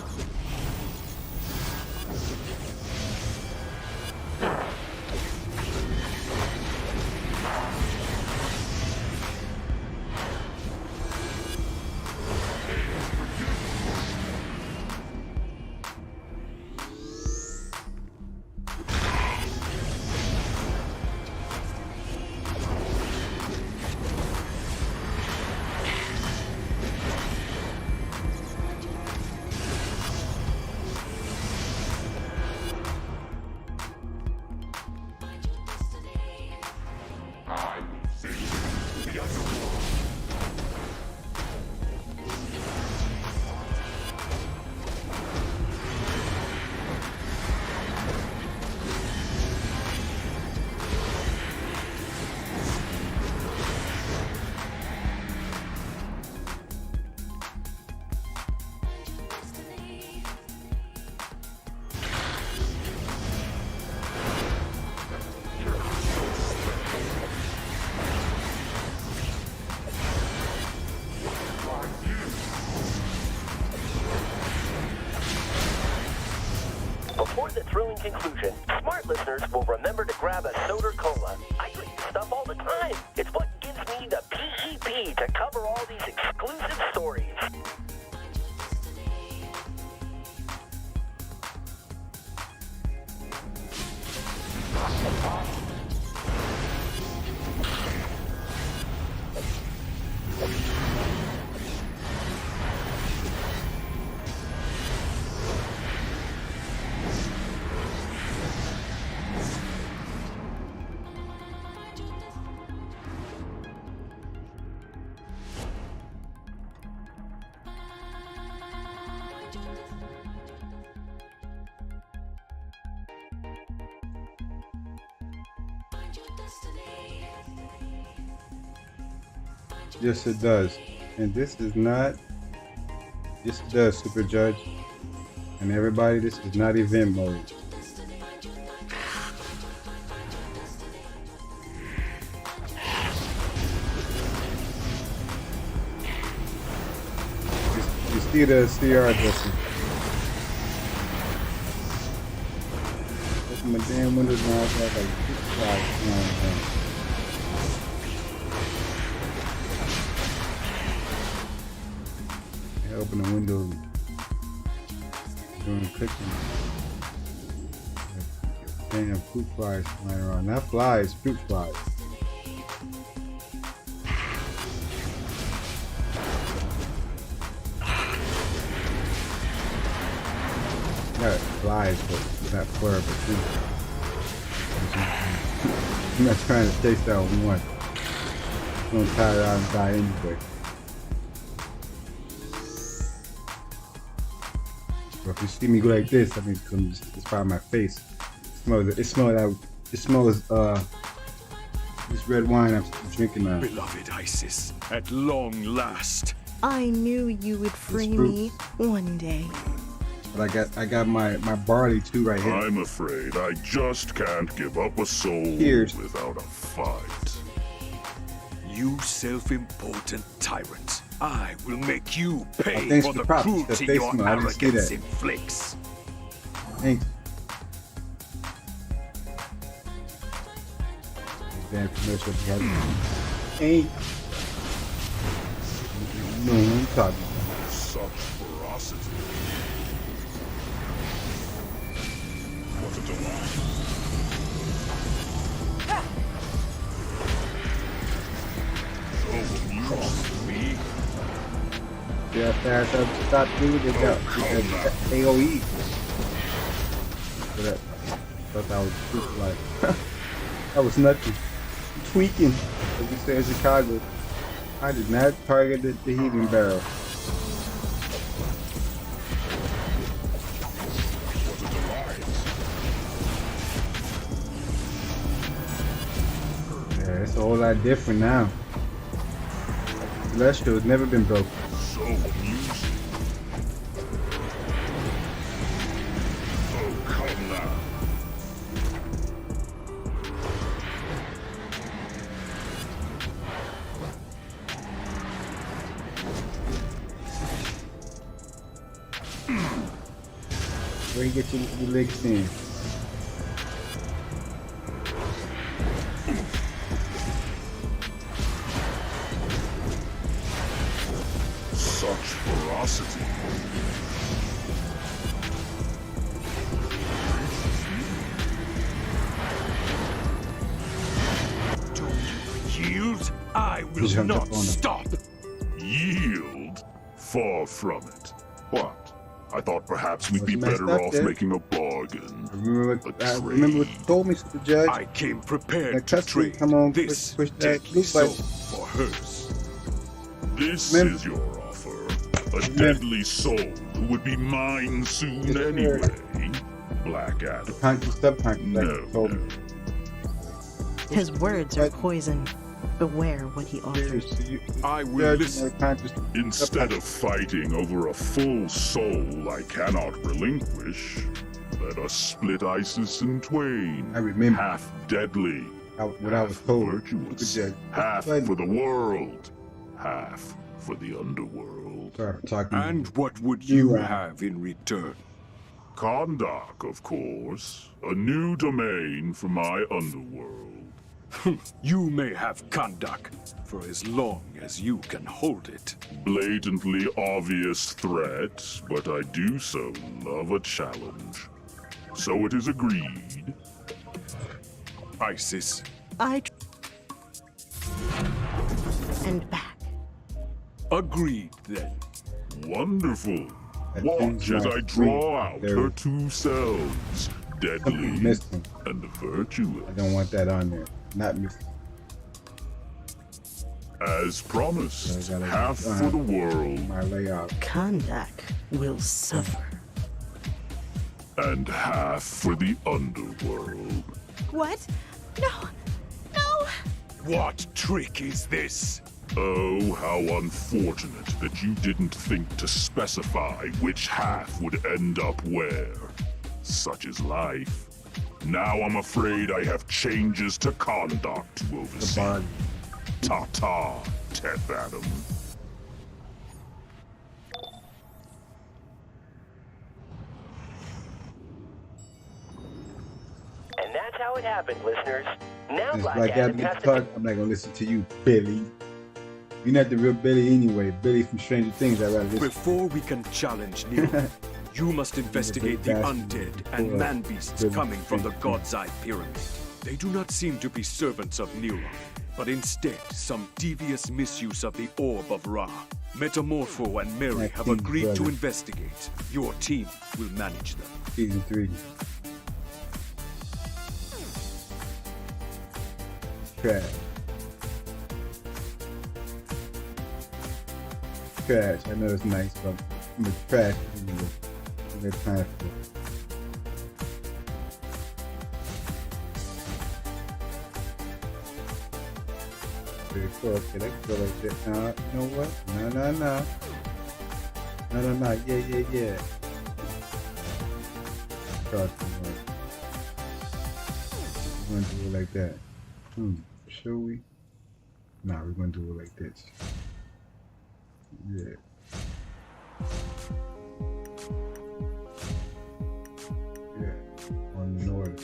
S9: Before the thrilling conclusion, smart listeners will remember to grab a soda cola. I drink this stuff all the time. It's what gives me the PEP to cover all these exclusive stories.
S1: Yes, it does. And this is not. Yes, it does, Super Judge. And everybody, this is not event mode. You see the CR adjustment. Open my damn windows now. I got like 55. Open the window doing cooking. Damn, fruit flies flying around. Not flies, fruit flies. Not flies, but not fur, but fruit. I'm not trying to chase that one. I'm gonna tie it out and die anyway. If you see me go like this, I mean, it's by my face. It smells this red wine I'm drinking now.
S2: Beloved Isis, at long last.
S11: I knew you would free me one day.
S1: But I got my barley too right here.
S6: I'm afraid I just can't give up a soul without a fight.
S2: You self-important tyrant. I will make you pay
S1: thanks
S2: for
S1: for
S2: the
S1: props.
S2: cruelty
S1: That's
S2: your
S1: basement. I didn't see
S2: arrogance
S1: that.
S2: inflicts.
S1: Thanks. Damn commercial Ain't. No, I'm talking.
S6: Such ferocity. What a delight.
S1: Yeah, fast up, stop doing it. Got AOE. But thought that was just like that was nothing. Tweaking, as we say in Chicago. I did not target the heating barrel. Yeah, it's a whole lot different now. Celestial has never been broken.
S6: So amusing. Oh, come now.
S1: Where you get your legs in?
S6: Such ferocity.
S2: Don't yield. I will not stop.
S6: Yield? Far from it. What? I thought perhaps we'd be
S1: What's messed
S6: better
S1: up
S6: off
S1: there?
S6: making a bargain.
S1: Remember what you told me, Mr. Judge?
S2: I came prepared
S1: That
S2: to
S1: customer
S2: trade.
S1: come on,
S2: This
S1: push that
S2: deadly
S1: blue
S2: soul
S1: light.
S2: for hers.
S6: This
S1: Remember-
S6: is your offer. A deadly soul who would be mine soon
S1: Yes, sir.
S6: anyway. Black Adam.
S1: Conscious, subconscious, like
S6: No,
S1: you told me.
S12: His words are poison. Beware what he offers.
S2: I will listen.
S6: Instead of fighting over a full soul I cannot relinquish, let us split Isis in twain.
S1: I remember.
S6: Half deadly,
S1: What I was told.
S6: virtuous,
S1: Judge.
S6: half for the world, half for the underworld.
S1: Sorry for talking.
S2: And what would you
S1: You,
S2: have in return?
S6: Kondak, of course. A new domain for my underworld.
S2: You may have conduct for as long as you can hold it.
S6: Blatantly obvious threat, but I do so love a challenge. So it is agreed.
S2: Isis.
S12: And back.
S6: Agreed, then. Wonderful. Watch as I draw out
S1: There.
S6: her two selves, deadly
S1: Missing.
S6: and virtuous.
S1: I don't want that on there. Not missing.
S6: As promised,
S1: I gotta-
S6: half for the world
S1: My layout.
S12: Kondak will suffer.
S6: and half for the underworld.
S11: What? No.
S2: What trick is this?
S6: Oh, how unfortunate that you didn't think to specify which half would end up where. Such is life. Now I'm afraid I have changes to conduct to oversee. Ta-ta, Teth Adam.
S9: And that's how it happened, listeners. Now
S1: Just
S9: Black
S1: like
S9: Adam
S1: after
S9: has
S1: you
S9: to
S1: talk, I'm not gonna listen to you, Billy. You're not the real Billy anyway. Billy from Stranger Things, I'd rather listen.
S2: Before we can challenge Nero, you must investigate the undead and man-beasts coming from the God's Eye Pyramid. They do not seem to be servants of Nero, but instead some devious misuse of the Orb of Ra. Metamorpho and Mary have agreed to investigate. Your team will manage them.
S1: Season 3. Trash. Trash. I know it's nice, but I'm a trash anyway. I don't have time for it. Very cool. Okay, let's go like that. Now, you know what? No. No. Yeah. Cross the line. We're gonna do it like that. Shall we? Nah, we're gonna do it like this. Yeah. On the order.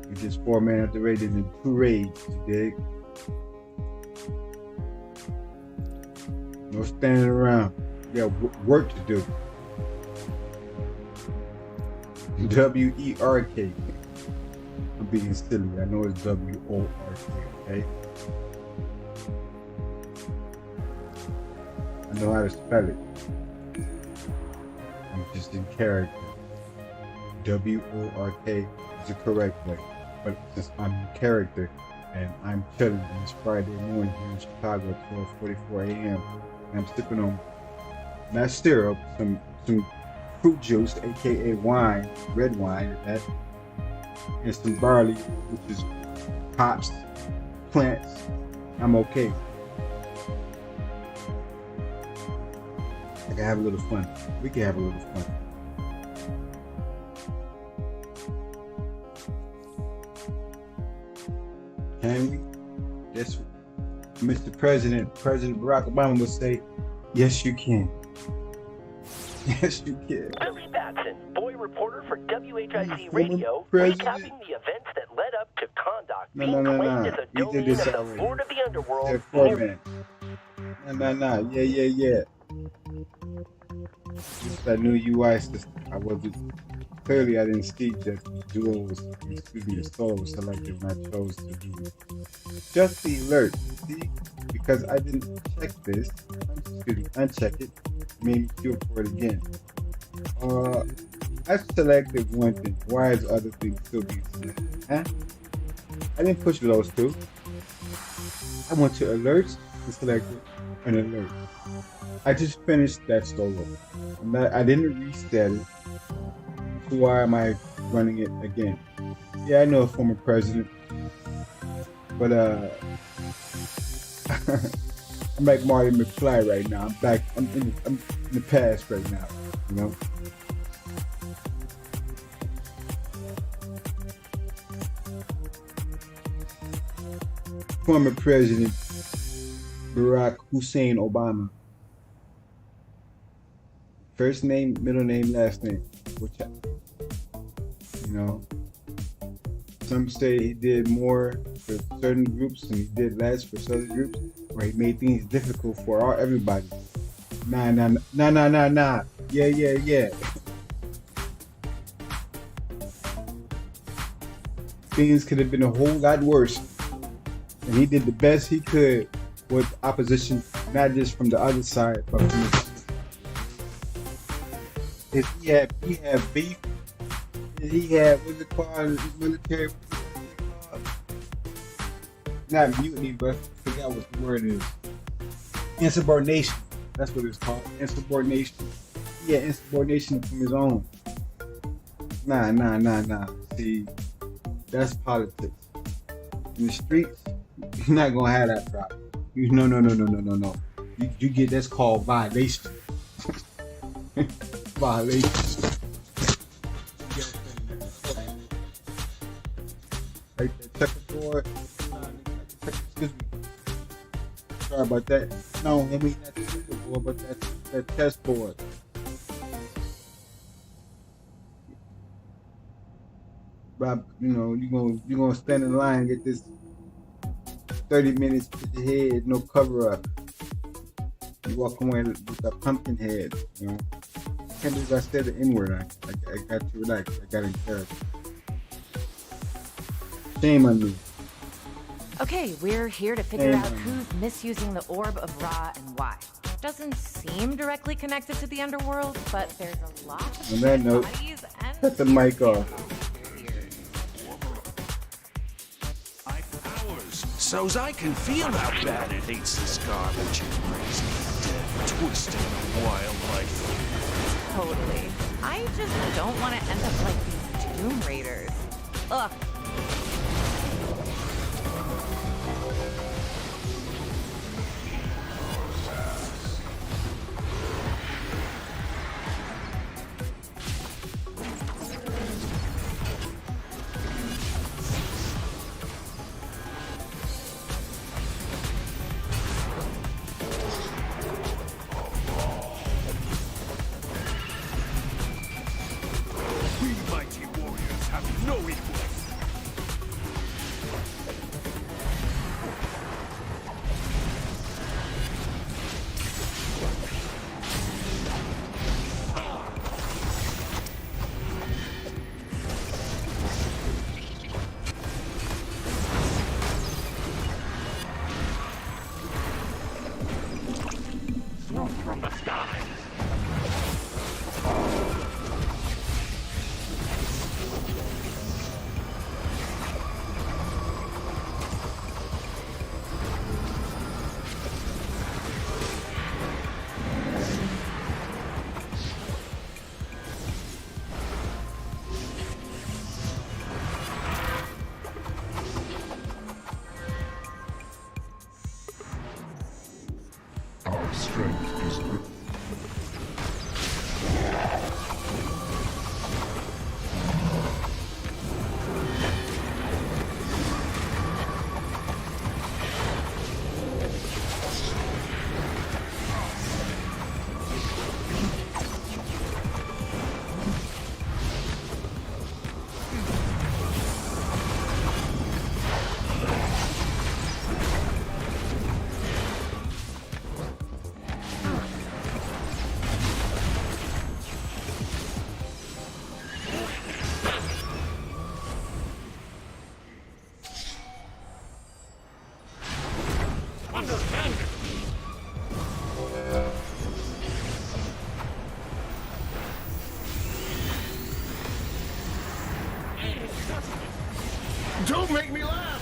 S1: We just 4 man at the rated in 2 raids, you dig? No standing around. We got work to do. W-E-R-K. I'm being silly. I know it's W-O-R-K, okay? I know how to spell it. I'm just in character. W-O-R-K is the correct way. But since I'm in character and I'm chilling on this Friday morning here in Chicago at 12:44 a.m. and I'm sipping on not syrup, some fruit juice, aka wine, red wine, and some barley, which is hops, plants. I'm okay. I can have a little fun. We can have a little fun. Can we? Yes, Mr. President Barack Obama would say, yes, you can. Yes, you can.
S9: Billy Batson, boy reporter for WHIC Radio, recapping the events that led up to Kondak being claimed as a domain of the Lord of the Underworld.
S1: No. Yeah. This is a new UI system. Clearly I didn't see that the solo was selected when I chose to do just the alert. See, because I didn't check this, uncheck it, made me queue for it again. I selected one thing. Why is other things still being selected? Huh? I didn't push those two. I went to alerts and selected an alert. I just finished that solo. I didn't reset it. So why am I running it again? Yeah, I know a former president, but I'm like Marty McFly right now. I'm in the past right now, you know. Former President Barack Hussein Obama. First name, middle name, last name. Which, you know, some say he did more for certain groups and he did less for certain groups, or he made things difficult for everybody. Nah. Yeah. Things could have been a whole lot worse. And he did the best he could with opposition, not just from the other side, but from the if he had beef, he had what's it called, military, not mutiny, but I forgot what the word is. Insubordination. That's what it's called. Insubordination. Yeah, insubordination from his own. Nah. See, that's politics. In the streets, you're not gonna have that problem. No. You get that's called violation. Violation. Like that checkerboard. Excuse me. Sorry about that. No, I mean not the checkerboard, but that chessboard. But you're gonna stand in line and get this 30 minutes to the head, no cover up. You walk away with a pumpkin head, you know. I can't believe I said the N-word. I got to relax. I got in character. Shame on me.
S16: Okay, we're here to figure out who's misusing the Orb of Ra and why. Doesn't seem directly connected to the underworld, but there's a lot of
S1: on that note, cut the mic off.
S4: So's I can feel how bad it hates this garbage. Crazy, dead, twisted wildlife.
S16: Totally. I just don't want to end up like these Tomb Raiders. Ugh.
S9: From the sky.
S6: Our strength is with
S4: Don't make me laugh!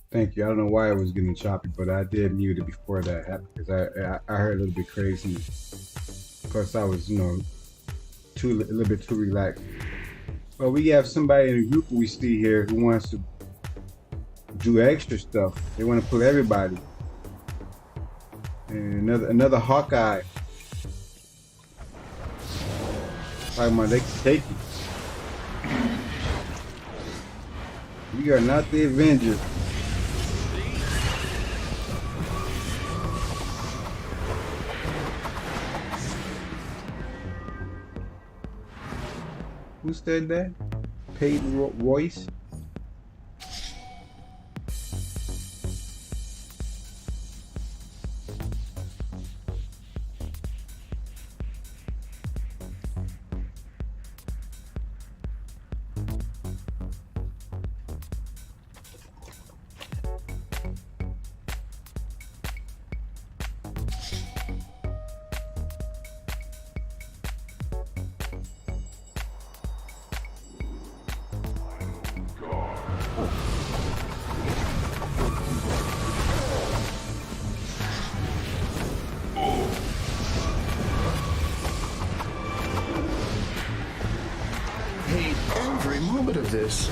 S1: Thank you. I don't know why I was getting choppy, but I did mute it before that happened because I heard a little bit crazy. Of course, I was, a little bit too relaxed. Well, we have somebody in the group we see here who wants to do extra stuff. They want to put everybody. And another Hawkeye. Talking about they can take it. We are not the Avengers. Who said that? Peyton Royce?
S17: of this.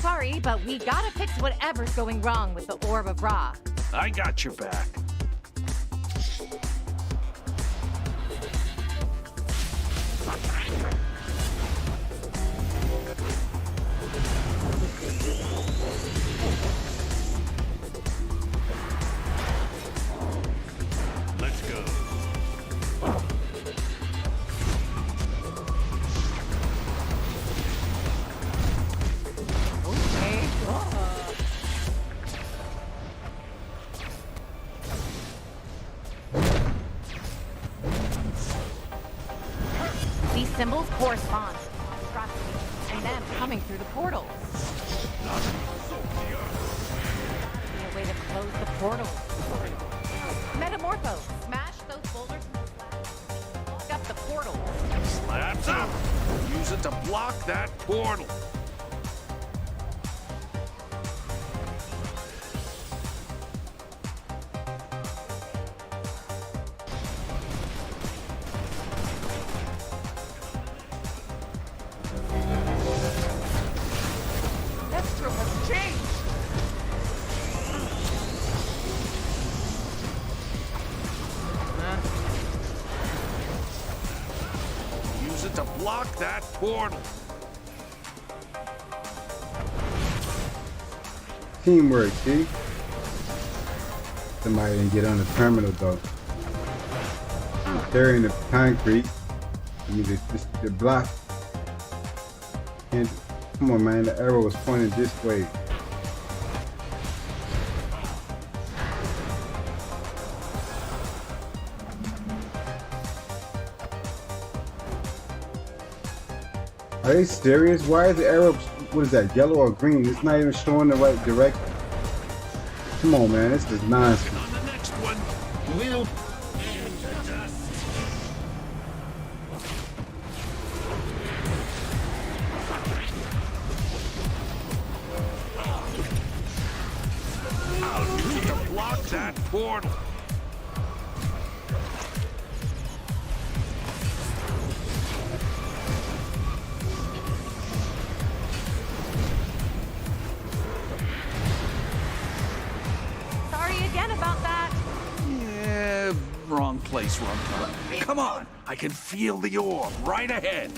S16: Sorry, but we gotta fix whatever's going wrong with the Orb of Ra.
S13: I got your back.
S14: Let's go.
S16: These symbols correspond to monstrosities and them coming through the portals. Gotta be a way to close the portals. Metamorpho, smash those boulders and block up the portals.
S13: Slabs up! Use it to block that portal.
S4: Estro has changed!
S13: Use it to block that portal.
S1: Teamwork, see? Somebody didn't get on the terminal though. Carrying the concrete. I mean, the block. And come on, man, the arrow was pointed this way. Are they serious? Why is the arrow, what is that, yellow or green? It's not even showing the right direction. Come on, man, this is nonsense.
S13: On the next one, we'll I'll use it to block that portal.
S16: Sorry again about that.
S13: Yeah, wrong place, wrong time. Come on, I can feel the orb right ahead.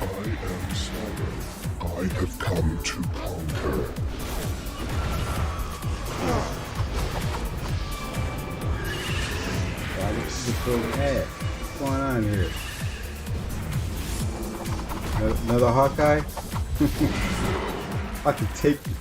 S6: I am sorrow, I have come to conquer.
S1: Why this is so bad? What's going on here? Another Hawkeye? I can take you.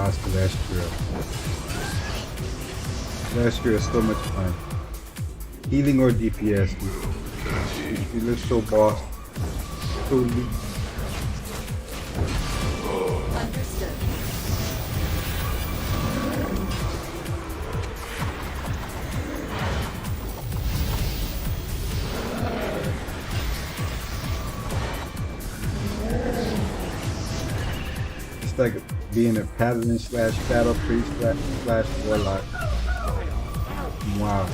S1: It's the last year. Last year is so much fun. Healing or DPS. You look so boss. So weak.
S3: Understood.
S1: It's like being a paladin slash battle priest slash warlock. Wow.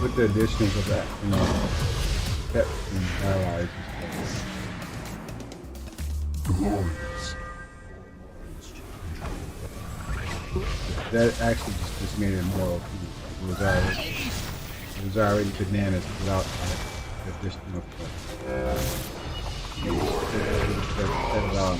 S1: With the additions of that, pets and allies and stuff. That actually just made it more OP. It was already bananas without the additional stuff. Set it off.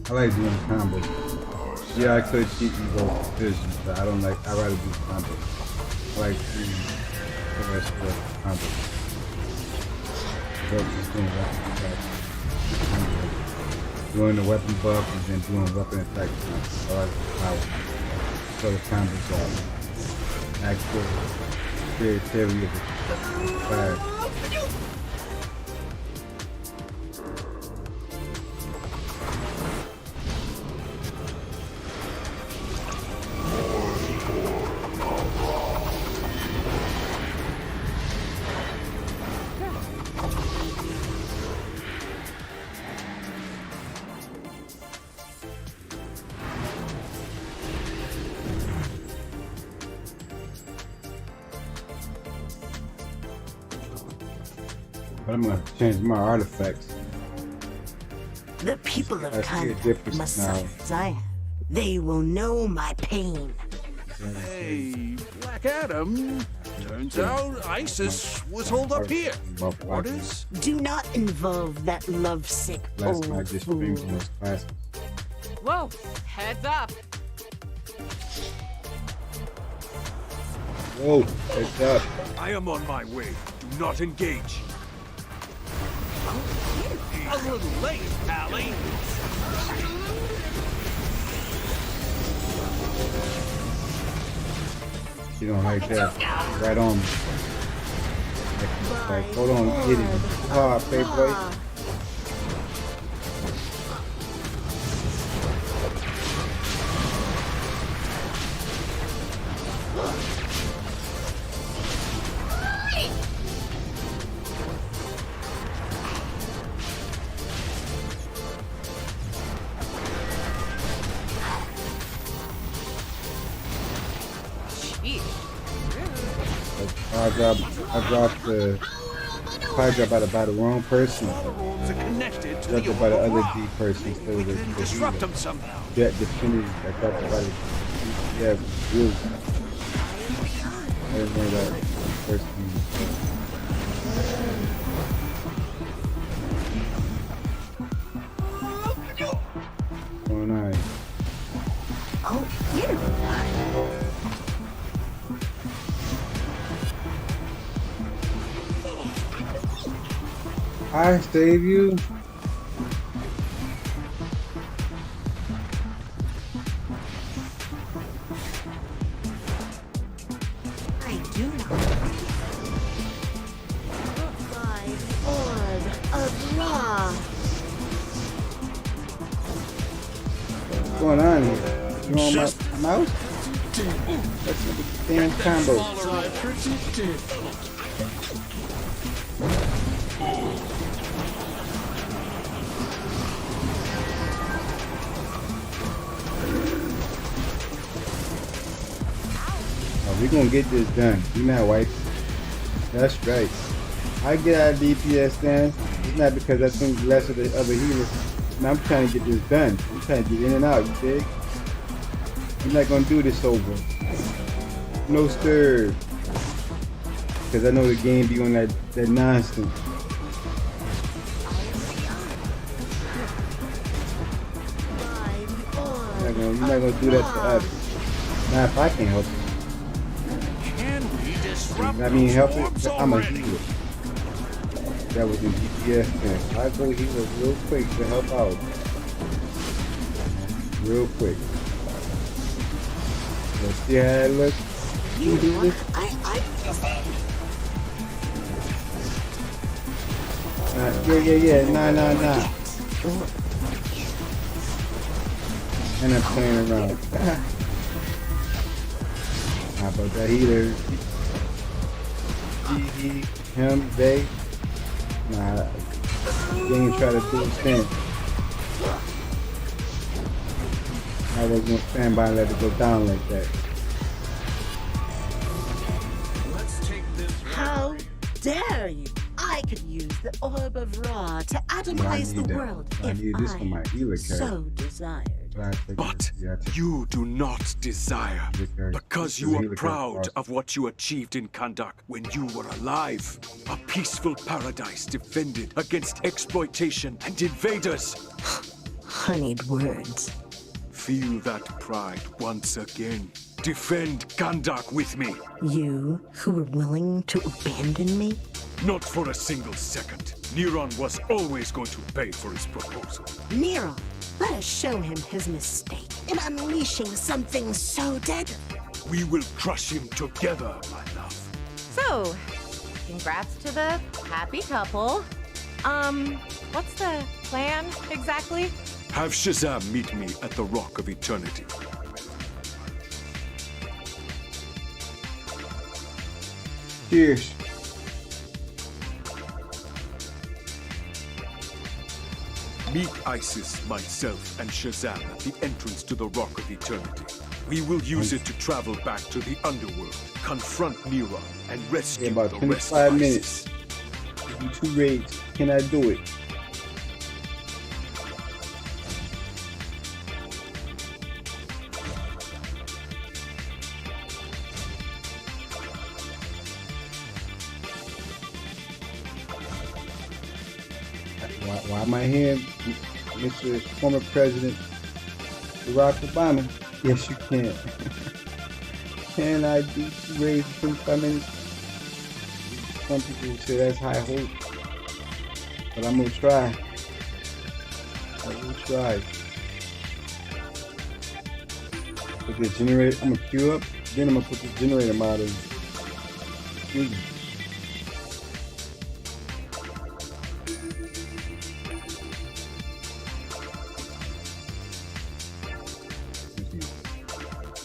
S1: I like doing combos. Yeah, I could keep you both visions, but I don't like. I rather do combos. I like doing the rest of the combos. Just doing weapon attacks. Doing the weapon buff and then doing weapon attack combos. I like the power. So the combos are actual creativity of the class. But I'm gonna change my artifacts.
S12: The people of
S1: I see a
S12: Kanda
S1: difference
S12: must
S1: now.
S12: suffer as I have. They will know my pain.
S13: Hey, Black Adam. Turns out ISIS was holed up here. Orders?
S12: Do not involve that lovesick
S1: Last time I
S12: old
S1: just
S12: fool.
S1: streamed in those classes.
S16: Whoa, heads up.
S1: Whoa, heads up.
S2: I am on my way. Do not engage.
S4: A little late, Pally.
S1: You don't like that. Right on me. Like, hold on, idiot. Ah, playboy. I dropped the fire drop by the wrong person.
S4: Connected to
S1: Dropped
S4: the
S1: it by the other D person instead of
S4: We can
S1: the
S4: disrupt them somehow.
S1: Jet Definitive. I dropped it by the blue. I didn't know that person. Oh nice. I save you.
S12: I do not. My orb of Ra.
S1: What's going on here? You on my mouse? That's a damn combo. We're gonna get this done. You're not white. That's right. I get out of DPS stance. It's not because I think less of the other healers. Now I'm trying to get this done. I'm trying to get in and out, you dig? I'm not gonna do this over. No stir. Because I know the game be on that nonsense. You're not gonna do that to us. Now if I can help it. I mean, help it. I'm a healer. That was in DPS then. I go heal real quick to help out. Real quick. Let's see how it looks. You do this? Yeah. Nah. And I'm playing around. How about that healer? Him, they. Nah, they ain't try to do his thing. I was gonna stand by and let it go down like that.
S12: How dare you? I could use the orb of Ra to atomize the world
S1: I need this for my healer character.
S12: so desired.
S2: But you do not desire, because you are proud of what you achieved in Kandak when you were alive. A peaceful paradise defended against exploitation and invaders.
S12: Honeyed words.
S2: Feel that pride once again. Defend Kandak with me.
S12: You who were willing to abandon me?
S2: Not for a single second. Neron was always going to pay for his proposal.
S12: Neron, let us show him his mistake in unleashing something so deadly.
S2: We will crush him together, my love.
S16: So, congrats to the happy couple. What's the plan exactly?
S2: Have Shazam meet me at the Rock of Eternity.
S1: Cheers.
S2: Meet Isis, myself, and Shazam at the entrance to the Rock of Eternity. We will use it to travel back to the underworld, confront Nera, and rescue
S1: about
S2: the rest
S1: 25
S2: of
S1: minutes. Do 2 raids. Can I do it? Why am I here, Mr. Former President Barack Obama? Yes, you can. Can I do 2 raids in 25 minutes? Some people say that's high hope, but I'm gonna try. I will try. Put the generator. I'm gonna queue up. Then I'm gonna put the generator model. Excuse me.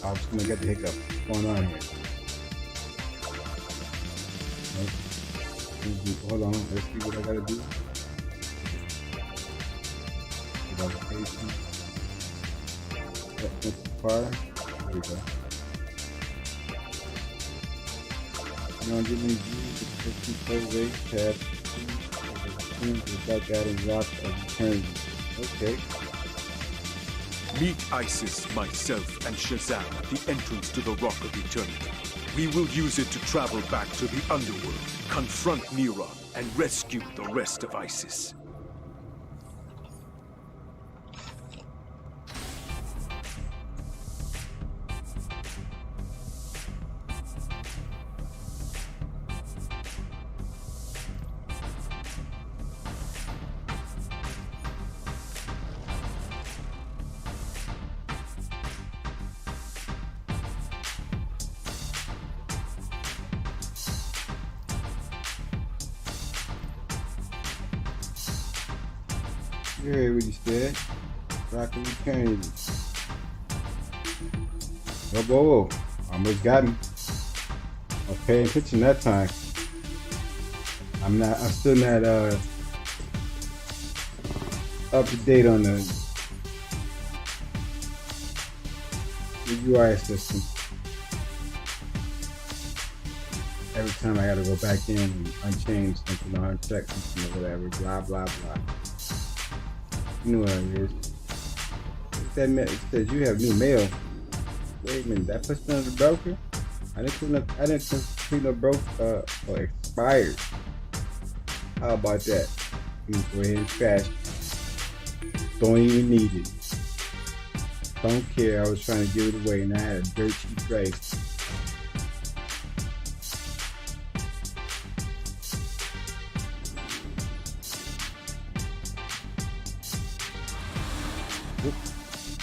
S1: I was gonna get the hiccup. What's going on here? Hold on, let's see what I gotta do. Evaluation. Fire. There we go. Now I'm giving you the 50 rate tab. Without adding lots of turns. Okay.
S2: Meet Isis, myself, and Shazam at the entrance to the Rock of Eternity. We will use it to travel back to the underworld, confront Nera, and rescue the rest of Isis.
S1: You heard what you said. Rockin' the cane. Whoa. Almost got me. I was paying attention that time. I'm still not up to date on the UI system. Every time I gotta go back in and unchange something or uncheck something or whatever, blah blah blah. You know what it is. It says you have new mail. Wait a minute, that person on the broker? I didn't complete no broke or expired. How about that? You can go ahead and crash. Don't even need it. Don't care. I was trying to give it away and I had a dirt cheap price. Oops.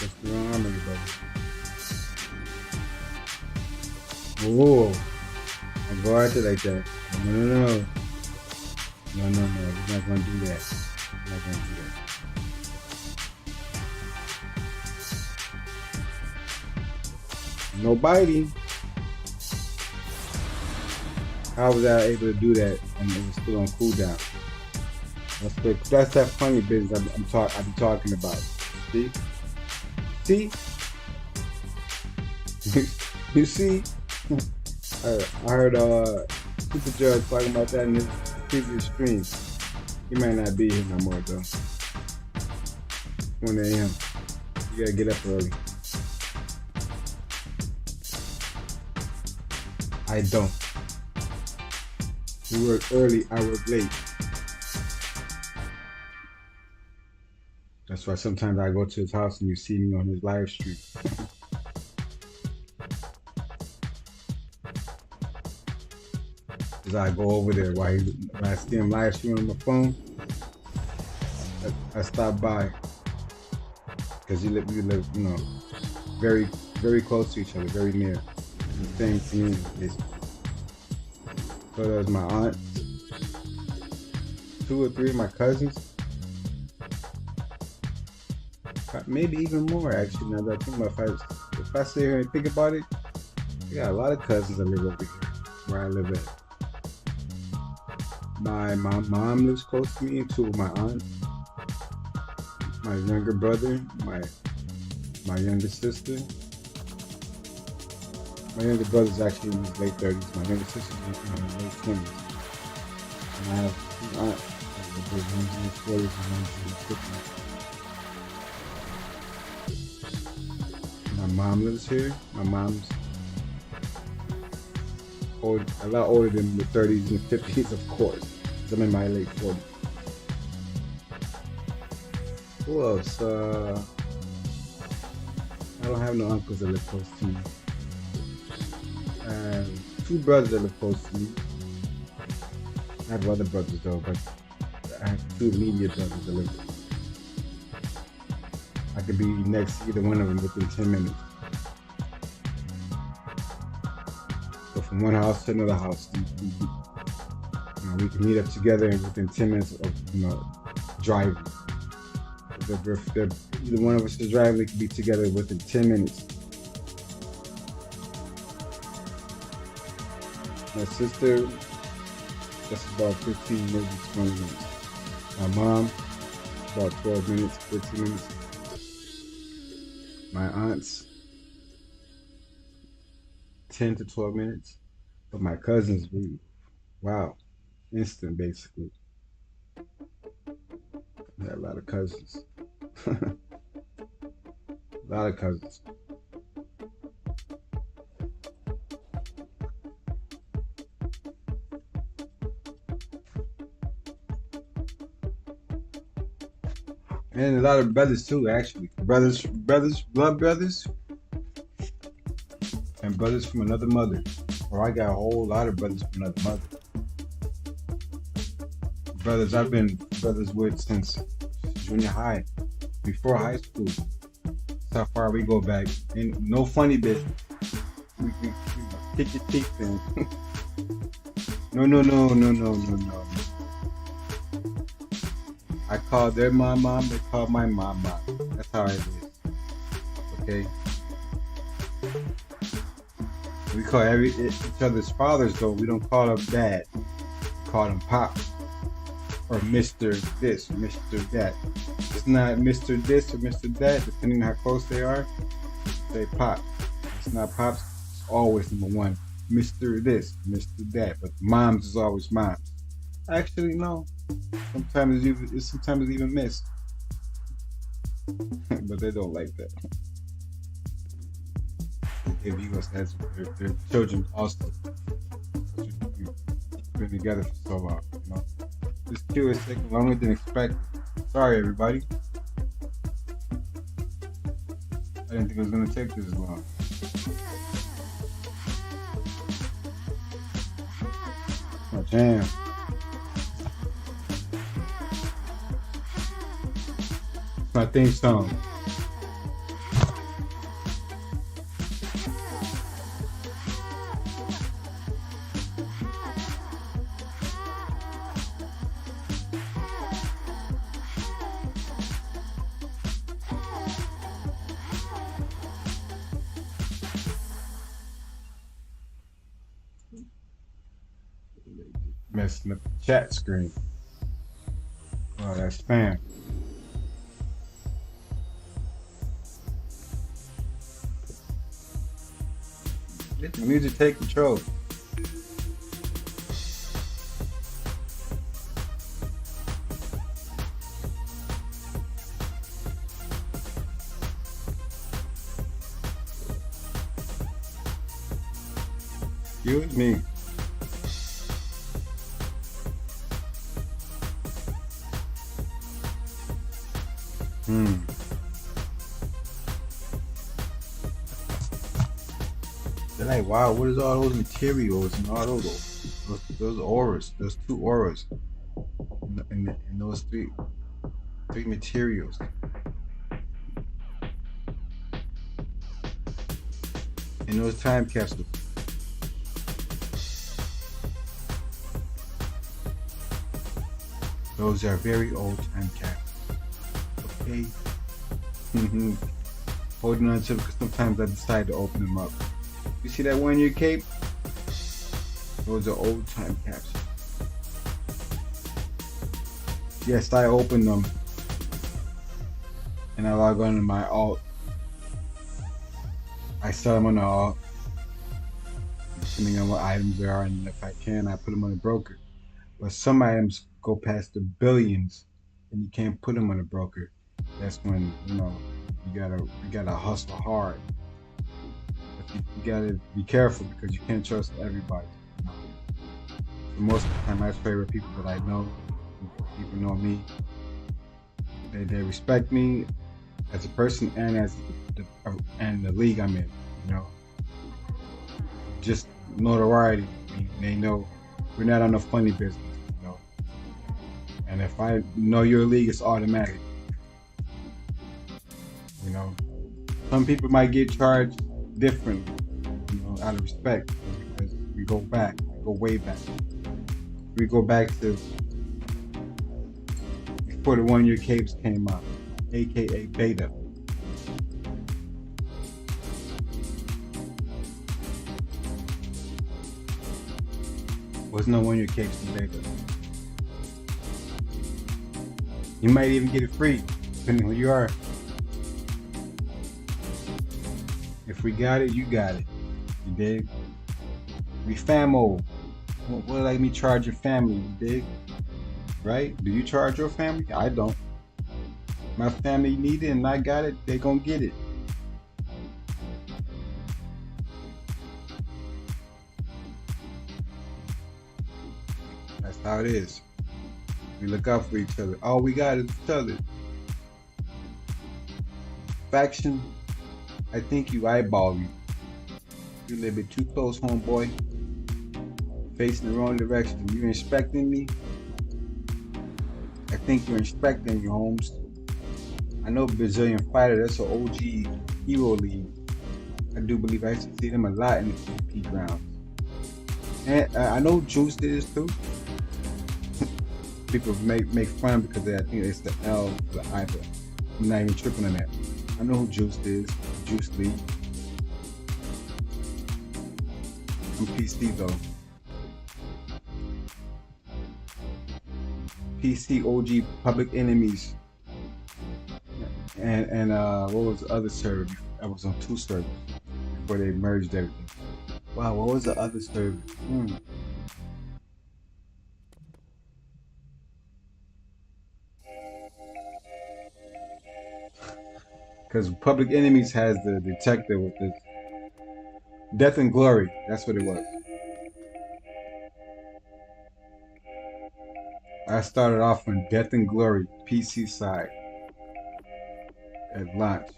S1: That's the wrong arm, everybody. Whoa. Don't go out there like that. No. We're not gonna do that. We're not gonna do that. No biting. How was I able to do that and it was still on cooldown? That's that funny business I've been talking about. See? You see? I heard Super Judge talking about that in his previous stream. He might not be here no more though. 1 a.m. You gotta get up early. I don't. You work early, I work late. That's why sometimes I go to his house and you see me on his live stream. Cause I go over there when I see him live streaming on my phone. I stop by. Cause we live, very, very close to each other, very near. The same community, basically. So there's my aunt, 2 or 3 of my cousins, maybe even more actually. Now that I think about it, if I sit here and think about it, I got a lot of cousins that live over here where I live at. My mom lives close to me, and 2 of my aunts, my younger brother, my younger sister. My younger brother's actually in his late 30s. My younger sister's in her late 20s. And I have 2 aunts. One's in his 40s and one's in his 50s. My mom lives here. My mom's old, a lot older than the 30s and 50s, of course. Because I'm in my late 40s. Who else? I don't have no uncles that live close to me. 2 brothers that live close to me. I have other brothers though, but I have 2 immediate brothers that live. I could be next to either one of them within 10 minutes. So from one house to another house, we can meet up together within 10 minutes of driving. If either one of us is driving, we can be together within 10 minutes. My sister, that's about 15, maybe 20 minutes. My mom, about 12 minutes, 15 minutes. My aunts, 10 to 12 minutes. But my cousins, wow, instant basically. I got a lot of cousins. A lot of cousins. And a lot of brothers too, actually. Blood brothers. And brothers from another mother. Or I got a whole lot of brothers from another mother. Brothers I've been brothers with since junior high. Before high school. That's how far we go back. And no funny business. We kick your teeth in. No. I call their mom, they call my mom. That's how it is. Okay? We call each other's fathers, though. We don't call them dad. We call them pop. Or Mr. This, Mr. That. It's not Mr. This or Mr. That, depending on how close they are. Say pop. It's not pops, it's always number one. Mr. This, Mr. That. But moms is always moms. Actually, no. Sometimes it's even missed. But they don't like that. They view us as their children also. We've been together for so long, you know. This queue is taking longer than expected. Sorry, everybody. I didn't think it was gonna take this long. Oh, damn. It's my theme song. Messing up the chat screen. Oh, that's spam. Let the music take control. Excuse me. They're like, wow, what is all those materials and all those auras, those two auras, and those three materials. In those time capsules. Those are very old time capsules. Okay. Holding on to it because sometimes I decide to open them up. You see that one in your cape? Those are old time capsules. Yes, I opened them. And I log on to my alt. I sell them on the alt. Depending on what items there are, and if I can, I put them on a broker. But some items go past the billions, and you can't put them on a broker. That's when, you know, you gotta hustle hard. But you gotta be careful because you can't trust everybody. You know? So most of the time, I trade with people that I know. People know me. They respect me as a person and as the league I'm in. You know, just notoriety. They know we're not on the funny business. You know, and if I know your league, it's automatic. You know, some people might get charged differently, you know, out of respect, because we go way back. We go back to before the 1 year capes came out, aka beta. Was no 1 year capes in beta. You might even get it free, depending on who you are. If we got it, you got it. You dig? We famo. What like me charge your family, you dig? Right? Do you charge your family? I don't. My family need it and I got it, they gonna get it. That's how it is. We look out for each other. All we got is each other. Faction, I think you eyeball me. You a little bit too close, homeboy. Facing the wrong direction. You inspecting me? I think you're inspecting you, Holmes. I know Brazilian Fighter, that's an OG hero league. I do believe I used to see them a lot in the PvP grounds. And I know Juice did this too. people make fun because I think it's the L, the I. But I'm not even tripping on that. I know who Juiced is. Juice Lee. I'm PC though. PC OG Public Enemies. And what was the other server? I was on 2 servers before they merged everything. Wow, what was the other server? Because Public Enemies has the detective with the Death and Glory. That's what it was. I started off on Death and Glory PC side at launch.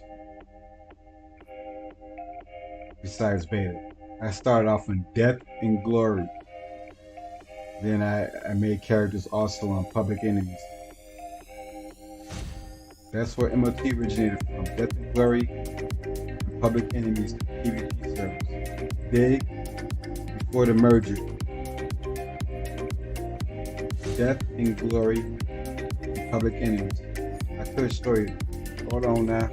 S1: Besides beta, I started off on Death and Glory. Then I made characters also on Public Enemies. That's where MOT originated from. Death and Glory and Public Enemies PvP servers. Dig? Before the merger. Death and Glory and Public Enemies. I could show you. Hold on now.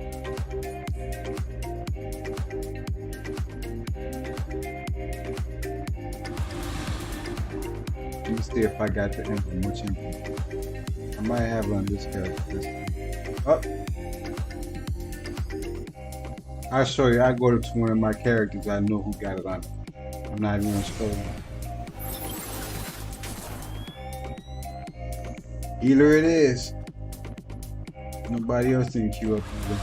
S1: Let me see if I got the emblem. Which emblem? I might have it on this character. Oh. I'll show you. I go to one of my characters. I know who got it on. I'm not even gonna show you. Healer it is. Nobody else didn't queue up either.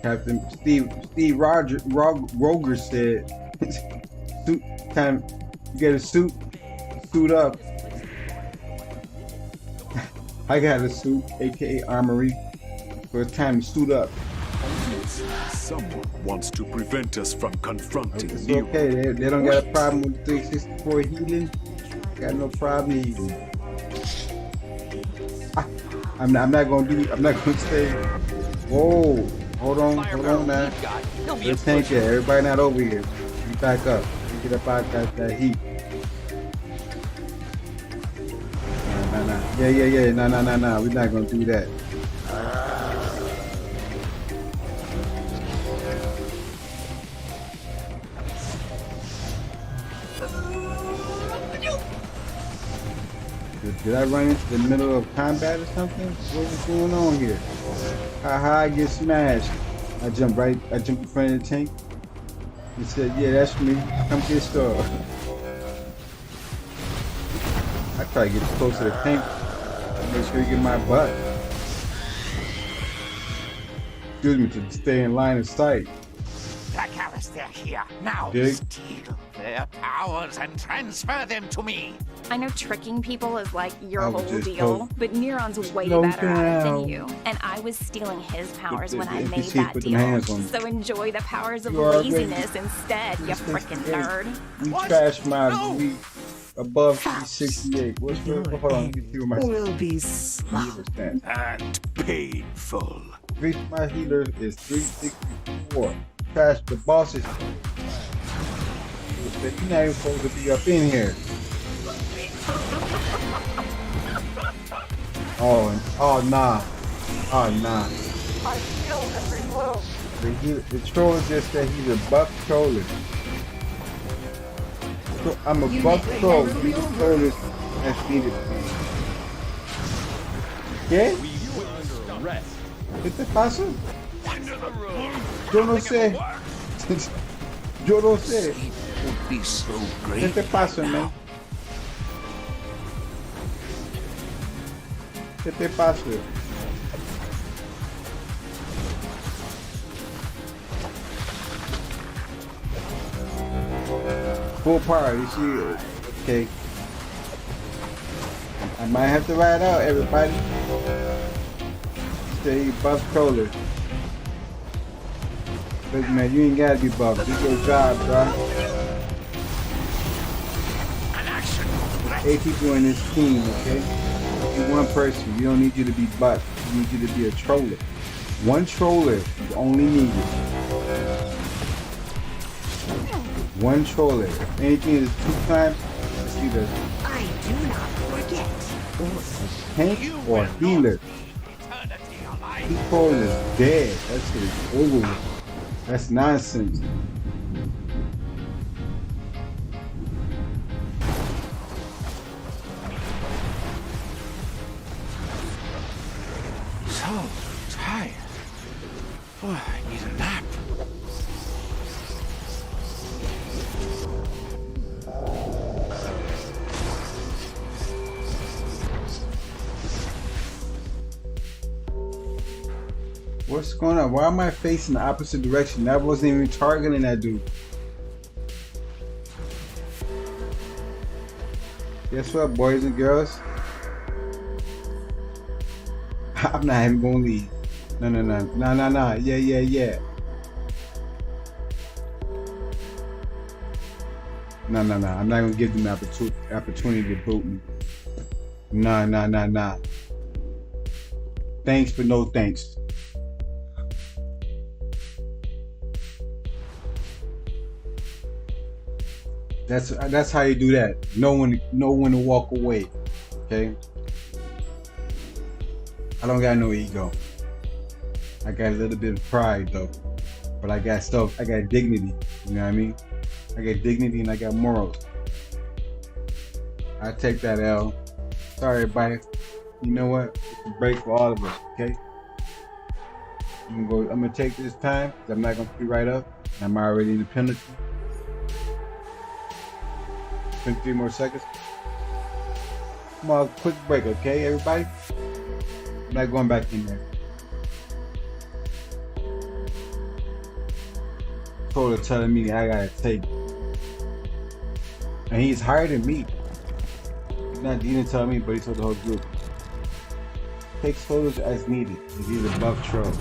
S1: Captain Steve Roger said, "Suit time. You get a suit up." I got a suit, aka Armory. So it's time to suit up.
S2: Someone wants to prevent us from confronting
S1: It's
S2: Nero.
S1: okay. They don't got a problem with 364 healing. Got no problem healing. I'm not gonna say. Whoa, hold on now. Let's tank it. Everybody not over here. You back up. You get up out that heat. Nah. Yeah. Nah. We're not gonna do that. Did I run into the middle of combat or something? What was going on here? How I get smashed? I jump in front of the tank. He said, "Yeah, that's me. Come get started." I try to get close to the tank. Make sure you get my butt. Excuse me, to stay in line of sight.
S4: Black Alistair here. Now
S1: Dig.
S4: steal their powers and transfer them to me.
S8: I know tricking people is like your
S1: I
S8: whole
S1: was just
S8: deal,
S1: told-
S8: but Neuron's way
S1: Slow
S8: better at it than
S1: down.
S8: you. And I was stealing his powers
S1: the
S8: when I made
S1: NPCs
S8: that
S1: put them
S8: deal.
S1: hands on me.
S8: So enjoy the powers of
S1: You already-
S8: laziness instead, you freaking nerd.
S1: We trash my we above 368. What's your hold on? Let me see where my
S12: Will be
S1: healer stands.
S2: And painful.
S1: My healer is 364. Trash the bosses. You're not even supposed to be up in here. Oh nah.
S4: I feel every blow.
S1: The troll just said he's a buff troller. So I'm a buff troll. These trollers that's needed. ¿Qué? ¿Qué te pasa? Yo no sé. Yo no sé.
S4: Would be so
S1: ¿Qué
S4: great.
S1: te pasa, man? ¿Qué te pasa? Full power, you see? Okay. I might have to ride out, everybody. Stay buff troller. Look, man, you ain't gotta be buff. This your job, bro. 8 people in this team, okay? You're one person. We don't need you to be buff. We need you to be a troller. One troller is only needed. One troller. If anything is 2 times, it's she does.
S12: I do not forget.
S1: Tank or healer. People is dead. That shit is over with. That's nonsense.
S13: So tired. Boy, I need a nap.
S1: What's going on? Why am I facing the opposite direction? That wasn't even targeting that dude. Guess what, boys and girls? I'm not even gonna leave. No. Yeah. No. I'm not gonna give them the opportunity to boot me. Nah. Thanks, but no thanks. That's how you do that. Know when to walk away. Okay. I don't got no ego. I got a little bit of pride though, but I got dignity. You know what I mean? I got dignity and I got morals. I take that L. Sorry, everybody. You know what? It's a break for all of us. Okay. I'm gonna take this time because I'm not gonna be right up. I'm already in the penalty. 23 more seconds. Come on, quick break, okay, everybody? I'm not going back in there. Told her telling me I gotta take it. And he's higher than me. He didn't tell me, but he told the whole group. Take photos as needed. If he's a buff troll.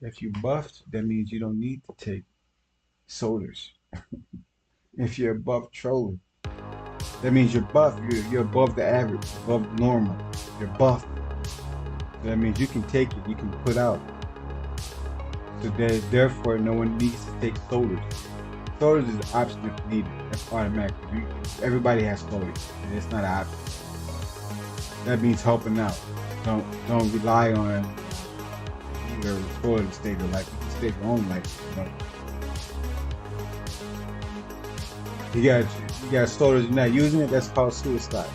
S1: If you buffed, that means you don't need to take soldiers. If you're a buff troller, that means you're buff. You're above the average, above normal. You're buff. That means you can take it. You can put out. So therefore, no one needs to take soldiers. Soldiers is an option if needed. That's automatic. Everybody has soldiers, and it's not an option. That means helping out. Don't rely on either soldier to stay their life. You can stay your own life. You know? You got soldiers, you're not using it, that's called suicide.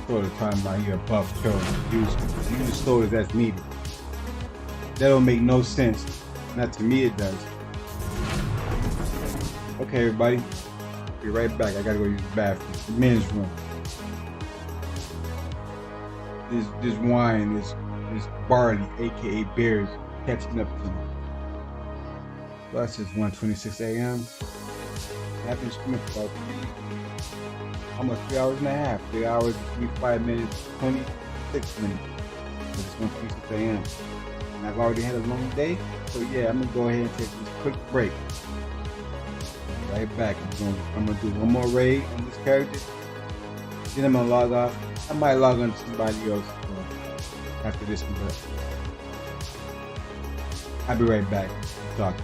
S1: Sort of talking about you're a buff troll. Use soldiers that's needed. That don't make no sense. Not to me it does. Okay everybody. Be right back. I gotta go use the bathroom. Men's room. This wine, this barley, aka beers, catching up to me. Plus it's 1:26 a.m. I've been streaming for about almost 3 hours and a half. 3 hours, 25 minutes, 26 minutes. It's 1:26 a.m. And I've already had a long day. So yeah, I'm gonna go ahead and take this quick break. Right back. I'm gonna do one more raid on this character. Then I'm gonna log off. I might log on to somebody else after this one, but I'll be right back. Talk.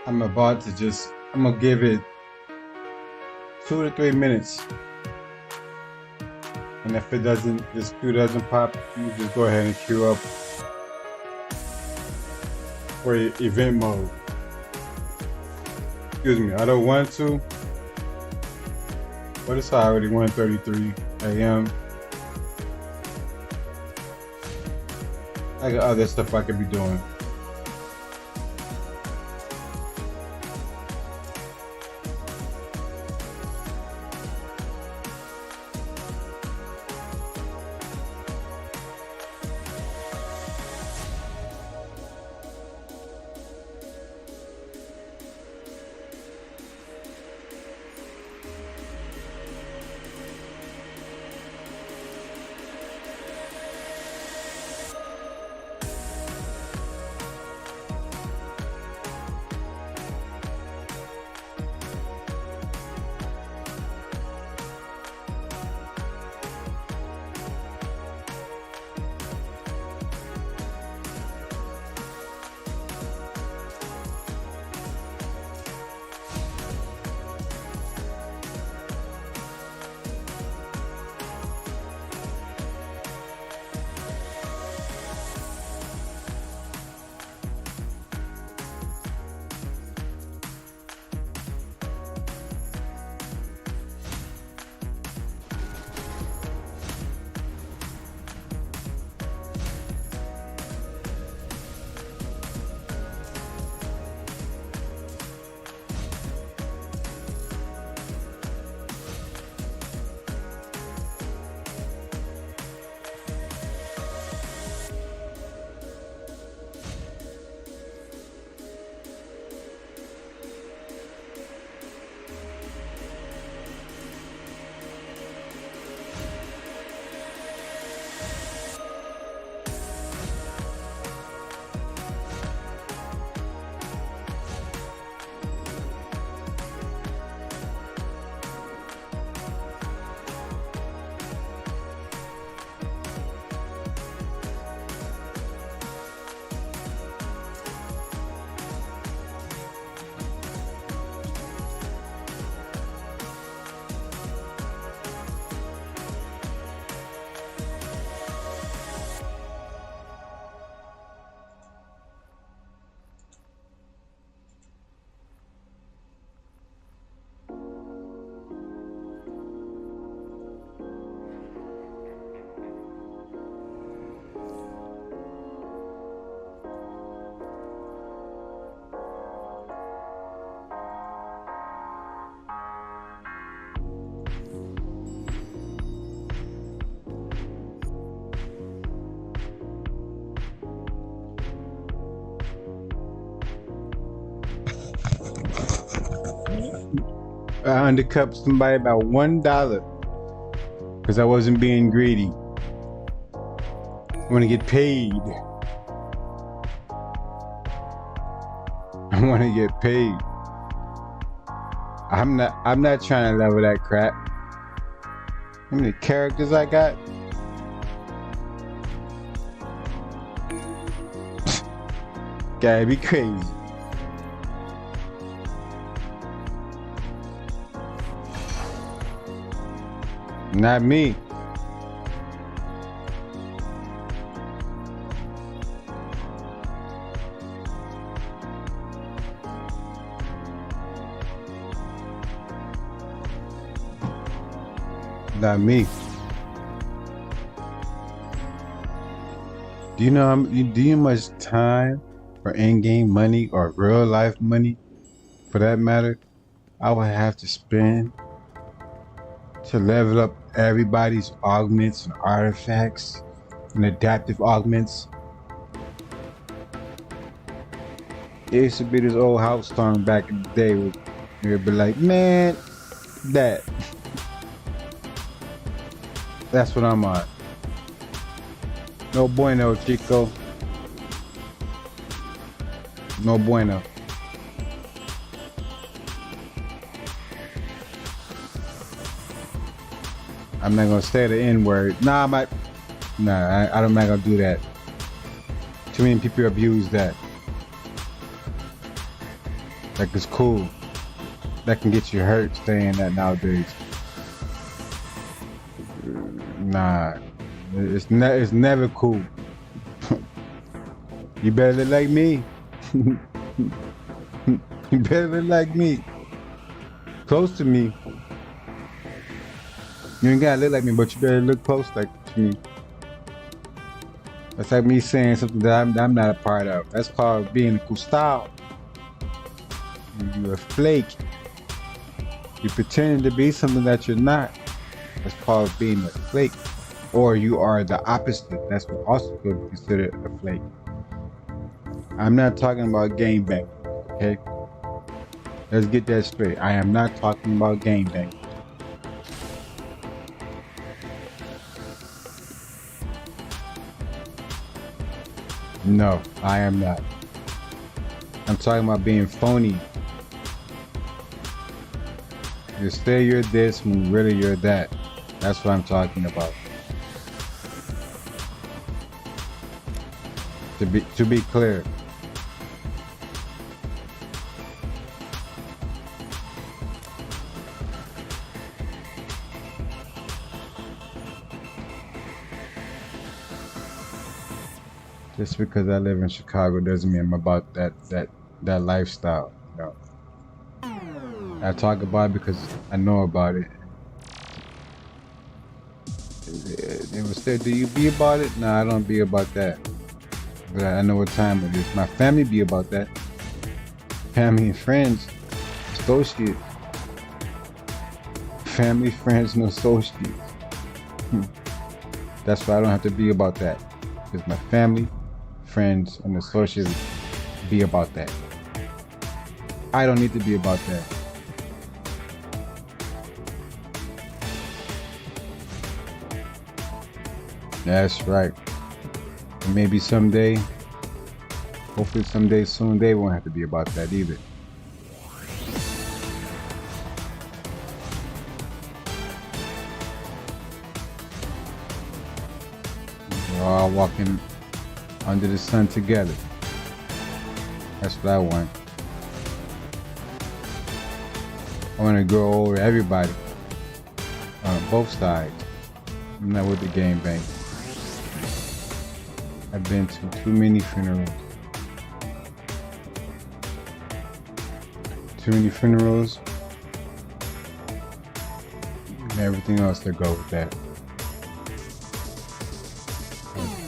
S1: I'm gonna give it 2 to 3 minutes. And if this queue doesn't pop, you just go ahead and queue up for event mode. Excuse me, I don't want to, but it's already 1:33 a.m. I got other stuff I could be doing. I undercut somebody by $1 because I wasn't being greedy. I want to get paid. I want to get paid. I'm not trying to level that crap. How many characters I got? Gotta be crazy. Not me. Not me. Do you know much time for in-game money or real life money, for that matter, I would have to spend to level up everybody's augments and artifacts and adaptive augments? There used to be this old house song back in the day where you'd be like, man, that's what I'm on. No bueno, chico. No bueno. I'm not gonna say the N-word. Nah, I'm not gonna do that. Too many people abuse that. Like it's cool. That can get you hurt saying that nowadays. Nah, it's never cool. You better look like me. You better look like me. Close to me. You ain't gotta look like me, but you better look close like to me. That's like me saying something that I'm not a part of. That's called being a custode. You're a flake. You're pretending to be something that you're not. That's called being a flake. Or you are the opposite. That's what also could be considered a flake. I'm not talking about gangbang, okay? Let's get that straight. I am not talking about gangbang. No, I am not. I'm talking about being phony. You say you're this when really you're that. That's what I'm talking about. To be clear. Just because I live in Chicago doesn't mean I'm about that lifestyle. No. I talk about it because I know about it. They would say, do you be about it? No, I don't be about that. But I know what time it is. My family be about that. Family and friends, associates. Family, friends, and associates. That's why I don't have to be about that. Because my family, friends, and associates be about that. I don't need to be about that. That's right. And maybe someday, hopefully someday soon, they won't have to be about that either. We're all walking under the sun together. That's what I want. I want to grow over everybody on both sides. I'm not with the gangbang. I've been to too many funerals. Too many funerals. And everything else that go with that.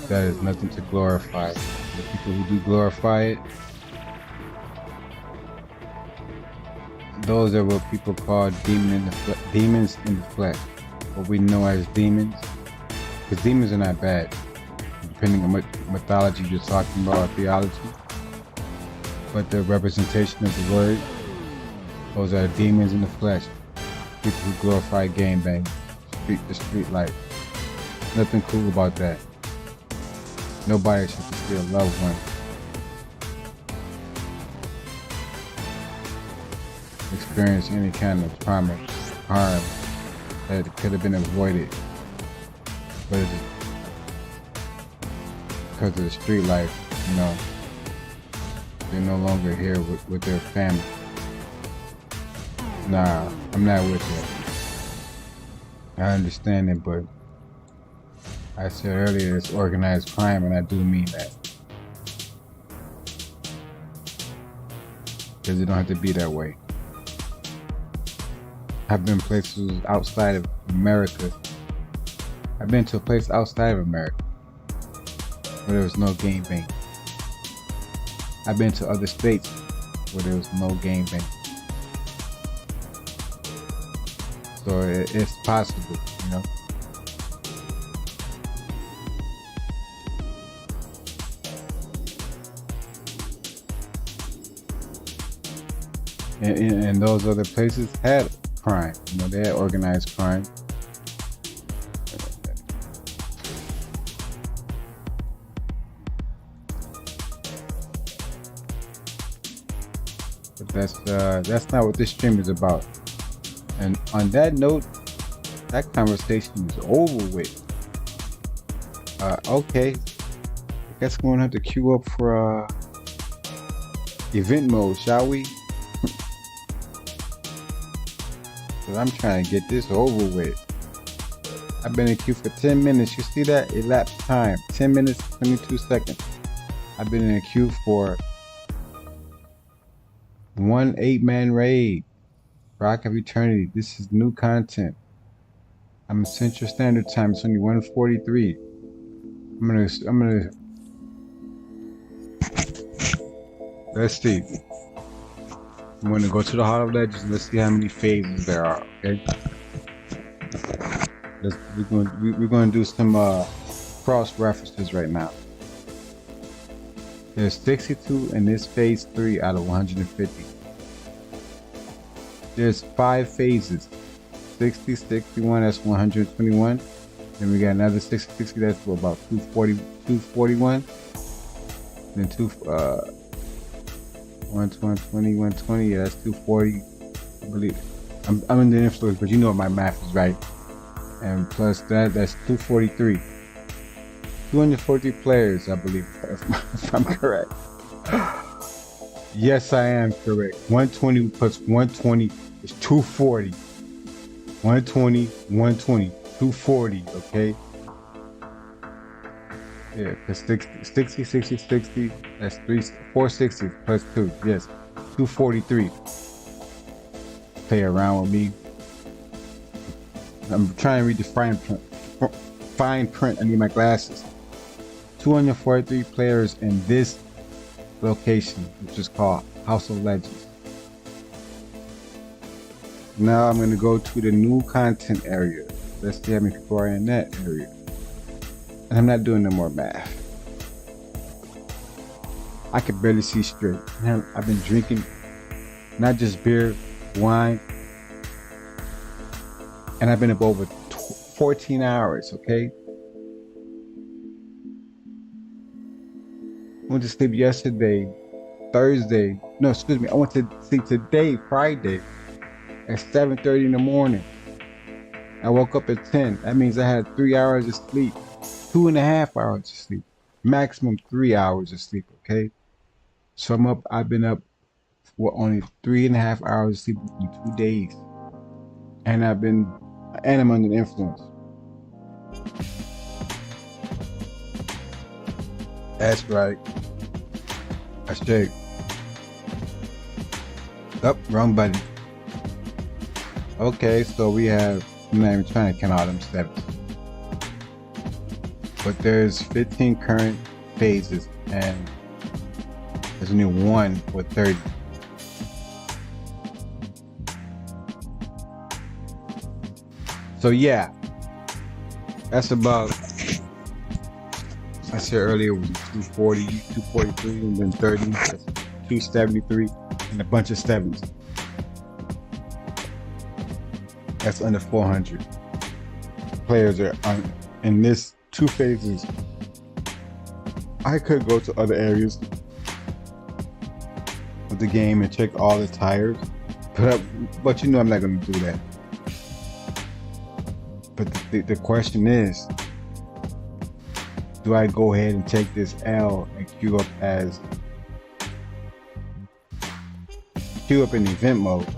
S1: That is nothing to glorify. The people who do glorify it, those are what people call demons in the flesh. What we know as demons. Because demons are not bad. Depending on what mythology you're talking about, or theology. But the representation of the word, those are demons in the flesh. People who glorify gangbang, the street life. Nothing cool about that. Nobody should steal a loved one. Experience any kind of trauma, harm that could have been avoided. But it's because of the street life, you know, they're no longer here with their family. Nah, I'm not with that. I understand it, but I said earlier it's organized crime, and I do mean that. Because it don't have to be that way. I've been places outside of America. I've been to a place outside of America where there was no gangbang. I've been to other states where there was no gangbang. So it's possible, you know. And those other places had crime, you know, they had organized crime. But that's not what this stream is about. And on that note, that conversation is over with. Okay, I guess we're gonna have to queue up for event mode, shall we? Cause I'm trying to get this over with. I've been in queue for 10 minutes. You see that? Elapsed time. 10 minutes, 22 seconds. I've been in a queue for one 8-man raid. Rock of Eternity. This is new content. I'm in Central Standard Time. It's only 1:43. I'm gonna. Let's see. I'm gonna go to the Hall of Legends. Let's see how many phases there are. Okay. We're gonna do some cross references right now. There's 62 in this phase 3 out of 150. There's 5 phases. 60, 61, that's 121. Then we got another 60, that's about 240, 241. Then 120, 120, yeah, that's 240. I believe. I'm in the influence, but you know my math is right. And plus that, that's 243. 243 players, I believe, if I'm correct. Yes, I am correct. 120 plus 120 is 240. 120, 120, 240, okay? Yeah, because 60, 60, that's 460 plus 2, yes, 243. Play around with me. I'm trying to read the fine print. I need my glasses. 243 players in this location, which is called House of Legends. Now I'm going to go to the new content area. Let's see how many people are in that area. And I'm not doing no more math. I can barely see straight. I've been drinking not just beer, wine, and I've been up over 14 hours, okay? I went to sleep yesterday, Thursday. No, excuse me. I went to sleep today, Friday, at 7:30 in the morning. I woke up at 10. That means I had 3 hours of sleep, 2.5 hours of sleep, maximum 3 hours of sleep, okay? So I've been up for only 3.5 hours of sleep in 2 days. And I'm under the influence. That's right. That's straight. Oh, wrong button. Okay, so we have, I'm not even trying to count all them steps. But there's 15 current phases and there's only one for 30. So yeah, that's about, I said earlier it was 240, 243, and then 30, that's 273, and a bunch of 7s. That's under 400. Players are in this 2 phases. I could go to other areas of the game and check all the tires, but you know I'm not going to do that. But the question is, do I go ahead and take this L and queue up in event mode?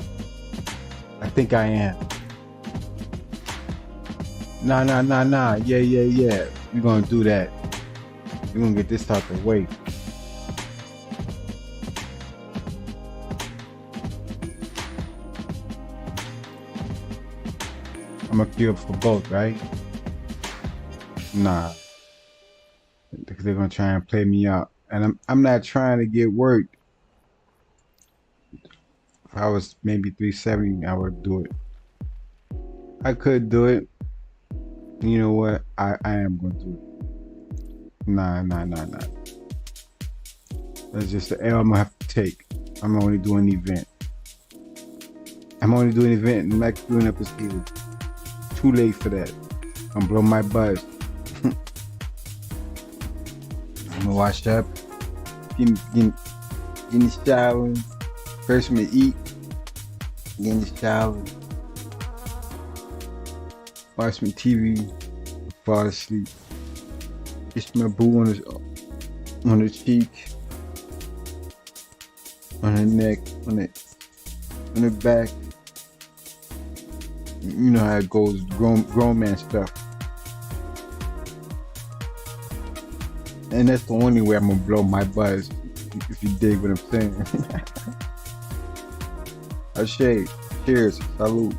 S1: I think I am. Nah. Yeah. We're gonna do that. We're gonna get this out the way. I'm gonna queue up for both, right? Nah. Because they're gonna try and play me out. And I'm not trying to get worked. If I was maybe 370, I would do it. I could do it. You know what? I am gonna do it. Nah. That's just the L I'm gonna have to take. I'm only doing the event. I'm only doing the event and not queuing up as people. Too late for that. I'm blow my buzz. I'm gonna wash up, get in the shower. First I'm gonna eat, get in the shower, watch some TV, fall asleep. Kiss my boo on the cheek, on her neck, in the back. You know how it goes, grown man stuff. And that's the only way I'm gonna blow my buzz, if you dig what I'm saying. Ashay, cheers, salute.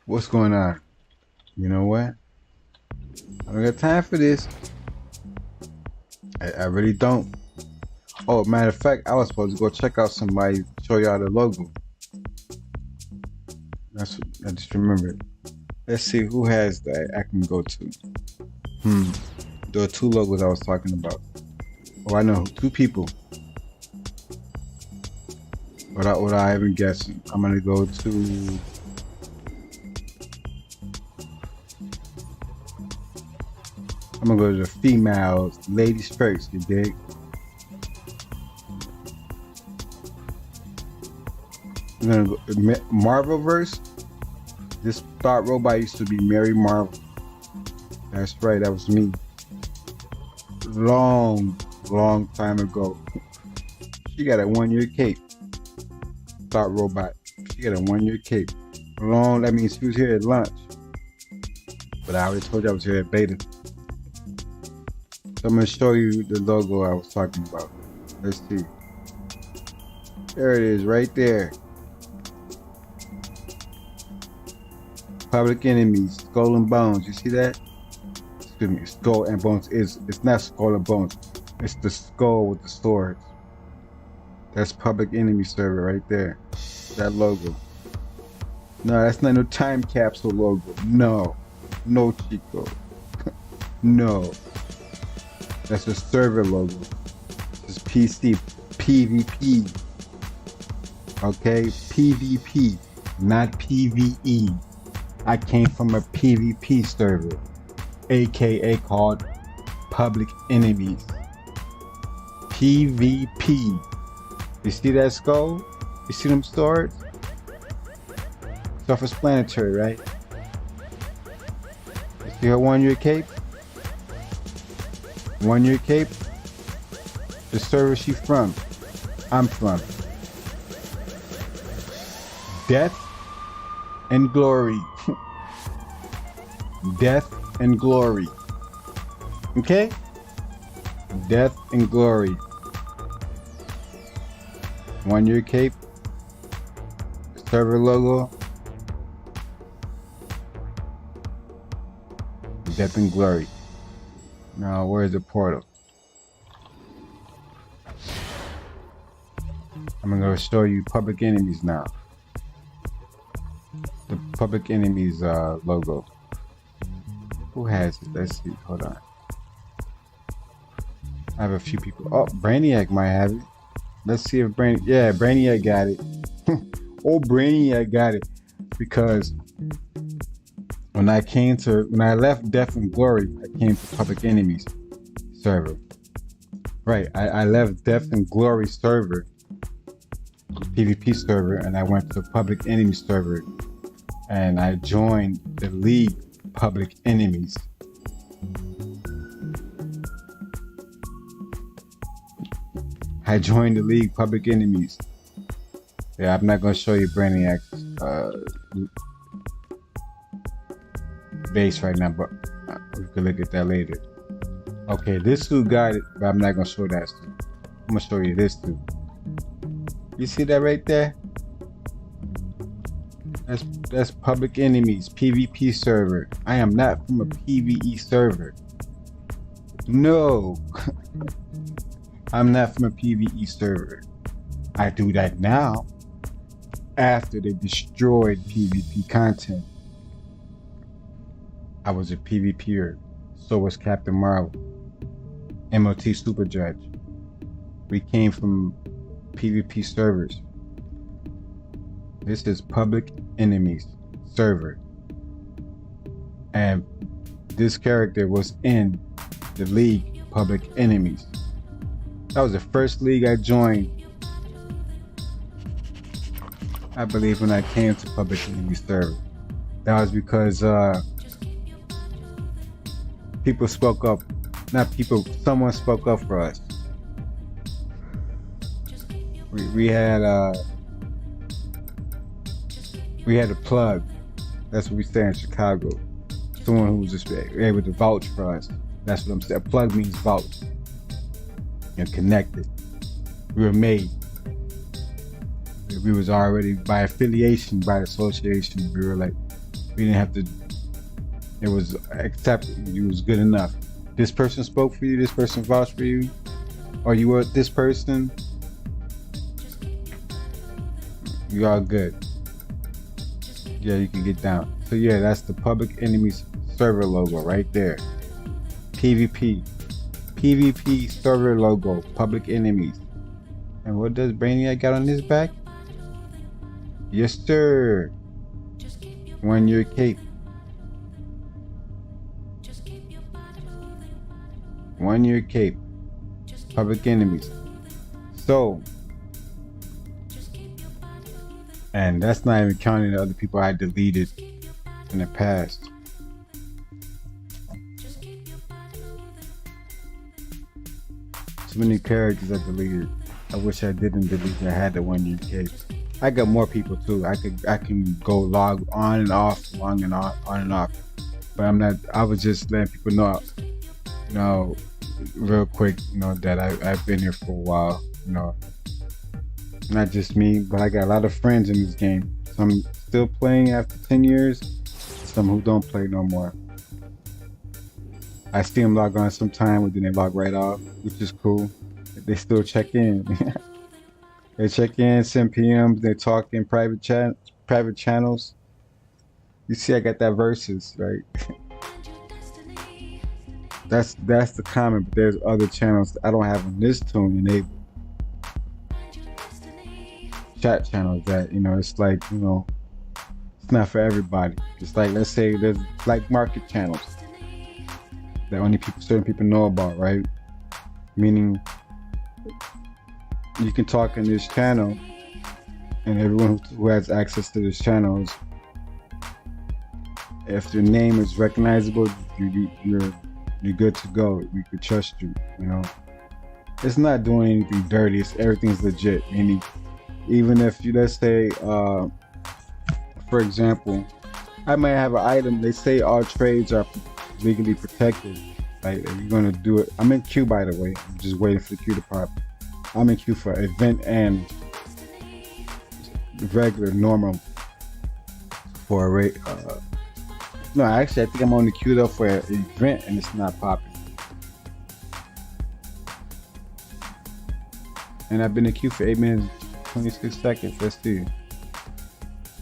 S1: What's going on? You know what? I don't got time for this. I really don't. Oh, matter of fact, I was supposed to go check out somebody, show y'all the logo. That's what I just remembered. Let's see who has that I can go to. There are two logos I was talking about. Oh, I know, two people. Without I even guessing, I'm gonna go to. I'm gonna go to the females, ladies first. You dig? I'm gonna go Marvelverse. This thought robot used to be Mary Marvel. That's right, that was me. Long time ago. She got a 1-year cape. Thought robot. She got a 1-year cape. That means she was here at lunch. But I already told you I was here at beta. So I'm gonna show you the logo I was talking about. Let's see. There it is, right there. Public Enemies, Skull and Bones. You see that? Excuse me, Skull and Bones it's not Skull and Bones. It's the skull with the swords. That's Public Enemy server right there. That logo. No, that's not no time capsule logo. No, Chico. No. That's a server logo. This is PC, PvP. Okay, PvP, not PvE. I came from a PvP server, aka called Public Enemies. PvP. You see that skull? You see them swords? Self-explanatory, right? You see her 1-year cape? 1-year cape? The server she from, I'm from. Death and glory. Death and glory. Okay? Death and glory. 1-year cape. Server logo. Death and glory. Now, where's the portal? I'm gonna show you Public Enemies now. The Public Enemies logo. Who has it? Let's see. Hold on. I have a few people. Oh, Brainiac might have it. Let's see if Brainiac got it. Oh, Brainiac got it. Because when I left Death and Glory, I came to Public Enemies server. Right, I left Death and Glory server, PvP server, and I went to Public Enemies server, and I joined the League Public Enemies. I joined the League Public Enemies. Yeah, I'm not gonna show you Brainiac's base right now, but we can look at that later. Okay, this suit got it, but I'm not gonna show that suit. I'm gonna show you this suit. You see that right there? That's Public Enemies PvP server. I am not from a PvE server. No. I'm not from a PvE server. I do that now after they destroyed PvP content. I was a PvPer. So was Captain Marvel. MOT Super Judge. We came from PvP servers. This is Public Enemies server. And this character was in the League Public Enemies. That was the first league I joined, I believe, when I came to Public Enemies server. That was because people spoke up not people, someone spoke up for us. We had a plug. That's what we say in Chicago. Someone who was just able to vouch for us. That's what I'm saying. A plug means vouch. And connected. We were made. We was already by affiliation, by association. We were like, we didn't have to. It was accepted. You was good enough. This person spoke for you. This person vouched for you. Or you were with this person. You all good. Yeah, you can get down. So yeah, that's the Public Enemies server logo right there. PvP server logo, Public Enemies. And what does Brainiac got on his back? Yes, sir. 1 year cape. 1 year cape. Public Enemies. So, and that's not even counting the other people I deleted in the past. So many characters I deleted. I wish I didn't delete. I had the 1 year cape. I got more people too. I can go log on and off, on and off. But I'm not. I was just letting people know, real quick, that I've been here for a while. Not just me, but I got a lot of friends in this game. Some still playing after 10 years. Some who don't play no more. I see them log on sometime, but then they log right off, which is cool. They still check in. They check in, send PMs, they talk in private channels. You see, I got that versus, right? That's the comment, but there's other channels I don't have on this tune enabled. Chat channels that, it's like, it's not for everybody. It's like, let's say there's like market channels that only certain people know about, right? Meaning, you can talk in this channel, and everyone who has access to this channel, if your name is recognizable, you're good to go. We could trust you. It's not doing anything dirty. Everything's legit. Meaning, even if you, let's say, for example, I might have an item. They say all trades are legally protected. Like, if you're gonna do it, I'm in queue, by the way. I'm just waiting for the queue to pop. I'm in queue for event and regular, normal for a rate. No, actually, I think I'm on the queue though for an event and it's not popping. And I've been in queue for 8 minutes, 26 seconds. Let's see.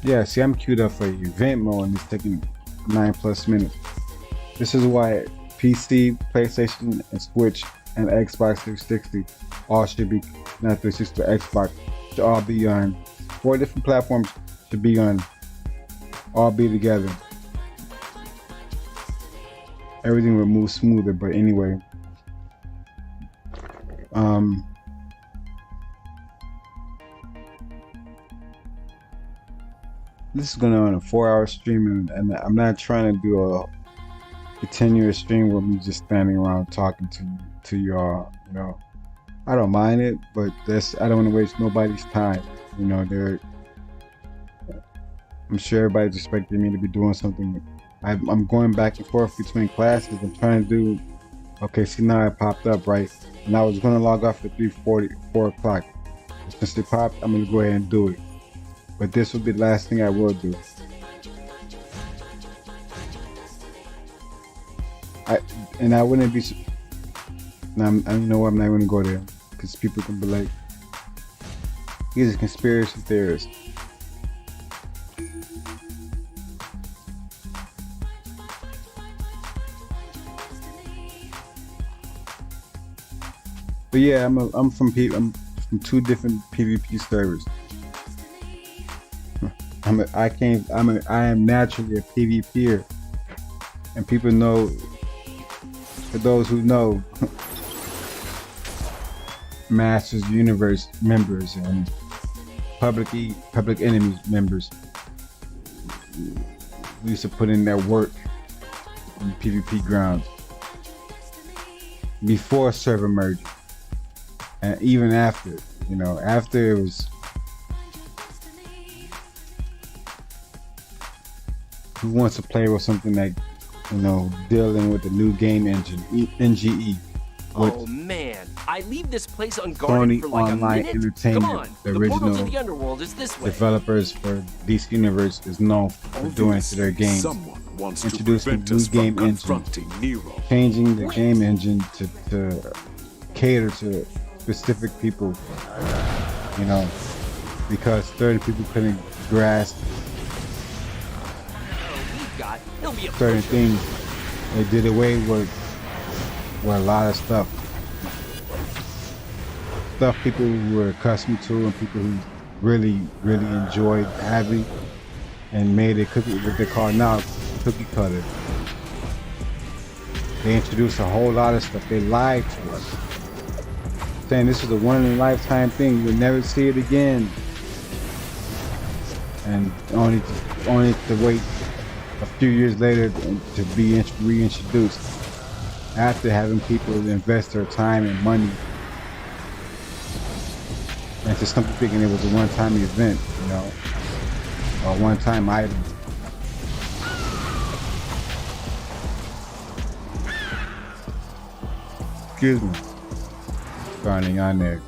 S1: Yeah, see, I'm queued up for event mode and it's taking 9+ minutes. This is why PC, PlayStation, and Switch and Xbox 360 all should be, not 360, but Xbox should all be on 4 different platforms, should be on, all be together. Everything would move smoother, but anyway. This is going on a 4-hour stream, and I'm not trying to do a continuous stream with me just standing around talking to y'all. I don't mind it, but I don't want to waste nobody's time. I'm sure everybody's expecting me to be doing something. I'm going back and forth between classes. I'm trying to do. Okay, see, now it popped up, right? And I was going to log off at 4 o'clock. Since it popped, I'm going to go ahead and do it. But this will be the last thing I will do. I wouldn't be. I know I'm not going to go there because people can be like, he's a conspiracy theorist. But yeah, I'm from 2 different PvP servers. I am naturally a PvPer, and people know. For those who know, Masters Universe members and Public Enemies members, we used to put in their work in PvP grounds. before server merging, and even after. You know, after it was. Who wants to play with something like, you know, dealing with the new game engine, NGE?
S7: Oh man, I leave this place unguarded
S1: Sony
S7: for like
S1: Online
S7: a minute?
S1: Entertainment,
S7: Come on,
S1: the
S7: portal to
S1: original
S7: the underworld is this way.
S1: developers for DC Universe, is known for doing to their games.
S2: Someone wants to
S1: Introducing
S2: prevent
S1: new
S2: us from
S1: game engine,
S2: confronting Nero.
S1: changing the game engine to cater to specific people, you know, because certain people couldn't grasp certain things. They did away with a lot of stuff people who were accustomed to and people who really enjoyed having, and made it cookie, what they call now cookie cutter. They introduced a whole lot of stuff. They lied to us, saying this is a one-in-a-lifetime thing. You'll never see it again, and only to wait a few years later to be reintroduced after having people invest their time and money into something thinking it was a one-time event, you know, or a one-time item. Excuse me. Starting on there,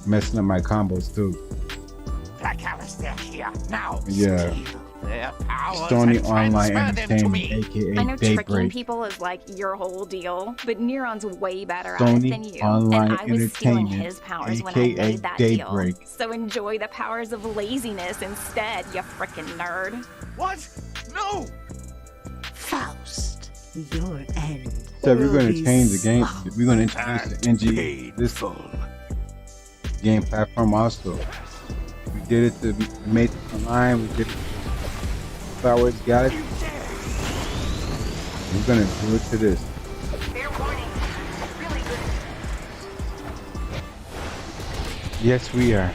S1: messing up my combos too.
S4: Black Alistair here now.
S1: Yeah.
S4: Their powers
S1: Sony
S4: and
S1: Online
S4: transfer them to
S1: Entertainment,
S4: me.
S1: aka
S8: I know tricking
S1: Daybreak.
S8: people is like your whole deal, but Neuron's way better at
S1: Sony
S8: it than you.
S1: Online
S8: And I was stealing
S1: Entertainment,
S8: his powers when I
S1: aka
S8: made that
S1: Daybreak.
S8: deal. So enjoy the powers of laziness instead, you frickin' nerd.
S4: What? No!
S12: Faust, your end.
S1: So we're going
S12: will
S1: to
S12: be
S1: change the game.
S12: slow.
S1: We're going to introduce the NG this game platform also. We did it to Matrix Online. We did it to Star Wars Galaxy. We're going to do it to this. Yes, we are.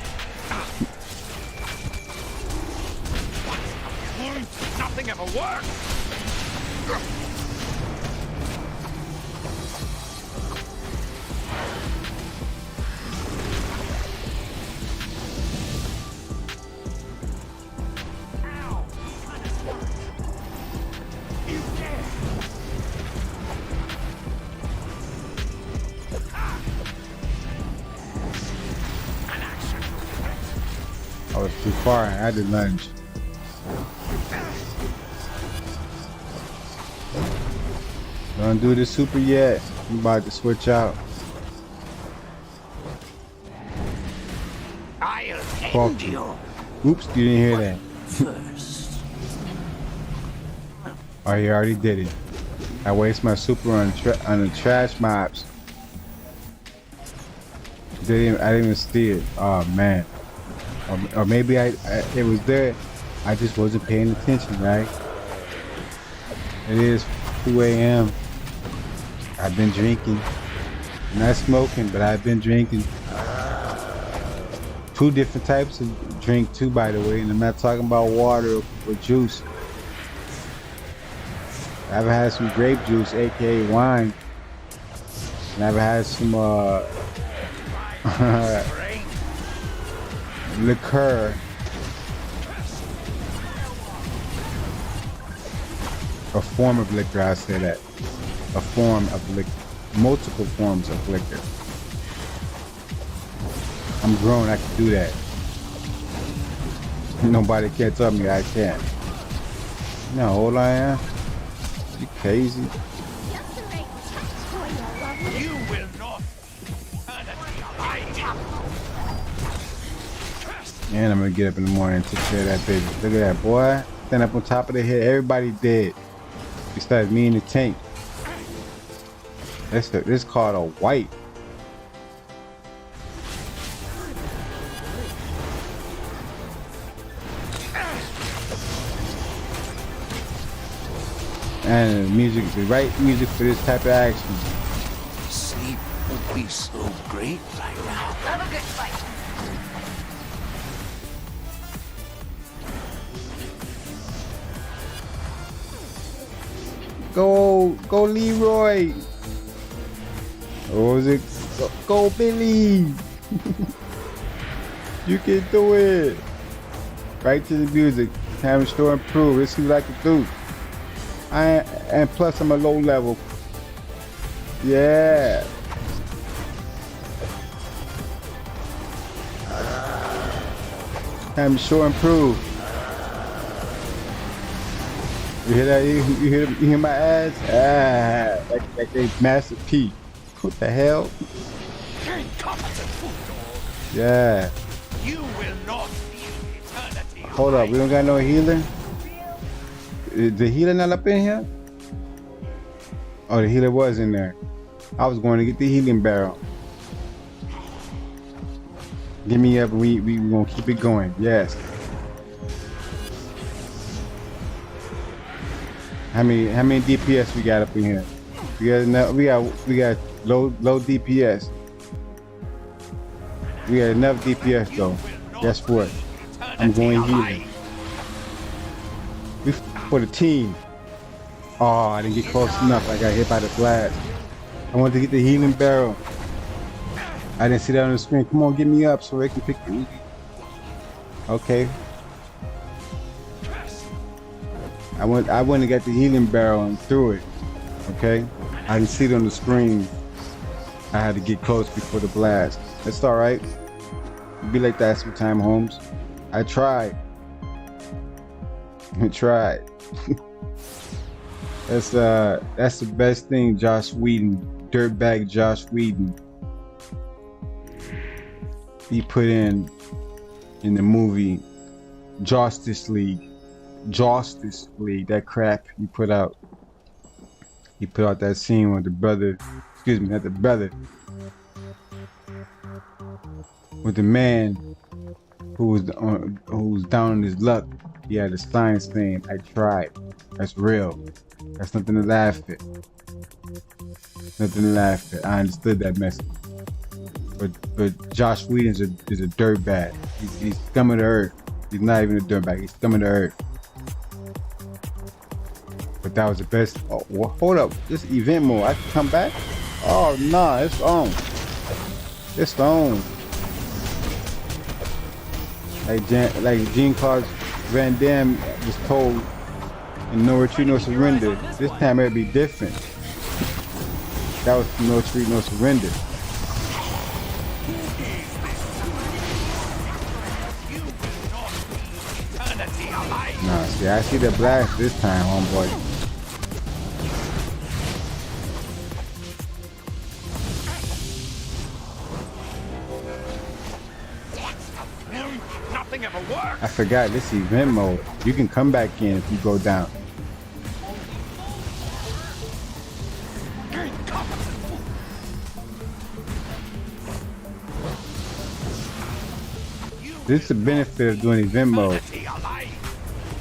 S4: Nothing ever worked!
S1: I was too far. I had to lunge. Don't do the super yet. I'm about to switch out.
S4: I'll end you.
S1: Oops, you didn't hear that.
S4: First.
S1: Oh, you already did it. I waste my super on the trash mobs. I didn't even see it. Oh man. Or maybe it was there. I just wasn't paying attention, right? It is 2 a.m. I've been drinking. I'm not smoking, but I've been drinking. 2 different types of drink too, by the way, and I'm not talking about water or juice. I've had some grape juice, aka wine, and I've had some liqueur. A form of liquor, I say that. A form of liquor. Multiple forms of liquor. I'm grown, I can do that. Nobody can tell me I can't. You know how old I am? You crazy?
S4: You will not eternity alive.
S1: And I'm gonna get up in the morning and take care of that baby. Look at that, boy. Stand up on top of the head. Everybody dead. Besides me and the tank. This called a white. And the music, the right music for this type of action.
S4: Sleep would be so great right now.
S3: Have a good fight.
S1: Go Leroy. What was it? Go Billy! You can do it! Right to the music. Time to store improve. Let's see what I can do. And plus I'm a low level. Yeah. Time to show improve. You hear that? You hear my ass? Like they Master P. What the hell? Yeah.
S4: You will not feel eternity.
S1: Hold up, we don't got no healer? Is the healer not up in here? Oh, the healer was in there. I was going to get the healing barrel. Give me up, we gonna keep it going. Yes. How many DPS we got up in here? We got low DPS. We got enough DPS though. Guess what? I'm going healing. We for the team. Oh, I didn't get close enough. I got hit by the blast. I wanted to get the healing barrel. I didn't see that on the screen. Come on, get me up so they can pick the. Okay. I went and got the healing barrel and threw it. Okay. I didn't see it on the screen. I had to get close before the blast. That's all right. Be like that sometimes, Holmes. I tried. I tried. That's the best thing, Josh Whedon, dirtbag Josh Whedon. He put in the movie Justice League, that crap he put out. He put out that scene with the brother, excuse me, not the brother, with the man who was down on his luck. He had a sign saying, "I tried." That's real. That's nothing to laugh at. Nothing to laugh at. I understood that message. But Josh Whedon is a dirtbag. He's scum of the earth. He's not even a dirtbag. He's scum of the earth. But that was the best. Oh, hold up. This event mode. I can come back? Oh, nah. It's on. It's on. Like Jean-Claude Van Damme was told in No Retreat, No Surrender. This time it'll be different. That was No Retreat, No Surrender. Nah, see, I see the blast this time, homeboy.
S4: Nothing ever works.
S1: I forgot this event mode. You can come back in if you go down. This is the benefit of doing event mode.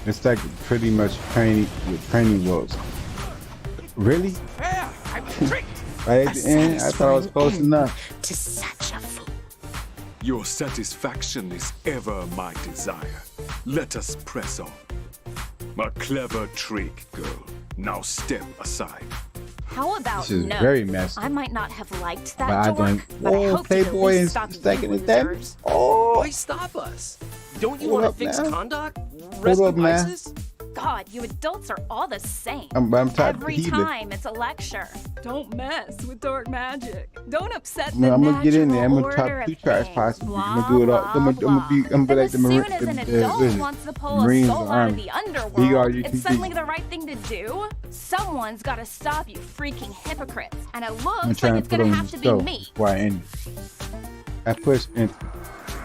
S1: It's like pretty much training wheels. Really? Right at the end, I thought I was close enough.
S2: To such a fool. Your satisfaction is ever my desire. Let us press on. A clever trick, girl. Now step aside.
S8: How about
S1: This is
S8: no?
S1: very messy.
S8: I might not have liked that
S1: But I
S8: dork,
S1: don't.
S8: but I
S1: Oh,
S8: hope to at
S1: Playboy
S8: least
S1: is
S8: stop
S1: second
S8: you
S1: in that.
S8: losers.
S1: Oh,
S7: Why stop us? Don't you
S1: Hold
S7: want
S1: up
S7: to fix
S1: now.
S7: conduct?
S1: Hold
S7: Rest
S1: up now.
S7: devices?
S8: God, you adults are all the same.
S1: I'm tired of
S8: Every
S1: healing.
S8: time it's a lecture. Don't mess with dark magic. Don't upset the
S1: No, I'm gonna get in there. I'm gonna
S8: order
S1: top
S8: of
S1: 2 tries
S8: things.
S1: possibly. I'm
S8: Blah,
S1: gonna do it all. I'm
S8: blah,
S1: gonna be
S8: Then
S1: like
S8: as
S1: the
S8: soon as an adult wants to pull a
S1: Marines,
S8: soul out of
S1: Army.
S8: the underworld,
S1: BRUTD.
S8: it's suddenly the right thing to do. Someone's got to stop you freaking hypocrites. And it
S1: I'm
S8: looks
S1: trying
S8: like it's
S1: to put
S8: going to
S1: on
S8: have
S1: the
S8: to
S1: show
S8: be me.
S1: before I end it. I pushed in.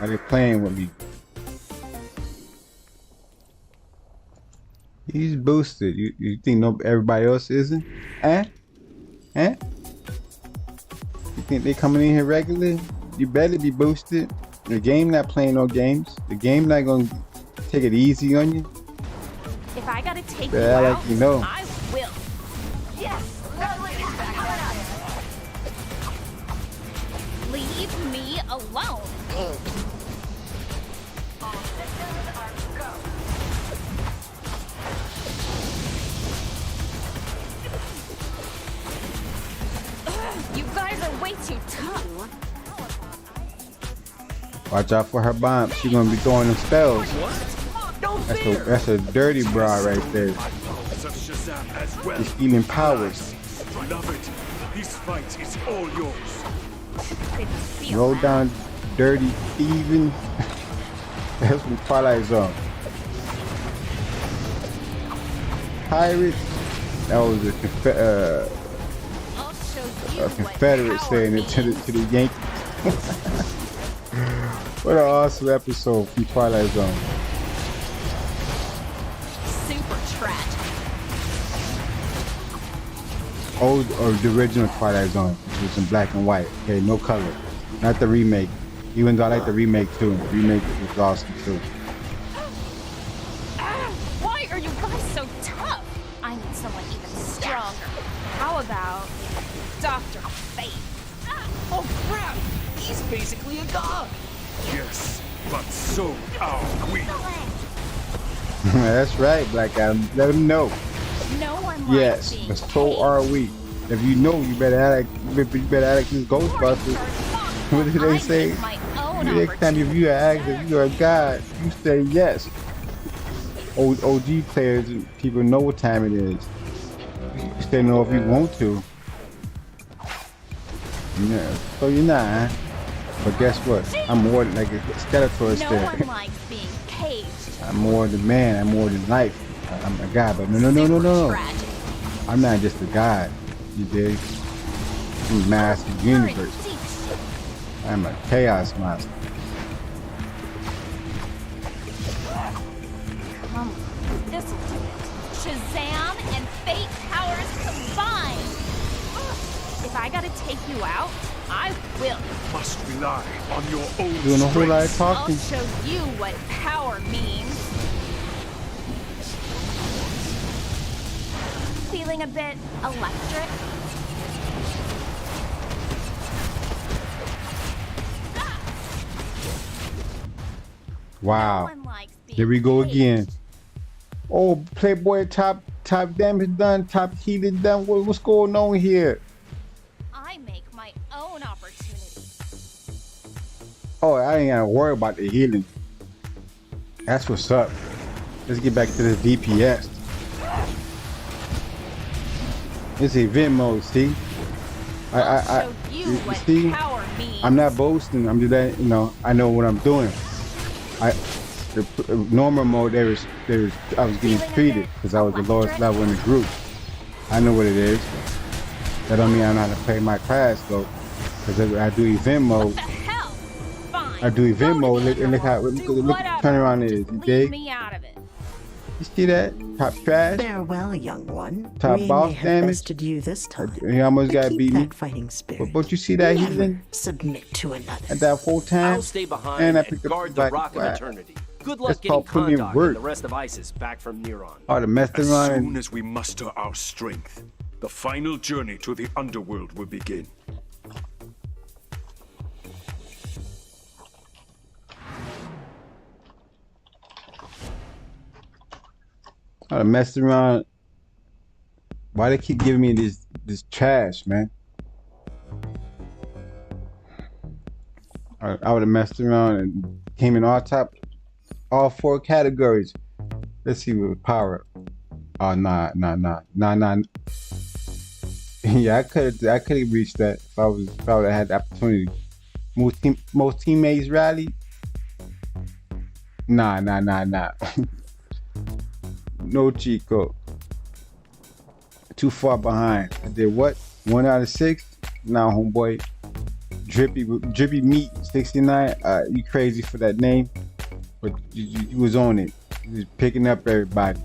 S1: Are they playing with me? He's boosted. You think everybody else isn't? Eh? You think they coming in here regularly? You better be boosted. The game not playing no games. The game not gonna take it easy on you.
S8: If I got to take
S1: Yeah,
S8: you
S1: like
S8: out,
S1: you know.
S8: I will. Yes! Leave me alone. You guys are wasting
S1: Watch out for her bomb. She's gonna be throwing them spells. That's a dirty bra right there. She's stealing powers.
S2: Love it. This fight is all yours.
S1: Roll down, dirty thieving. That's from Twilight Zone. Pirates. That was a Confederate saying it to the Yankees. What an awesome episode from Twilight Zone.
S8: Super tragic.
S1: Old or the original Twilight Zone, which was in black and white. Okay, no color. Not the remake. Even though I like the remake too. The remake was awesome too.
S8: Why are you guys so tough? I need someone even stronger. How about Dr. Fate?
S7: Oh crap! He's basically a god!
S2: Yes, but so are we.
S1: That's right, Black Adam. Let him know.
S8: No one
S1: yes, but so are we. If you know, you better act like this Ghostbusters. What did they say? Next time if you ask if you're a god, you say yes. OG players, people know what time it is. You say no if you want to. Yeah, so you're not, huh? But guess what? I'm more than like a Skeletor
S8: No
S1: there.
S8: one likes being caged.
S1: I'm more than man. I'm more than life. I'm a god, but no. I'm not just a god. You dig? I'm master universe. I'm a chaos monster.
S8: This'll do it. Shazam and Fate powers combined. If I gotta take you out, I will.
S2: Must rely on your own
S1: Doing a whole lot of
S8: I'll
S1: talking.
S8: show you what power means. Feeling a bit electric?
S1: Wow. Here we go again. Oh, Playboy top damage done, top healing done. What's going on here?
S8: I make my own opportunity.
S1: Oh, I ain't gotta worry about the healing. That's what's up. Let's get back to this DPS. It's event mode, see? You see? I'm not boasting. I'm just letting, I know what I'm doing. The normal mode, I was getting treated because I was the lowest level in the group. I know what it is. That don't mean I know how to play my class though, because I do event mode. I do event mode. Look turn around it is. You dig? You see that? Top trash.
S12: Farewell, young one.
S1: Top
S12: we
S1: boss
S12: may have
S1: damage.
S12: bested you this time.
S1: He almost got
S12: Keep
S1: beat me.
S12: that fighting spirit.
S1: But you see that
S12: Never
S1: healing?
S12: submit to another.
S1: At that full time.
S7: I'll stay behind
S1: And I
S7: and
S1: picked up
S7: guard
S1: the
S7: the Rock of
S1: black.
S7: Eternity. Good luck
S1: That's
S7: getting
S1: called putting in
S7: Condor
S1: work.
S7: and the rest of ISIS back from Neuron.
S1: Oh, the messed
S2: As
S1: around.
S2: soon as we muster our strength, the final journey to the underworld will begin.
S1: I messed around. Why they keep giving me this trash, man? I would have messed around and came in all 4 categories. Let's see what power. Oh nah. Yeah, I could have reached that if I would have had the opportunity. Most teammates rally. Nah. No Chico. Too far behind. I did what? 1 out of 6? Nah, homeboy. Drippy Meat 69. You crazy for that name? But you was on it. You was picking up everybody.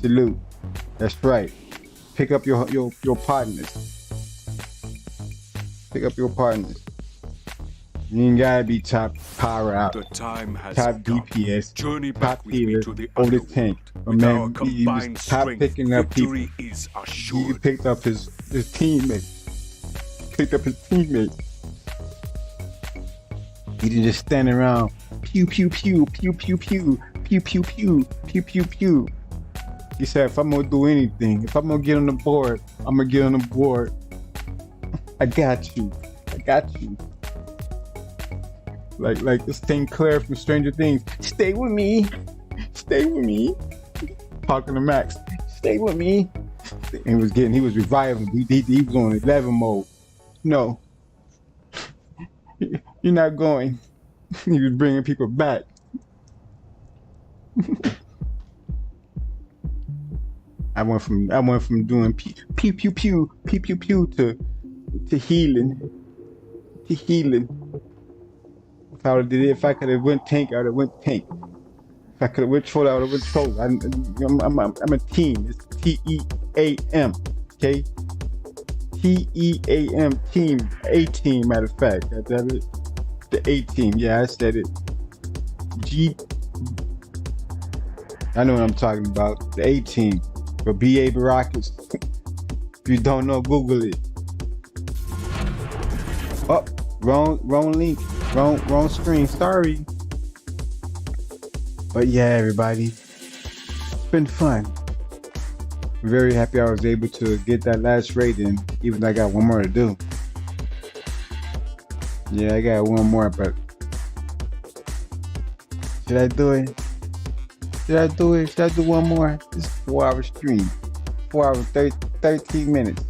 S1: Salute. That's right. Pick up your partners. Pick up your partners. You ain't gotta be top power out.
S2: The time has
S1: top
S2: come.
S1: DPS.
S2: Journey
S1: top
S2: back with me
S1: healer.
S2: to the
S1: Over the
S2: underworld.
S1: tank. But
S2: With our
S1: man, he was
S2: combined
S1: top
S2: strength,
S1: picking up people.
S2: victory is assured.
S1: He picked up his teammates. Picked up his teammates. He didn't just stand around. Pew pew pew pew pew pew pew pew pew pew pew pew. He said, if I'm gonna do anything, if I'm gonna get on the board, I'm gonna get on the board. I got you. like this St. Clair from Stranger Things. Stay with me. Stay with me. Talking to Max. Stay with me. And he was reviving. He was on 11 mode. No. You're not going. He was bringing people back. I went from doing pew pew pew pew pew pew to healing. To healing. If I could have went tank, I would have went tank. If I could have went troll, I would have went troll. I'm a team. It's T-E-A-M. Okay? T-E-A-M team. A-team, matter of fact. God damn it. The A-team. Yeah, I said it. I know what I'm talking about. The A-team. For B.A. Baracus. If you don't know, Google it. Oh, wrong link. Wrong screen. Sorry. But yeah, everybody. It's been fun. I'm very happy I was able to get that last raid in, even though I got one more to do. Yeah, I got one more, but should I do it? Should I do it? Should I do one more? This is a 4-hour stream. 4 hours, 13 minutes.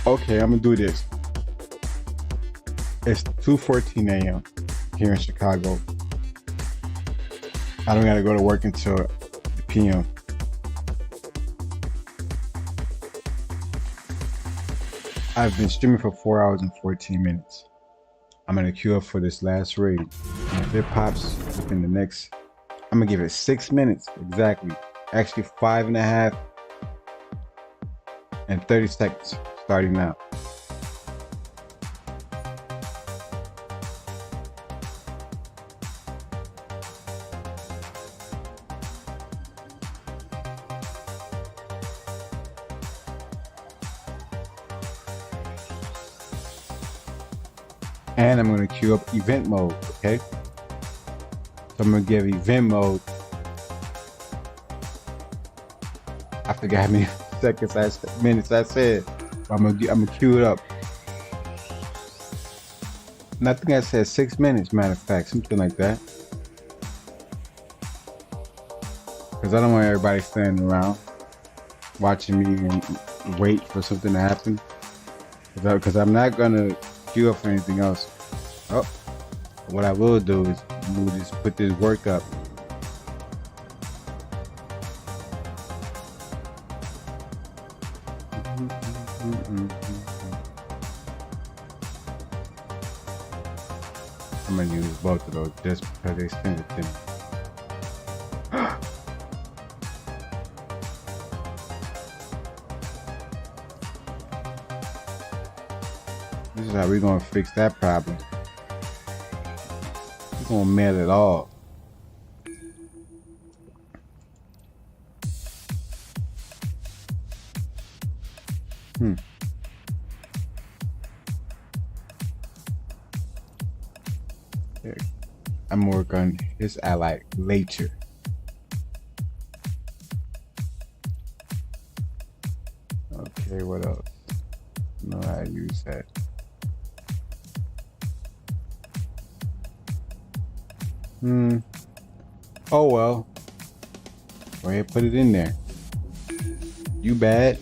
S1: Okay, I'm gonna do this. It's 2:14 a.m. here in Chicago. I don't gotta go to work until the p.m. I've been streaming for 4 hours and 14 minutes. I'm gonna queue up for this last raid. And if it pops within the next, I'm gonna give it 6 minutes exactly. Actually 5.5 and 30 seconds starting now. And I'm going to queue up event mode, okay? So I'm going to give event mode. I forgot how many minutes I said. I'm gonna queue it up. And I think I said 6 minutes, matter of fact, something like that. Because I don't want everybody standing around watching me and wait for something to happen. Because I'm not gonna queue up for anything else. Oh, what I will do is we'll just put this work up. I'm gonna use both of those just because they sent it to me. This is how we're gonna fix that problem. We're gonna mail it all. I'm gonna work on his ally later. Okay, what else? Know how to use that. Oh well. Go ahead, put it in there. You bad.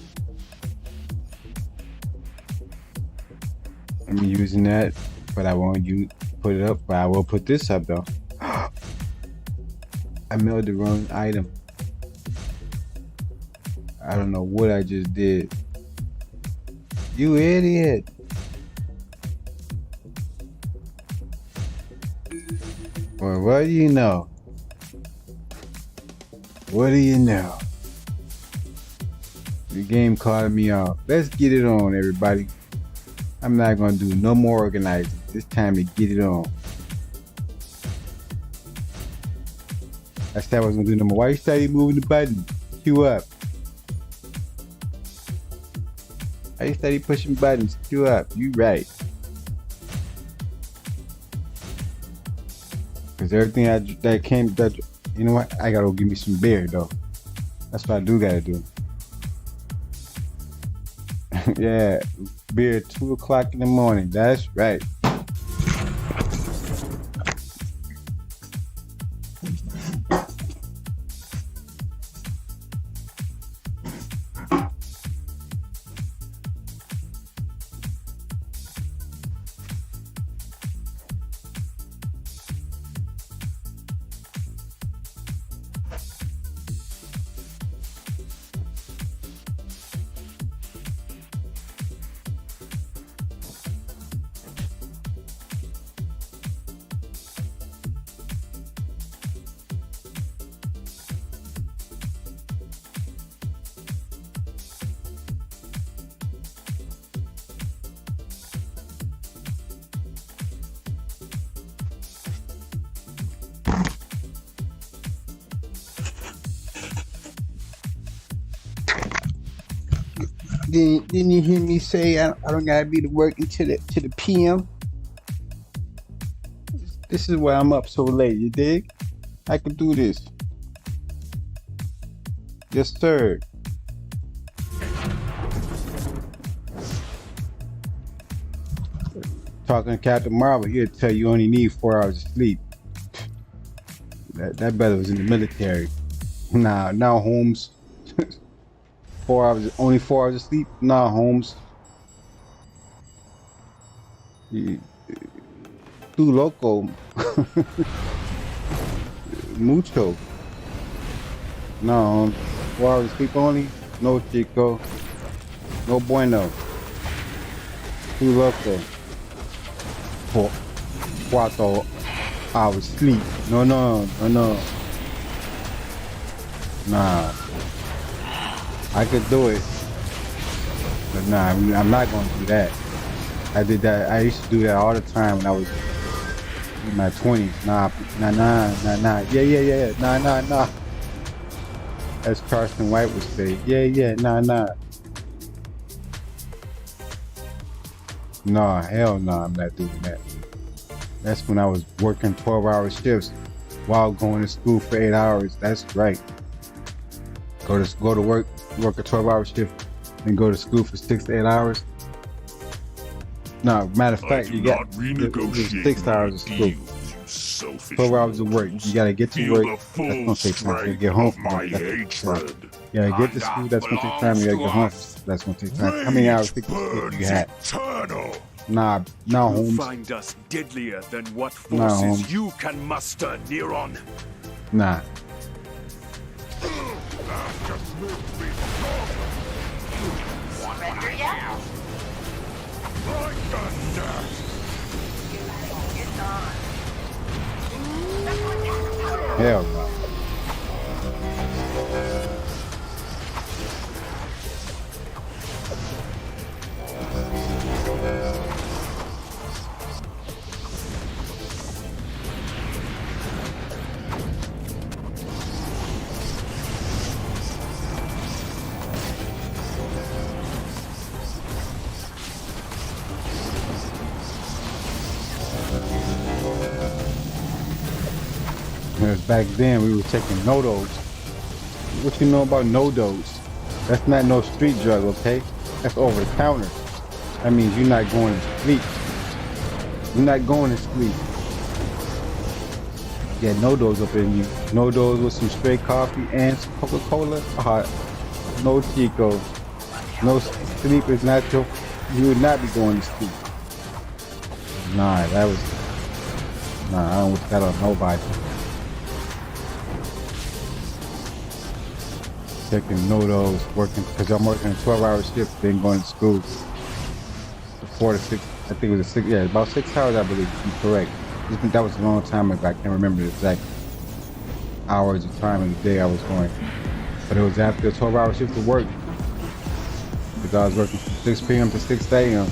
S1: I'm using that, but I won't put it up, but I will put this up though. I mailed the wrong item. I don't know what I just did. You idiot. Well, what do you know? What do you know? The game calling me off. Let's get it on, everybody. I'm not gonna do no more organizing. It's time to get it on. I said I wasn't gonna do no more. Why you started moving the button? Queue up. Why you started pushing buttons? Queue up. You right. Cause everything that you know what? I gotta go give me some beer though. That's what I do gotta do. Yeah, beer at 2 o'clock in the morning. That's right.
S17: Didn't you hear me say I don't gotta be to work until the PM? This is why I'm up so late, you dig? I can do this. Yes, sir.
S1: Talking to Captain Marvel, he'll tell you only need 4 hours of sleep. That brother was in the military. Nah, Holmes. 4 hours, only 4 hours of sleep? Nah, Holmes. Tu loco. Mucho. No, 4 hours of sleep only? No, chico. No bueno. Tu loco. 4 hours sleep. No. Nah. I could do it, but nah, I'm not gonna do that. I did that. I used to do that all the time when I was in my 20s. Nah. Yeah. Nah. As Carson White would say, yeah. Nah. Nah, hell no, I'm not doing that. That's when I was working 12-hour shifts while going to school for 8 hours. That's right. Go to work a 12-hour shift, and go to school for 6 to 8 hours. No, matter of fact, you got 6 hours of school, 12 hours of work. You gotta get to work. That's gonna take time. You get home from work. That's gonna take time. You gotta get to school. That's gonna take time. You gotta get home. That's gonna take time. How many hours do you have? Nah, Holmes.
S2: You find us deadlier than what forces you can muster, Neron.
S1: Nah.
S3: Surrender yet?
S1: Hell no. Because back then we were taking no-dos. What you know about no-dos? That's not no street drug, okay? That's over the counter. That means you're not going to sleep. You're not going to sleep. You got no-dos up in you. No-dos with some straight coffee and some Coca-Cola. No Chico. No sleep is not your... You would not be going to sleep. Nah, that was... Nah, I don't wish that on nobody. Taking no-dos, working, because I'm working a 12-hour shift, then going to school. 4 to 6, I think it was about 6 hours, I believe, you're correct. That was a long time ago, I can't remember the exact hours of time of the day I was going. But it was after a 12-hour shift of work. Because I was working from 6 p.m. to 6 a.m.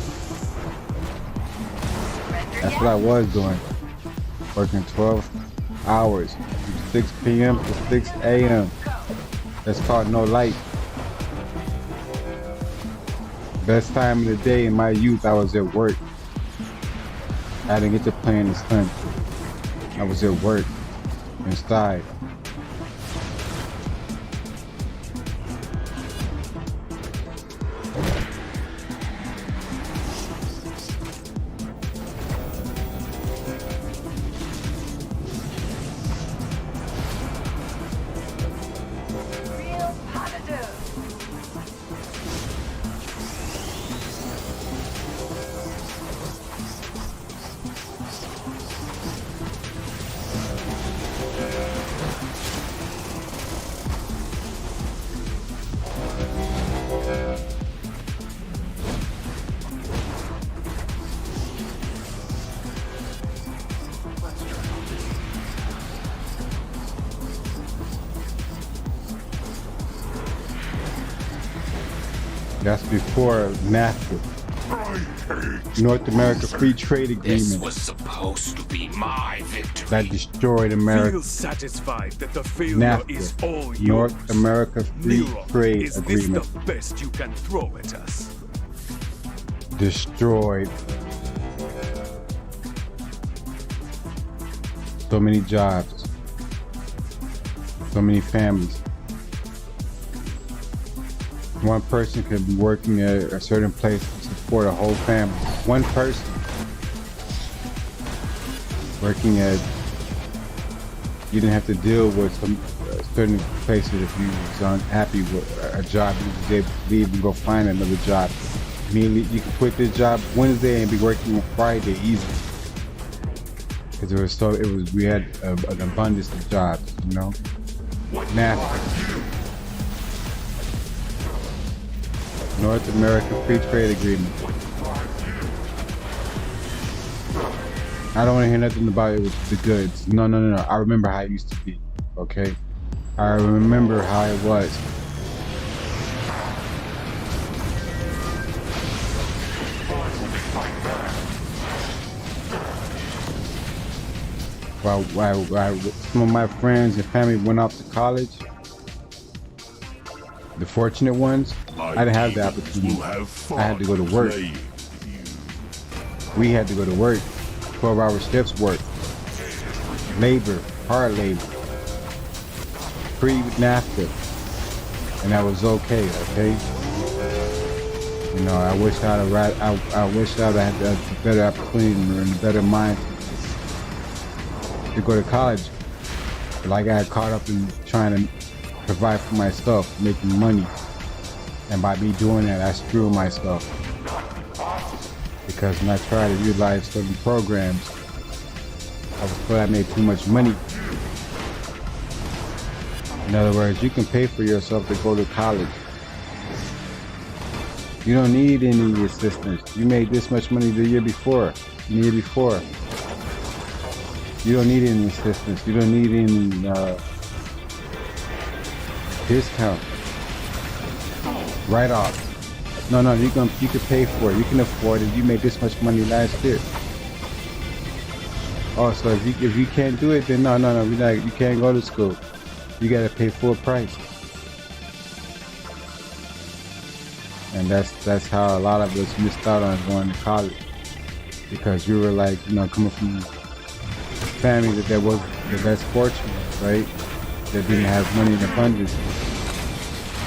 S1: That's what I was doing. Working 12 hours from 6 p.m. to 6 a.m. That's called no light. Best time of the day in my youth, I was at work. I didn't get to play in the sun. I was at work, inside. That's before NAFTA. North America Free Trade
S4: This
S1: Agreement.
S4: was supposed to be my victory.
S1: That destroyed America.
S2: Feel satisfied that the failure
S1: NAFTA.
S2: is all yours.
S1: North America Free
S2: Nero,
S1: Trade
S2: is
S1: Agreement.
S2: this the best you can throw at us?
S1: Destroyed so many jobs, so many families. One person could be working at a certain place to support a whole family. One person working at, you didn't have to deal with some certain places if you was unhappy with a job. You was able to leave and go find another job. Immediately, you could quit this job Wednesday and be working on Friday easy. Because we had an abundance of jobs, you know. NAFTA. North American Free Trade Agreement. I don't want to hear nothing about it with the goods. No. I remember how it used to be, okay? I remember how it was. While some of my friends and family went off to college, the fortunate ones, I didn't have the opportunity. I had to go to work. We had to go to work. 12-hour shifts work. Labor, hard labor. Pre-NAFTA. And that was okay. You know, I wish I'd had a better opportunity and a better mind to go to college. But I got caught up in trying to provide for myself, making money. And by me doing that, I screw myself. Because when I tried to utilize certain programs, I was told I made too much money. In other words, you can pay for yourself to go to college. You don't need any assistance. You made this much money the year before. You don't need any assistance. You don't need any discount. Write-off. No, you can pay for it. You can afford it. You made this much money last year. Oh, so if you can't do it, then no, you can't go to school. You gotta pay full price. And that's how a lot of us missed out on going to college. Because we were like, you know, coming from a family that was the less fortunate, right? That didn't have money in abundance to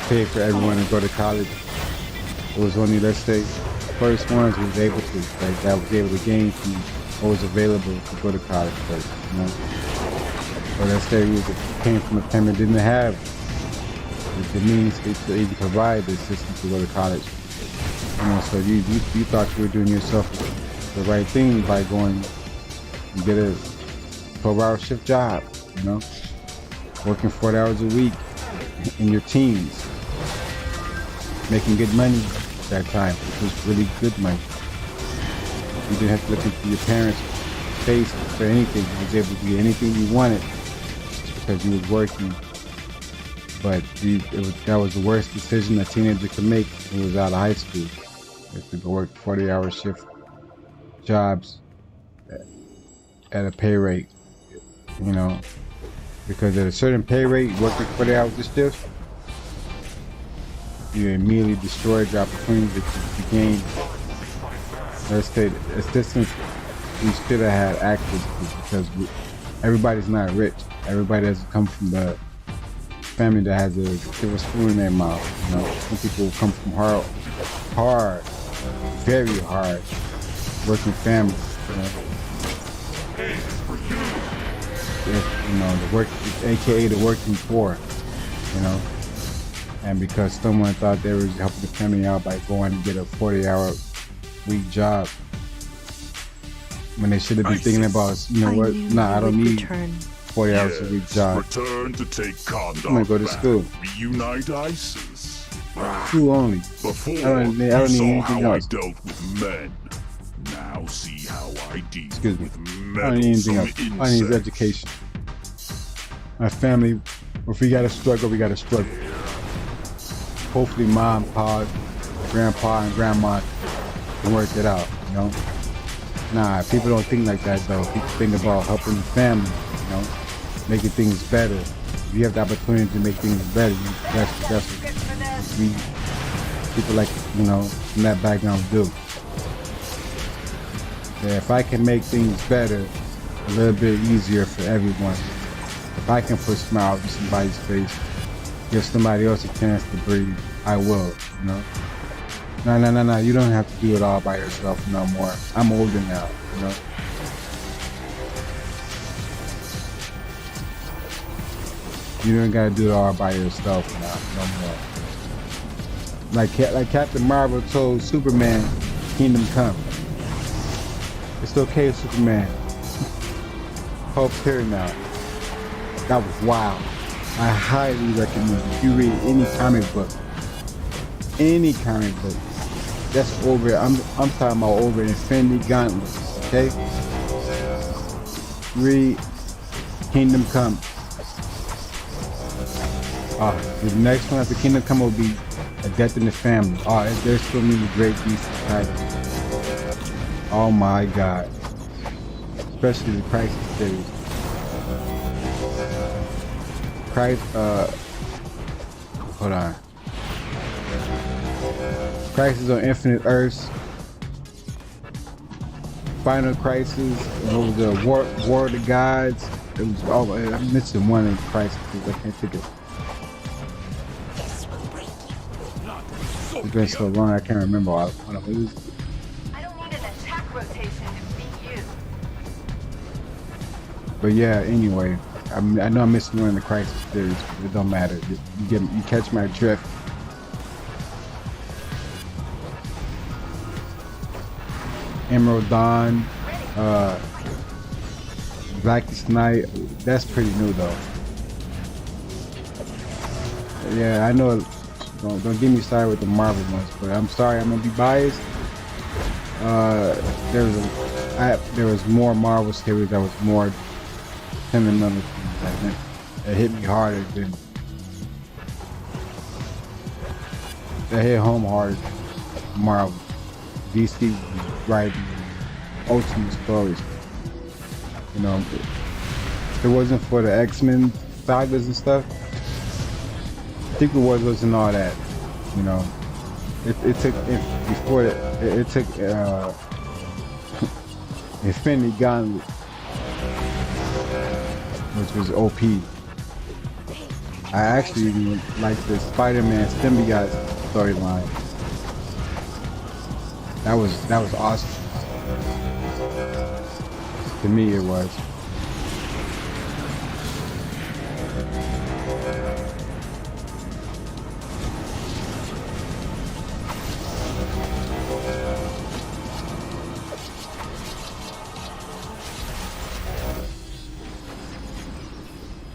S1: pay for everyone to go to college. It was only, let's say, the first ones who was able to, like, that was able to gain from what was available to go to college first, you know? Or let's say we came from a family that didn't have the means to even provide the assistance to go to college. You know, so you thought you were doing yourself the right thing by going and get a 12-hour shift job, you know? Working 40 hours a week in your teens. Making good money at that time, which was really good money. You didn't have to look into your parents' face for anything. You was able to get anything you wanted because you was working. But that was the worst decision a teenager could make when he was out of high school. To go work 40-hour shift jobs at a pay rate, you know. Because at a certain pay rate, working 40 hours a shift, you immediately destroyed your opportunity to gain, let's say, assistance we should have had access to, because everybody's not rich. Everybody doesn't come from the family that has a silver spoon in their mouth. You know, some people come from hard, very hard working families. You know, the work, aka the working poor. You know. And because someone thought they were helping the family out by going and get a 40-hour week job, when they should have been thinking about, you know what? Nah, I don't need 40 hours a week job.
S6: Return to take conduct.
S1: I'm gonna go to school.
S6: Reunite ISIS.
S1: School only.
S6: Before,
S1: I don't need anything
S6: how
S1: else.
S6: I dealt with men. Now see how I deal with
S1: I don't need anything else.
S6: meddlesome
S1: I need
S6: insects.
S1: education. My family, if we gotta struggle, we gotta struggle. Hopefully mom, pa, grandpa and grandma and work it out, you know? Nah, people don't think like that though. People think about helping the family, you know, making things better. If you have the opportunity to make things better, that's what we people like, you know, from that background do. Yeah, if I can make things better, a little bit easier for everyone. If I can put a smile on somebody's face, give somebody else a chance to breathe, I will, you know? No, you don't have to do it all by yourself no more. I'm older now, you know? You don't gotta do it all by yourself now, no more. Like Captain Marvel told Superman, Kingdom Come. It's okay, Superman. Hope's here now. That was wild. I highly recommend if you read any comic book, that's over. I'm talking about over Infinity Gauntlet, okay? Read Kingdom Come. The next one after Kingdom Come will be A Death in the Family. There's so many great DC titles. Oh my God. Especially the Crisis series. Hold on. Crisis on Infinite Earths. Final Crisis. What was the War of the Gods? It was I'm missing one in Crisis. I can't think of it. It's been so long I can't remember all of them.
S3: I don't need an attack rotation to beat you.
S1: But yeah, anyway, I know I'm missing one in the Crisis series, but it don't matter. You catch my drift. Emerald Dawn, Blackest Night, that's pretty new though. Yeah, I know, don't get me started with the Marvel ones, but I'm sorry, I'm gonna be biased. There was more Marvel series that was more sentimental that hit me harder than, that hit home harder than Marvel. DC was writing ultimate stories. You know, if it wasn't for the X-Men sagas and stuff, Secret Wars wasn't all that. You know, it took Infinity Gauntlet, which was OP. I actually like the Spider-Man symbiote storyline. That was awesome. To me, it was.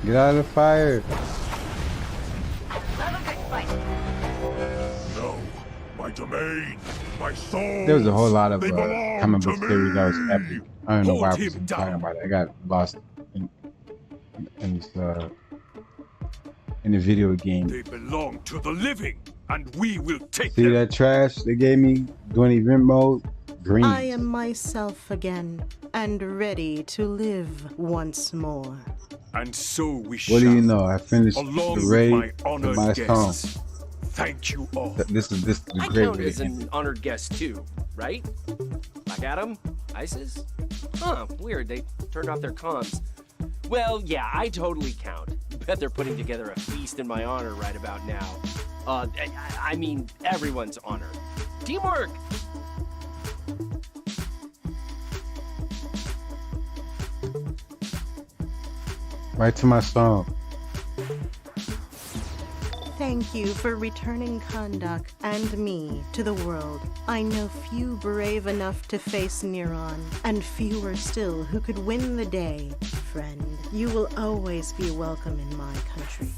S1: Get out of the fire.
S6: No, my domain, my soul.
S1: There was a whole lot of comic book series that was epic. I don't know why I was talking about it. I got lost in the video game.
S2: They belong to the living, and we will take
S1: See
S2: them.
S1: that trash they gave me doing event mode? Green.
S11: I am myself again, and ready to live once more.
S2: And so we shall.
S1: What do you know? I finished
S2: along
S1: the raid
S2: with my
S1: with
S2: honored
S1: my song.
S2: guests. Thank you all.
S1: This is the
S7: I
S1: great
S7: count
S1: raid.
S7: as an honored guest too, right? Black Adam? ISIS? Huh, weird. They turned off their comms. Well, yeah, I totally count. Bet they're putting together a feast in my honor right about now. I mean, everyone's honor. Teamwork!
S1: Right to my song.
S11: Thank you for returning Kondak and me to the world. I know few brave enough to face Neron, and fewer still who could win the day. Friend, you will always be welcome in my country.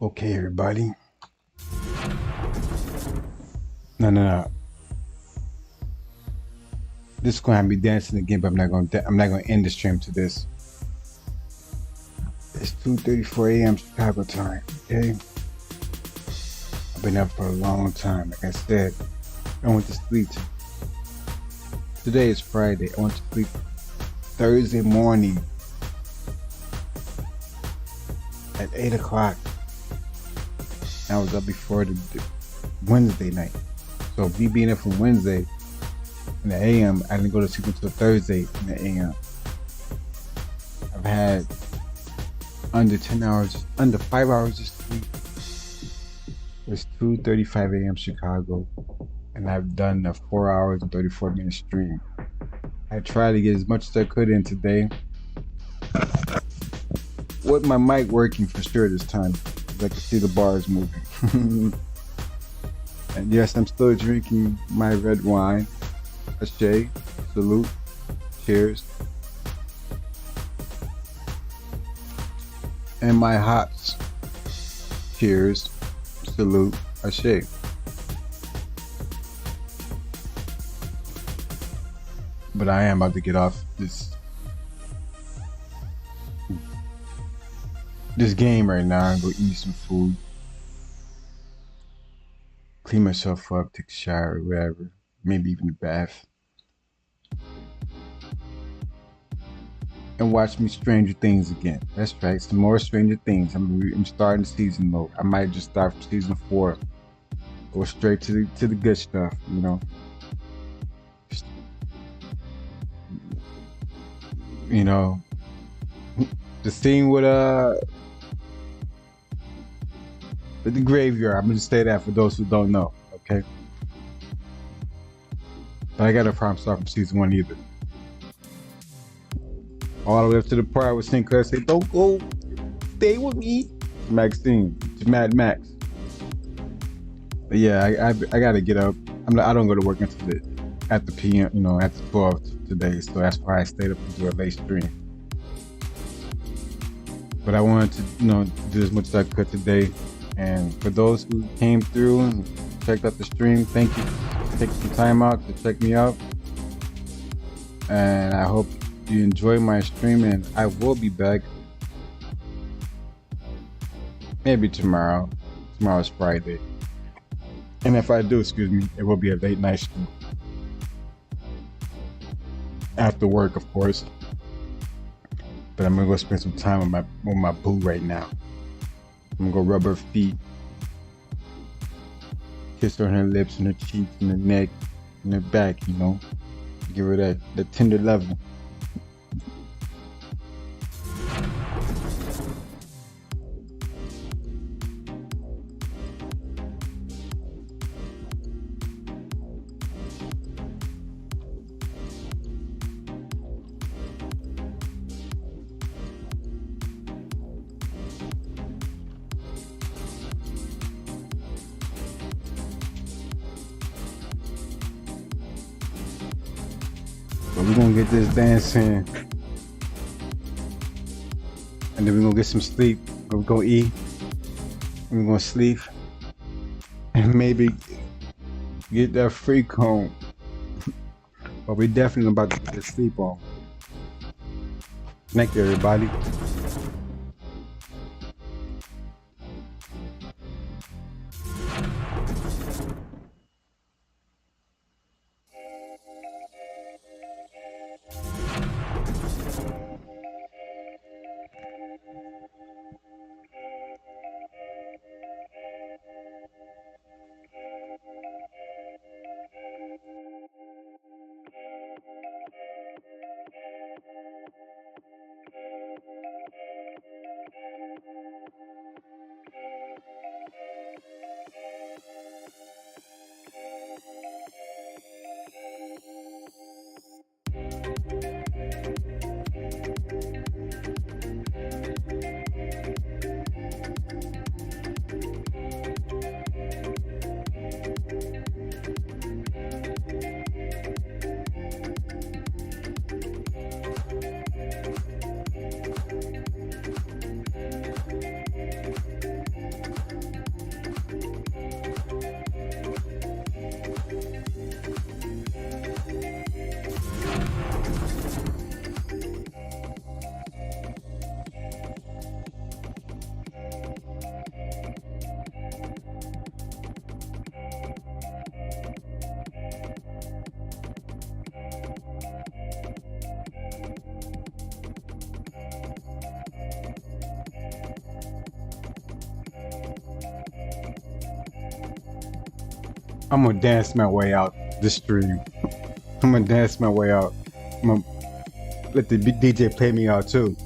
S1: Okay, everybody. No. This is gonna be dancing again, but I'm not gonna end the stream to this. It's 2:34 a.m. Chicago time. Okay. I've been up for a long time. Like I said, I went to sleep. Today is Friday. I went to sleep Thursday morning at 8 o'clock. I was up before the Wednesday night. So me being up from Wednesday in the AM, I didn't go to sleep until Thursday in the AM. I've had under 10 hours, under 5 hours of sleep. It's 2:35 a.m. Chicago, and I've done a 4 hours and 34-minute stream. I tried to get as much as I could in today. With my mic working for sure this time, I can see the bars moving. And yes, I'm still drinking my red wine. Ashe, salute, cheers. And my hops, cheers, salute, ashe. But I am about to get off this game right now and go eat some food, clean myself up, take a shower, whatever, maybe even a bath, and watch me Stranger Things again. That's right, some more Stranger Things. I'm starting season mode. I might just start from season 4, go straight to the good stuff, you know. You know, the scene with the graveyard. I'm gonna say that for those who don't know, okay? But I got no problem starting from season 1 either. All the way up to the part where Sinclair said, "Don't go, stay with me." To Maxine, to Mad Max. But yeah, I gotta get up. I don't go to work until at the PM, you know, after 12 today, so that's why I stayed up until a late stream. But I wanted to, you know, do as much as I could today. And for those who came through and checked out the stream, thank you for taking some time out to check me out. And I hope you enjoy my stream, and I will be back maybe tomorrow. Tomorrow's Friday. And if I do, excuse me, it will be a late night stream. After work, of course. But I'm gonna go spend some time with my boo right now. I'm gonna go rub her feet, kiss her on her lips and her cheeks and her neck and her back, you know. Give her that tender loving. But we're gonna get this dance in. And then we're gonna get some sleep. We're gonna eat. We're gonna sleep. And maybe get that freak home. But we definitely about to get this sleep on. Thank you, everybody. I'm gonna dance my way out this stream. I'm gonna dance my way out. I'm gonna let the DJ play me out too.